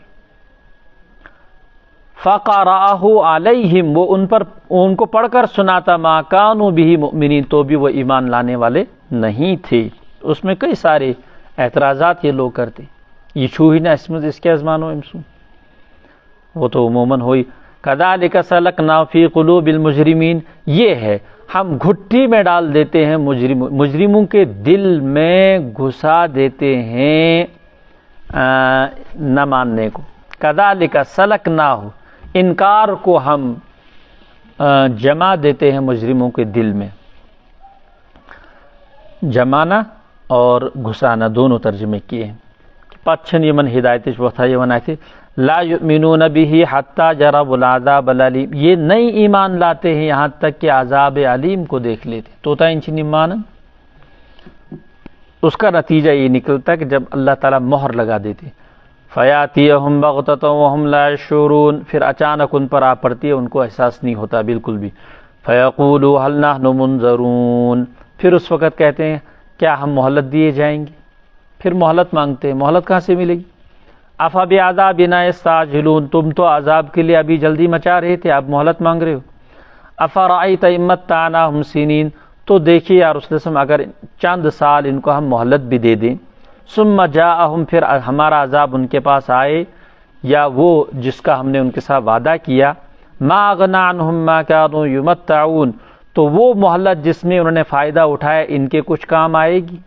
فَقَرَأَهُ عَلَيْهِمْ، وہ ان کو پڑھ کر سناتا، مَا كَانُوا بِهِ مُؤْمِنِينَ، تو بھی وہ ایمان لانے والے نہیں تھے۔ اس میں کئی سارے اعتراضات یہ لوگ کرتے، یہ چھو ہی نہ اس کے ازمانو امسو، وہ تو عموماً ہوئی کذالک سلکنا فی قلوب المجرمین، یہ ہے ہم گھٹی میں ڈال دیتے ہیں مجرموں کے دل میں گھسا دیتے ہیں نہ ماننے کو. کذالک سلکناہ، انکار کو ہم جما دیتے ہیں مجرموں کے دل میں. جمانا اور گھسانا دونوں ترجمے کیے ہیں. پچھن یمن ہدایت وتھا یمن آئے تھے لا یؤمنون به حتی جربوا العذاب العلیم، یہ نہیں ایمان لاتے ہیں یہاں تک کہ عذاب علیم کو دیکھ لیتے. توتا انچ مان، اس کا نتیجہ یہ نکلتا ہے کہ جب اللہ تعالیٰ مہر لگا دیتے فیاتیہم بغتۃ وہم لا یشعرون، پھر اچانک ان پر آ پڑتی ہے، ان کو احساس نہیں ہوتا بالکل بھی. فیقولوا هل نحن منظرون، پھر اس وقت کہتے ہیں کیا ہم مہلت دیے جائیں گے. پھر مہلت مانگتے ہیں، مہلت کہاں سے ملے گی. افا بعذابنا یستعجلون، تم تو عذاب کے لیے ابھی جلدی مچا رہے تھے، اب مہلت مانگ رہے ہو. افرأیت ان متعناہم سنین، تو دیکھیے یا رسول اللہ اگر چند سال ان کو ہم مہلت بھی دے دیں، ثم جاءہم، پھر ہمارا عذاب ان کے پاس آئے، یا وہ جس کا ہم نے ان کے ساتھ وعدہ کیا، ما اغنی عنہم ما کانوا یمتعون، تو وہ مہلت جس میں انہوں نے فائدہ اٹھایا ان کے کچھ کام آئے گی.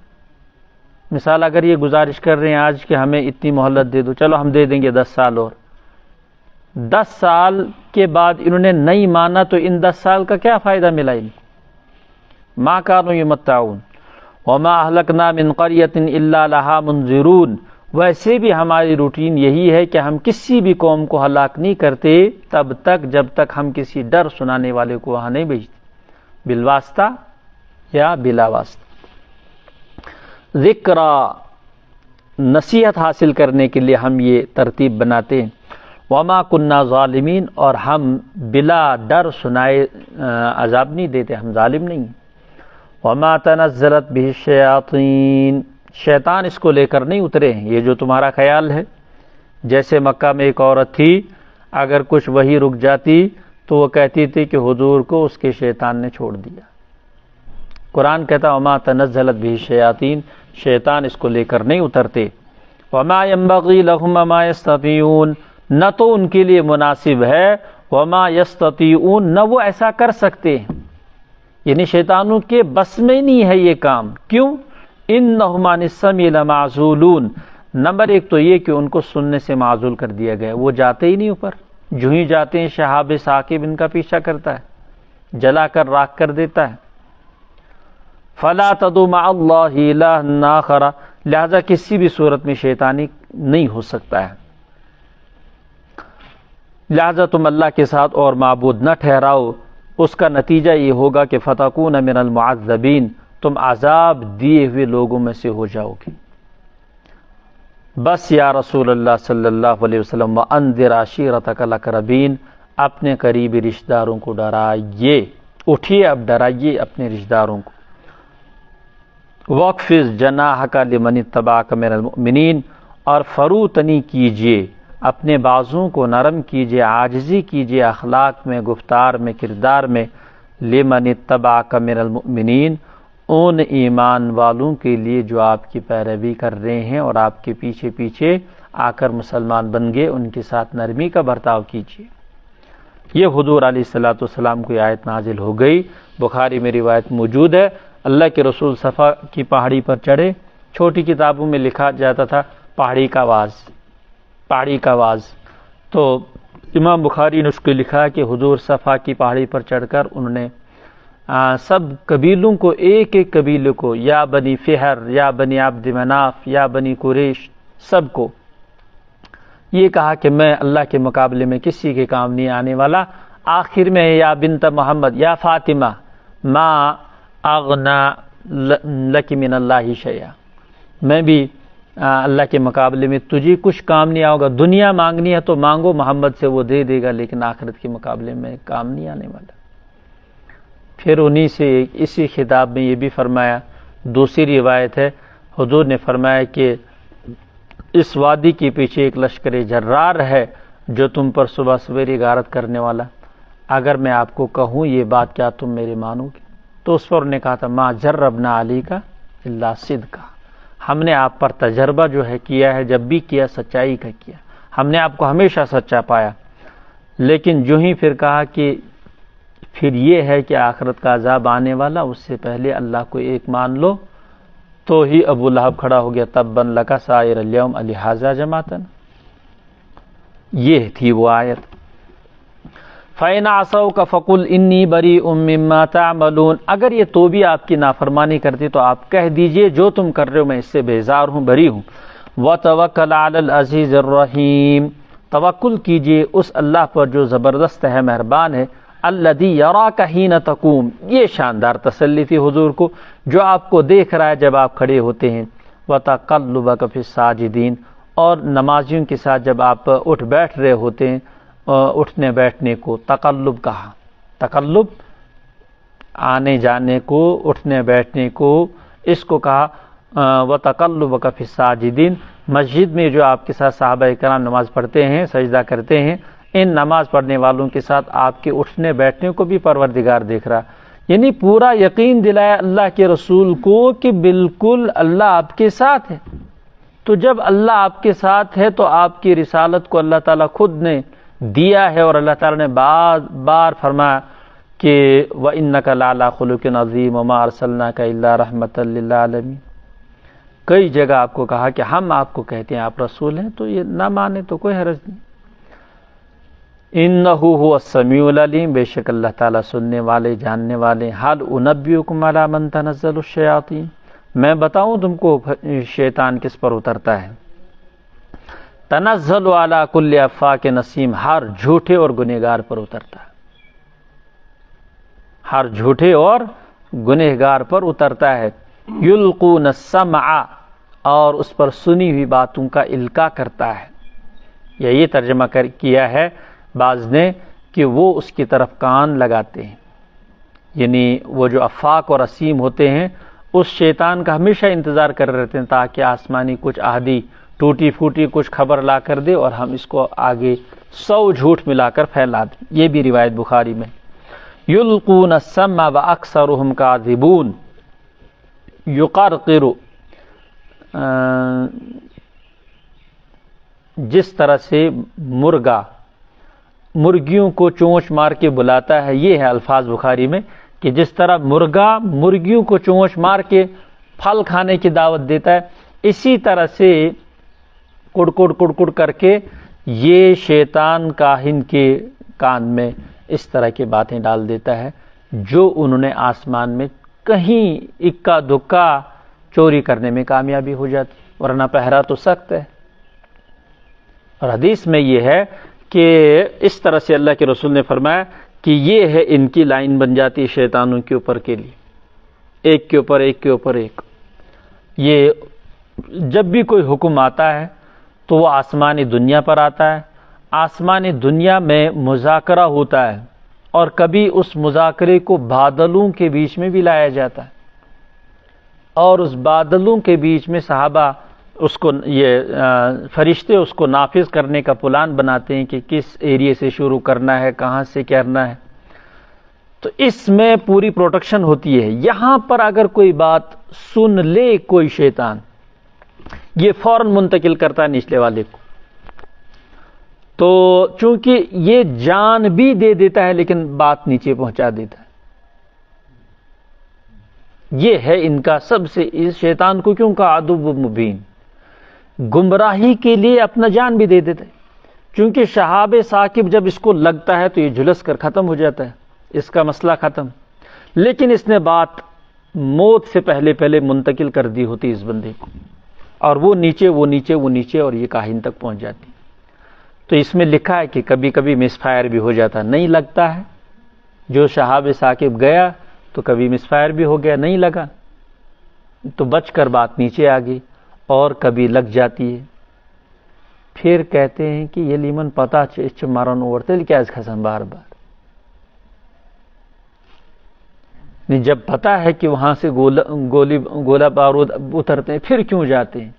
مثال اگر یہ گزارش کر رہے ہیں آج کہ ہمیں اتنی مہلت دے دو، چلو ہم دے دیں گے 10 سال اور، 10 سال کے بعد انہوں نے نہیں مانا تو ان 10 سال کا کیا فائدہ ملا ان کو. ما کانوا یمتعون وما اہلکنا من قریۃ الا لها منذرون، ویسے بھی ہماری روٹین یہی ہے کہ ہم کسی بھی قوم کو ہلاک نہیں کرتے تب تک جب تک ہم کسی ڈر سنانے والے کو وہاں نہیں بھیجتے، بالواسطہ یا بلا واسطہ. ذکرى، نصیحت حاصل کرنے کے لیے ہم یہ ترتیب بناتے ہیں. وما کننا ظالمین، اور ہم بلا ڈر سنائے عذاب نہیں دیتے، ہم ظالم نہیں ہیں. وما تنزلت به الشیاطین، شیطان اس کو لے کر نہیں اترے ہیں. یہ جو تمہارا خیال ہے جیسے مکہ میں ایک عورت تھی، اگر کچھ وحی رک جاتی تو وہ کہتی تھی کہ حضور کو اس کے شیطان نے چھوڑ دیا. قرآن کہتا وما تنزلت به الشیاطین، شیطان اس کو لے کر نہیں اترتے. وما ينبغي لهم وما يستطيعون، نہ تو ان کے لیے مناسب ہے، وما يستطيعون، نہ وہ ایسا کر سکتے ہیں، یعنی شیطانوں کے بس میں نہیں ہے یہ کام. کیوں؟ انہم عن السمع لمعزولون، نمبر ایک تو یہ کہ ان کو سننے سے معزول کر دیا گیا، وہ جاتے ہی نہیں اوپر، جو ہی جاتے ہیں شہاب ثاقب ان کا پیچھا کرتا ہے، جلا کر راکھ کر دیتا ہے. فلا تدعوا مع اللہ الہا آخر، لہذا کسی بھی صورت میں شیطانی نہیں ہو سکتا ہے، لہذا تم اللہ کے ساتھ اور معبود نہ ٹھہراؤ. اس کا نتیجہ یہ ہوگا کہ فتکون من المعذبین، تم عذاب دیے ہوئے لوگوں میں سے ہو جاؤ گے. بس یا رسول اللہ صلی اللہ علیہ وسلم وانذر عشیرتک الاقربین، اپنے قریبی رشتہ داروں کو ڈرائیے، اٹھیے اب ڈرائیے اپنے رشتہ داروں کو. وَاخْفِضْ جَنَاحَكَ لِمَنِ اتَّبَعَكَ مِنَ الْمُؤْمِنِينَ، اور فروتنی کیجیے، اپنے بازوں کو نرم کیجیے، عاجزی کیجیے اخلاق میں، گفتار میں، کردار میں. لِمَنِ اتَّبَعَكَ مِنَ الْمُؤْمِنِينَ، ان ایمان والوں کے لیے جو آپ کی پیروی کر رہے ہیں اور آپ کے پیچھے پیچھے آ کر مسلمان بن گئے، ان کے ساتھ نرمی کا برتاؤ کیجیے. یہ حضور علیہ الصلوۃ والسلام کو آیت نازل ہو گئی. بخاری میں روایت موجود ہے، اللہ کے رسول صفا کی پہاڑی پر چڑھے. چھوٹی کتابوں میں لکھا جاتا تھا پہاڑی کا آواز، پہاڑی کا آواز. تو امام بخاری نے اس کو لکھا کہ حضور صفا کی پہاڑی پر چڑھ کر انہوں نے سب قبیلوں کو، ایک ایک قبیلے کو، یا بنی فہر، یا بنی عبد مناف، یا بنی قریش، سب کو یہ کہا کہ میں اللہ کے مقابلے میں کسی کے کام نہیں آنے والا. آخر میں یا بنت محمد، یا فاطمہ، ما اغنا لک من اللہ شیئا، میں بھی اللہ کے مقابلے میں تجھے کچھ کام نہیں آؤگا. دنیا مانگنی ہے تو مانگو، محمد سے وہ دے دے گا، لیکن آخرت کے مقابلے میں کام نہیں آنے والا. پھر انہی سے اسی خطاب میں یہ بھی فرمایا، دوسری روایت ہے حضور نے فرمایا کہ اس وادی کے پیچھے ایک لشکر جرار ہے جو تم پر صبح سویرے غارت کرنے والا. اگر میں آپ کو کہوں یہ بات کیا تم میرے مانو گے؟ تو اس پر انہوں نے کہا تھا ما جربنا علی کا الا صدقا، ہم نے آپ پر تجربہ جو ہے کیا ہے، جب بھی کیا سچائی کا کیا، ہم نے آپ کو ہمیشہ سچا پایا. لیکن جو ہی پھر کہا کہ پھر یہ ہے کہ آخرت کا عذاب آنے والا، اس سے پہلے اللہ کو ایک مان لو، تو ہی ابو لہب کھڑا ہو گیا، تبا لک سائر الیوم لہذا جماعتنا. یہ تھی وہ آیت. فَإِنْ عَصَوْكَ فَقُلْ إِنِّي بَرِيءٌ مِّمَّا تَعْمَلُونَ. اگر یہ تو بھی آپ کی نافرمانی کرتی تو آپ کہہ دیجئے جو تم کر رہے ہو میں اس سے بیزار ہوں، بری ہوں. وَتَوَكَّلْ عَلَى الْعَزِيزِ الرَّحِيمِ. توکل کیجئے اس اللہ پر جو زبردست ہے، مہربان ہے. الذی یراک حین تقوم. یہ شاندار تسلی تھی حضور کو، جو آپ کو دیکھ رہا ہے جب آپ کھڑے ہوتے ہیں. وتقلبک فی الساجدین. اور نمازیوں کے ساتھ جب آپ اٹھ بیٹھ رہے ہوتے ہیں، اٹھنے بیٹھنے کو تقلب کہا. تقلب آنے جانے کو، اٹھنے بیٹھنے کو، اس کو کہا وتقلبک فی الساجدین. مسجد میں جو آپ کے ساتھ صحابہ کرام نماز پڑھتے ہیں، سجدہ کرتے ہیں، ان نماز پڑھنے والوں کے ساتھ آپ کے اٹھنے بیٹھنے کو بھی پروردگار دیکھ رہا. یعنی پورا یقین دلایا اللہ کے رسول کو کہ بالکل اللہ آپ کے ساتھ ہے. تو جب اللہ آپ کے ساتھ ہے تو آپ کی رسالت کو اللہ تعالیٰ خود نے دیا ہے، اور اللہ تعالیٰ نے بار بار فرمایا کہ وَإِنَّكَ لَعَلَىٰ خُلُقٍ عَظِيمٍ وَمَا أَرْسَلْنَاكَ إِلَّا رَحْمَةً لِّلْعَالَمِينَ. کئی جگہ آپ کو کہا کہ ہم آپ کو کہتے ہیں آپ رسول ہیں، تو یہ نہ مانے تو کوئی حرج نہیں. انہ هو السمیع العلیم. بے شک اللہ تعالیٰ سننے والے، جاننے والے. حل انبئکم علی من تنزل الشیاطین. میں بتاؤں تم کو شیطان کس پر اترتا ہے. تنزل علی کل افاک نسیم. ہر جھوٹے اور گنہگار پر اترتا ہے. ہر جھوٹے اور گنہگار پر اترتا ہے. یلقون السمع. اور اس پر سنی ہوئی باتوں کا القاء کرتا ہے. یہ ترجمہ کیا ہے بعض نے کہ وہ اس کی طرف کان لگاتے ہیں. یعنی وہ جو افاق اور اسیم ہوتے ہیں اس شیطان کا ہمیشہ انتظار کر رہتے ہیں تاکہ آسمانی کچھ آدھی ٹوٹی پھوٹی کچھ خبر لا کر دے اور ہم اس کو آگے 100 جھوٹ ملا کر پھیلا دیں. یہ بھی روایت بخاری میں. یلقون السمع واکثرهم کاذبون. یقرقر. جس طرح سے مرغیوں کو چونچ مار کے بلاتا ہے، یہ ہے الفاظ بخاری میں کہ جس طرح مرغا مرغیوں کو چونچ مار کے پھل کھانے کی دعوت دیتا ہے، اسی طرح سے کڑ کر کے یہ شیطان کاہن کے کان میں اس طرح کی باتیں ڈال دیتا ہے جو انہوں نے آسمان میں کہیں اکا دکا چوری کرنے میں کامیابی ہو جاتی، ورنہ پہرا تو سخت ہے. اور حدیث میں یہ ہے کہ اس طرح سے اللہ کے رسول نے فرمایا کہ یہ ہے ان کی لائن بن جاتی ہے شیطانوں کے اوپر کے لیے، ایک کے اوپر ایک کے اوپر ایک. یہ جب بھی کوئی حکم آتا ہے تو وہ آسمانی دنیا پر آتا ہے. آسمانی دنیا میں مذاکرہ ہوتا ہے اور کبھی اس مذاکرے کو بادلوں کے بیچ میں بھی لایا جاتا ہے، اور اس بادلوں کے بیچ میں صحابہ اس کو فرشتے اس کو نافذ کرنے کا پلان بناتے ہیں کہ کس ایریے سے شروع کرنا ہے، کہاں سے کرنا ہے. تو اس میں پوری پروٹیکشن ہوتی ہے. یہاں پر اگر کوئی بات سن لے کوئی شیطان، یہ فوراً منتقل کرتا ہے نچلے والے کو. تو چونکہ یہ جان بھی دے دیتا ہے لیکن بات نیچے پہنچا دیتا ہے. یہ ہے ان کا سب سے، اس شیطان کو کیوں کہا عدو مبین، گمراہی کے لیے اپنا جان بھی دے دیتا ہے. چونکہ شہاب ثاقب جب اس کو لگتا ہے تو یہ جھلس کر ختم ہو جاتا ہے، اس کا مسئلہ ختم. لیکن اس نے بات موت سے پہلے منتقل کر دی ہوتی اس بندے کو، اور وہ نیچے اور یہ کاہن تک پہنچ جاتی. تو اس میں لکھا ہے کہ کبھی کبھی مس فائر بھی ہو جاتا، نہیں لگتا ہے. جو شہاب ثاقب گیا تو کبھی مس فائر بھی ہو گیا، نہیں لگا تو بچ کر بات نیچے آ گئی، اور کبھی لگ جاتی ہے. پھر کہتے ہیں کہ یہ لیمن پتا چھ مارن اوڑتے کیا کھسن بار بار. جب پتا ہے کہ وہاں سے گولہ بارود اترتے ہیں پھر کیوں جاتے ہیں.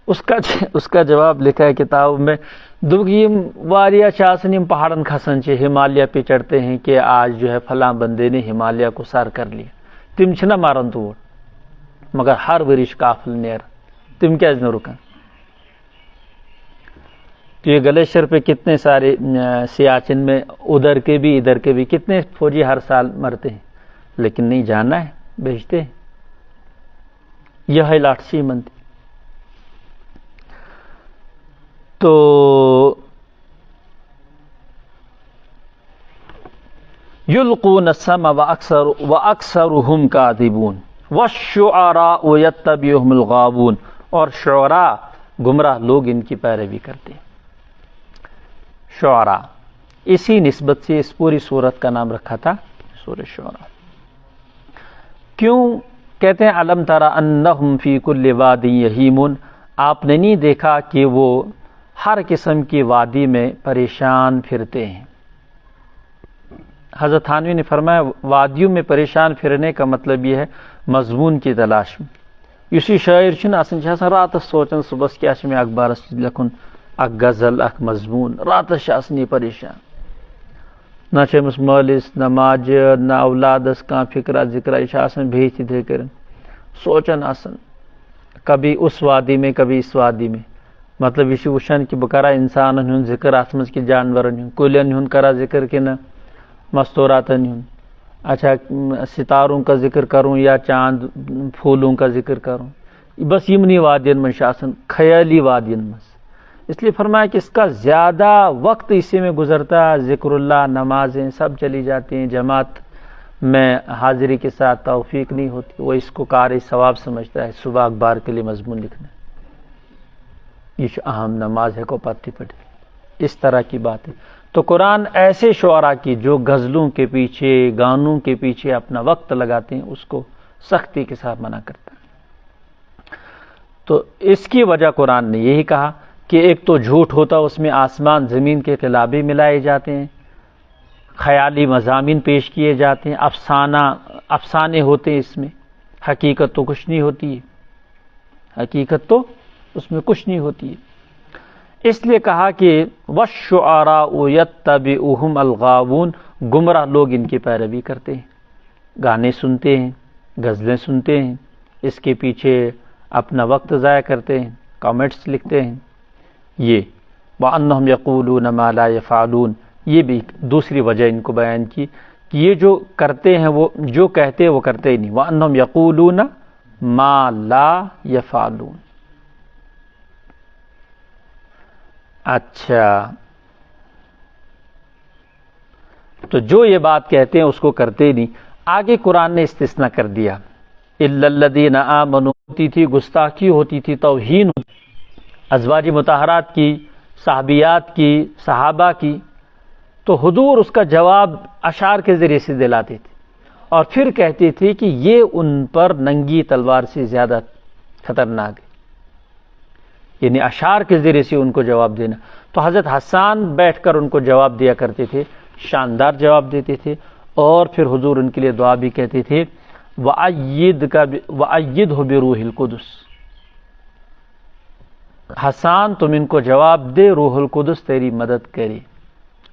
اس کا جواب لکھا ہے کتاب میں، دوگیم واریہ چاسنیم پہاڑن کھسن چھ ہمالیہ پہ چڑھتے ہیں کہ آج جو ہے فلاں بندے نے ہمالیہ کو سر کر لیا. تم چھنا مارن توڑ مگر ہر ورش قافل نیر، تم کیاز نہ رکن. تو یہ گلیشیر پہ کتنے سارے سیاچن میں ادھر کے بھی ادھر کے بھی کتنے فوجی ہر سال مرتے ہیں، لیکن نہیں جانا ہے، بھیجتے ہیں. یہ ہے لاٹسی منتی. تو یلقون السمع واکثرهم کاذبون والشعراء یتبعهم الغاوون، اور شعراء گمراہ لوگ ان کی پیروی کرتے ہیں. شعراء اسی نسبت سے اس پوری سورت کا نام رکھا تھا سورۃ شعراء. کیوں کہتے ہیں علم تری انہم فی کل واد یہیمون، آپ نے نہیں دیکھا کہ وہ ہر قسم کی وادی میں پریشان پھرتے ہیں. حضرت تھانوی نے فرمایا وادیوں میں پریشان پھرنے کا مطلب یہ ہے مضمون کی تلاش میں. اسی شاعر چھن آسان رات سوچان صبح کیا میں اخبارس لکھن اک غزل اک مضمون، راتس یہ پریشان، نہ چمس مالس نہ ماجہ نہ اولادس کان فکرہ ذکرہ، یہ بہت اتھے کرن سوچان آسان کبھی اس وادی میں کبھی اس وادی میں. مطلب یہ وچان کہ بہ کرا انسانن ہن ذکر ات مز کہ جانورن ہن کلین ہن کرا ذکر کہ نہ مستوراتن ہن، اچھا ستاروں کا ذکر کروں یا چاند پھولوں کا ذکر کروں، بس یمنی وادین میں آسان خیالی وادین میں. اس لیے فرمایا کہ اس کا زیادہ وقت اسی میں گزرتا ہے، ذکر اللہ نمازیں سب چلی جاتی ہیں، جماعت میں حاضری کے ساتھ توفیق نہیں ہوتی. وہ اس کو قاری ثواب سمجھتا ہے، صبح اخبار کے لیے مضمون لکھنا یہ اہم نماز ہے کو پڑھتی پڑھتی، اس طرح کی بات ہے. تو قرآن ایسے شعراء کی جو غزلوں کے پیچھے گانوں کے پیچھے اپنا وقت لگاتے ہیں اس کو سختی کے ساتھ منع کرتا ہے. تو اس کی وجہ قرآن نے یہی کہا کہ ایک تو جھوٹ ہوتا، اس میں آسمان زمین کے خلابے ملائے جاتے ہیں، خیالی مضامین پیش کیے جاتے ہیں، افسانے ہوتے ہیں، اس میں حقیقت تو کچھ نہیں ہوتی ہے، حقیقت تو اس میں کچھ نہیں ہوتی ہے. اس لیے کہا کہ والشعراء یتبعهم الغاوون، گمراہ لوگ ان کی پیروی کرتے ہیں، گانے سنتے ہیں، غزلیں سنتے ہیں، اس کے پیچھے اپنا وقت ضائع کرتے ہیں، کامنٹس لکھتے ہیں. یہ وَأَنَّهُمْ يَقُولُونَ مَا لَا يَفْعَلُونَ، یہ بھی دوسری وجہ ان کو بیان کی کہ یہ جو کرتے ہیں وہ جو کہتے ہیں وہ کرتے ہی نہیں. وَأَنَّهُمْ يَقُولُونَ مَا لَا يَفْعَلُونَ. اچھا تو جو یہ بات کہتے ہیں اس کو کرتے ہی نہیں. آگے قرآن نے استثناء کر دیا، إِلَّا الَّذِينَ آمَنُوا، ہوتی تھی گستاخی، ہوتی تھی توہین، ازواج مطہرات کی، صحابیات کی، صحابہ کی. تو حضور اس کا جواب اشعار کے ذریعے سے دلاتے تھے اور پھر کہتے تھے کہ یہ ان پر ننگی تلوار سے زیادہ خطرناک ہے، یعنی اشعار کے ذریعے سے ان کو جواب دینا. تو حضرت حسان بیٹھ کر ان کو جواب دیا کرتے تھے، شاندار جواب دیتے تھے. اور پھر حضور ان کے لیے دعا بھی کہتے تھے وَأَيِّدْهُ بِرُوحِ الْقُدُسِ، حسان تم ان کو جواب دے، روح القدس تیری مدد کرے.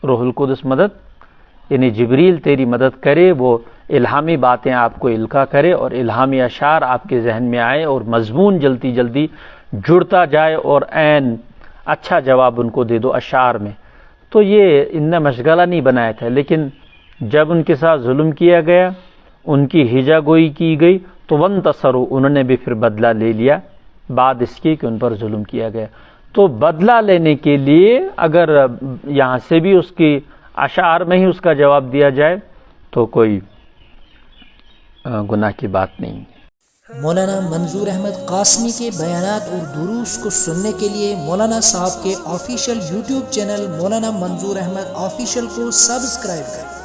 روح القدس مدد یعنی جبریل تیری مدد کرے، وہ الہامی باتیں آپ کو القا کرے اور الہامی اشعار آپ کے ذہن میں آئے اور مضمون جلدی جلدی جڑتا جائے اور عین اچھا جواب ان کو دے دو اشعار میں. تو یہ ان نے مشغلہ نہیں بنایا تھا، لیکن جب ان کے ساتھ ظلم کیا گیا، ان کی ہجا گوئی کی گئی، تو وانتصروا، انہوں نے بھی پھر بدلہ لے لیا بعد اس کی کہ ان پر ظلم کیا گیا. تو بدلہ لینے کے لیے اگر یہاں سے بھی اس کی اشعار میں ہی اس کا جواب دیا جائے تو کوئی گناہ کی بات نہیں. مولانا منظور احمد قاسمی کے بیانات اور دروس کو سننے کے لیے مولانا صاحب کے آفیشیل یوٹیوب چینل مولانا منظور احمد آفیشیل کو سبسکرائب کریں.